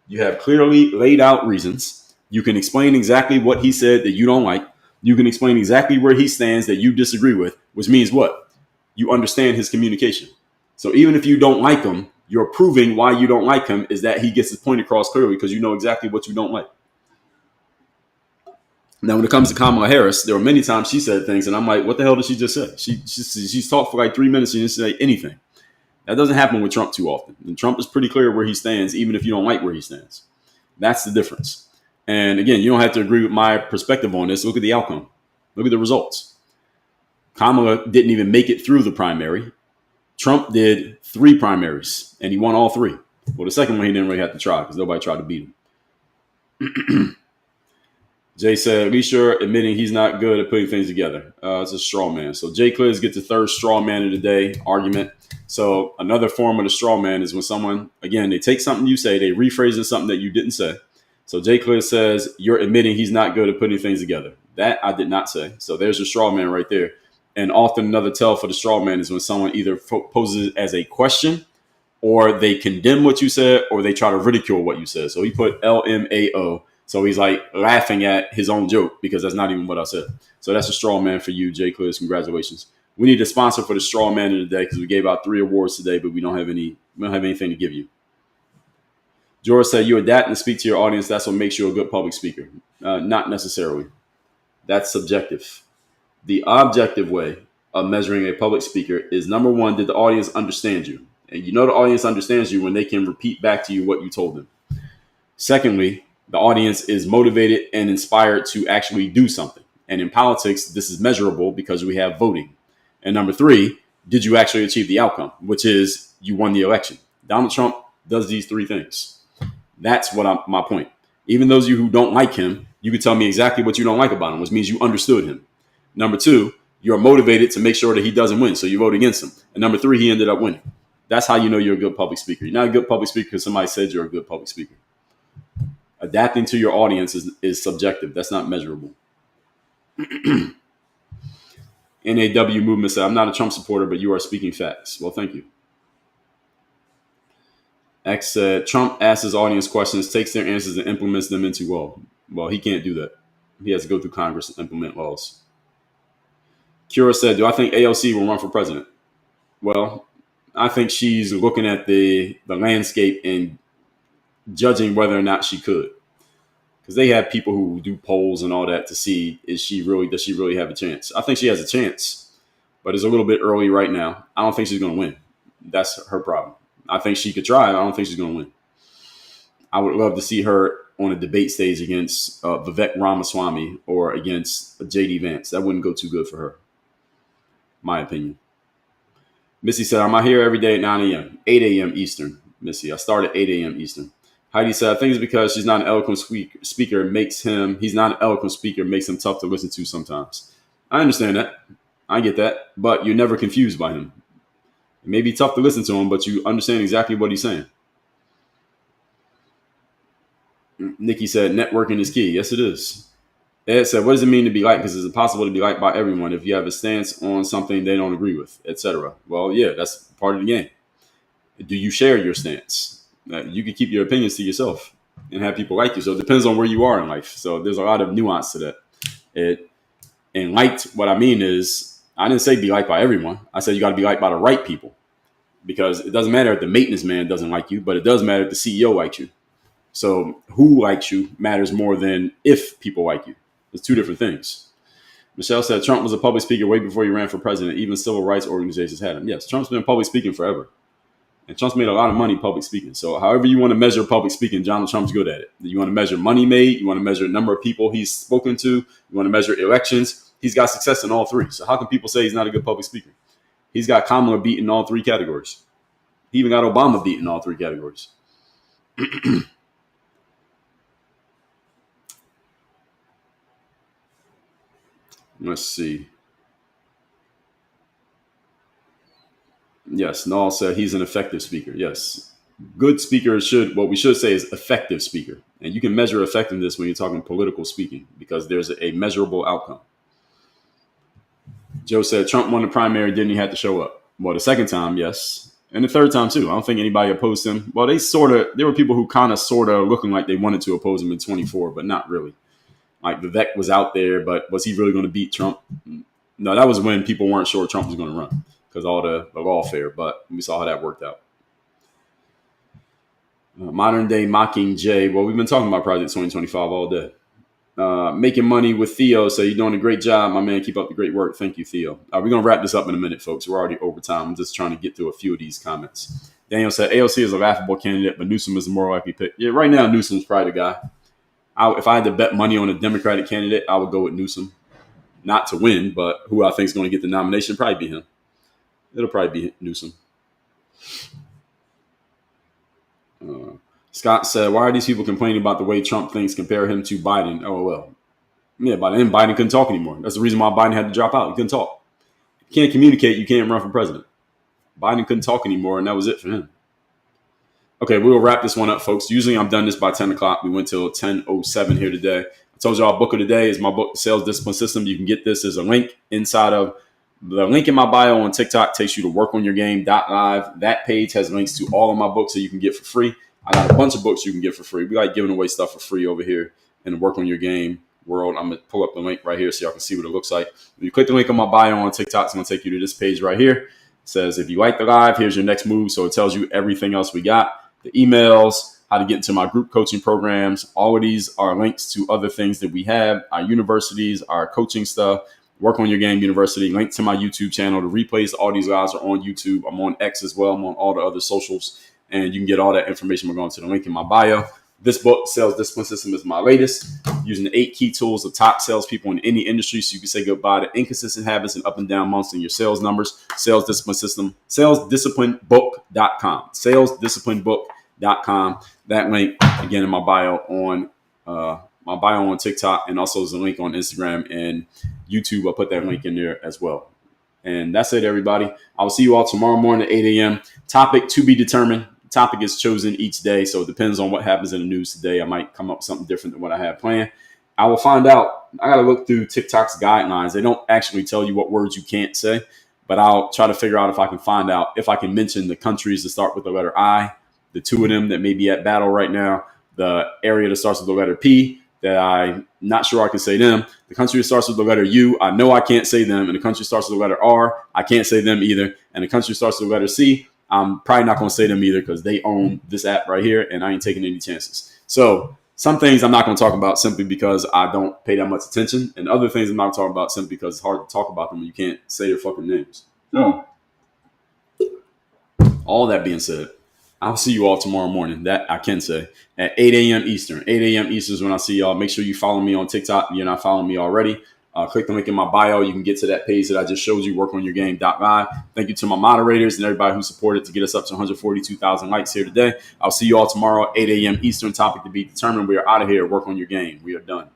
Speaker 1: You have clearly laid out reasons. You can explain exactly what he said that you don't like. You can explain exactly where he stands that you disagree with, which means what? You understand his communication. So even if you don't like him, you're proving why you don't like him is that he gets his point across clearly because you know exactly what you don't like. Now, when it comes to Kamala Harris, there were many times she said things, and I'm like, what the hell did she just say? She's talked for like 3 minutes and didn't say anything. That doesn't happen with Trump too often. And Trump is pretty clear where he stands, even if you don't like where he stands. That's the difference. And again, you don't have to agree with my perspective on this. Look at the outcome. Look at the results. Kamala didn't even make it through the primary. Trump did 3 primaries, and he won all 3. Well, the second one he didn't really have to try because nobody tried to beat him. Jay said, at least you're admitting he's not good at putting things together. It's a straw man. So Jay Clears gets the third straw man of the day argument. So another form of the straw man is when someone, again, they take something you say, they rephrase it something that you didn't say. So Jay Clears says, you're admitting he's not good at putting things together. That I did not say. So there's your straw man right there. And often another tell for the straw man is when someone either poses it as a question or they condemn what you said or they try to ridicule what you said. So he put LMAO. So he's like laughing at his own joke because that's not even what I said. So that's a straw man for you, Jay Clears. Congratulations. We need a sponsor for the straw man of the day because we gave out 3 awards today, but we don't have anything to give you. George said you adapt and speak to your audience. That's what makes you a good public speaker. Not necessarily. That's subjective. The objective way of measuring a public speaker is, number one, did the audience understand you? And you know the audience understands you when they can repeat back to you what you told them. Secondly, the audience is motivated and inspired to actually do something. And in politics, this is measurable because we have voting. And number 3, did you actually achieve the outcome, which is you won the election? Donald Trump does these 3 things. That's my point. Even those of you who don't like him, you can tell me exactly what you don't like about him, which means you understood him. Number 2, you're motivated to make sure that he doesn't win, so you vote against him. And number 3, he ended up winning. That's how you know you're a good public speaker. You're not a good public speaker because somebody said you're a good public speaker. Adapting to your audience is subjective. That's not measurable. NAW movement said, I'm not a Trump supporter, but you are speaking facts. Well, thank you. X said, Trump asks his audience questions, takes their answers, and implements them into law. Well, he can't do that. He has to go through Congress and implement laws. Kira said, do I think AOC will run for president? Well, I think she's looking at the landscape and judging whether or not she could. Because they have people who do polls and all that to see, does she really have a chance? I think she has a chance, but it's a little bit early right now. I don't think she's going to win. That's her problem. I think she could try. I don't think she's going to win. I would love to see her on a debate stage against Vivek Ramaswamy or against J.D. Vance. That wouldn't go too good for her, my opinion. Missy said, I'm out here every day at 9 a.m., 8 a.m. Eastern. Missy, I start at 8 a.m. Eastern. Heidi said, I think it's because she's not an eloquent speaker makes him tough to listen to sometimes. I understand that. I get that. But you're never confused by him. It may be tough to listen to him, but you understand exactly what he's saying. Nikki said, networking is key. Yes, it is. Ed said, what does it mean to be liked? Because it's impossible to be liked by everyone if you have a stance on something they don't agree with, etc. Well, yeah, that's part of the game. Do you share your stance? You can keep your opinions to yourself and have people like you. So it depends on where you are in life. So there's a lot of nuance to that. And liked, what I mean is, I didn't say be liked by everyone. I said you got to be liked by the right people. Because it doesn't matter if the maintenance man doesn't like you, but it does matter if the CEO likes you. So who likes you matters more than if people like you. It's 2 different things. Michelle said Trump was a public speaker way before he ran for president. Even civil rights organizations had him. Yes, Trump's been public speaking forever. And Trump's made a lot of money public speaking. So however you want to measure public speaking, Donald Trump's good at it. You want to measure money made. You want to measure the number of people he's spoken to. You want to measure elections. He's got success in all three. So how can people say he's not a good public speaker? He's got Kamala beat in all three categories. He even got Obama beat in all three categories. Let's see. Yes, Nall said he's an effective speaker. Yes. Good speakers should, what we should say is effective speaker. And you can measure effectiveness when you're talking political speaking because there's a measurable outcome. Joe said Trump won the primary, didn't he have to show up? Well, the second time, yes. And the third time, too. I don't think anybody opposed him. Well, there were people who kind of sort of looking like they wanted to oppose him in 24, but not really. Like Vivek was out there, but was he really going to beat Trump? No, that was when people weren't sure Trump was going to run because all the lawfare, but we saw how that worked out. Modern day mocking Jay. Well, we've been talking about Project 2025 all day. Making money with Theo. So you're doing a great job, my man. Keep up the great work. Thank you, Theo. We're going to wrap this up in a minute, folks. We're already over time. I'm just trying to get through a few of these comments. Daniel said AOC is a laughable candidate, but Newsom is a more likely pick. Yeah, right now, Newsom's probably the guy. If I had to bet money on a Democratic candidate, I would go with Newsom. Not to win, but who I think is going to get the nomination, probably be him. It'll probably be Newsom. Scott said, why are these people complaining about the way Trump thinks compare him to Biden? Oh, well. Yeah, by then Biden couldn't talk anymore. That's the reason why Biden had to drop out. He couldn't talk. You can't communicate, you can't run for president. Biden couldn't talk anymore, and that was it for him. Okay, we'll wrap this one up, folks. Usually I'm done this by 10 o'clock. We went till 10:07 here today. I told you our book of the day is my book, The Sales Discipline System. You can get this as a link inside of the link in my bio on TikTok takes you to workonyourgame.live. That page has links to all of my books that you can get for free. I got a bunch of books you can get for free. We like giving away stuff for free over here in the Work on Your Game world. I'm going to pull up the link right here so y'all can see what it looks like. When you click the link on my bio on TikTok, it's going to take you to this page right here. It says, if you like the live, here's your next move. So it tells you everything else we got. The emails, how to get into my group coaching programs. All of these are links to other things that we have, our universities, our coaching stuff, Work on Your Game University, link to my YouTube channel. The replays, all these guys are on YouTube. I'm on X as well. I'm on all the other socials. And you can get all that information by going to the link in my bio. This book, Sales Discipline System, is my latest, using the 8 key tools of top salespeople in any industry so you can say goodbye to inconsistent habits and up and down months in your sales numbers. Sales Discipline System, salesdisciplinebook.com, salesdisciplinebook.com. That link, again, in my bio on TikTok, and also there's a link on Instagram and YouTube. I'll put that link in there as well. And that's it, everybody. I will see you all tomorrow morning at 8 a.m. Topic to be determined. Topic is chosen each day, so it depends on what happens in the news today. I might come up with something different than what I had planned. I will find out. I got to look through TikTok's guidelines. They don't actually tell you what words you can't say, but I'll try to figure out if I can find out if I can mention the countries that start with the letter I, the 2 of them that may be at battle right now, the area that starts with the letter P, that I'm not sure I can say them. The country that starts with the letter U, I know I can't say them. And the country that starts with the letter R, I can't say them either. And the country that starts with the letter C, I'm probably not going to say them either because they own this app right here and I ain't taking any chances. So some things I'm not going to talk about simply because I don't pay that much attention. And other things I'm not talking about simply because it's hard to talk about them when you can't say their fucking names. No. All that being said, I'll see you all tomorrow morning. That I can say at 8 a.m. Eastern. 8 a.m. Eastern is when I see y'all. Make sure you follow me on TikTok if you're not following me already. Click the link in my bio. You can get to that page that I just showed you, workonyourgame.live. Thank you to my moderators and everybody who supported to get us up to 142,000 likes here today. I'll see you all tomorrow, 8 a.m. Eastern. Topic to be determined. We are out of here. Work on your game. We are done.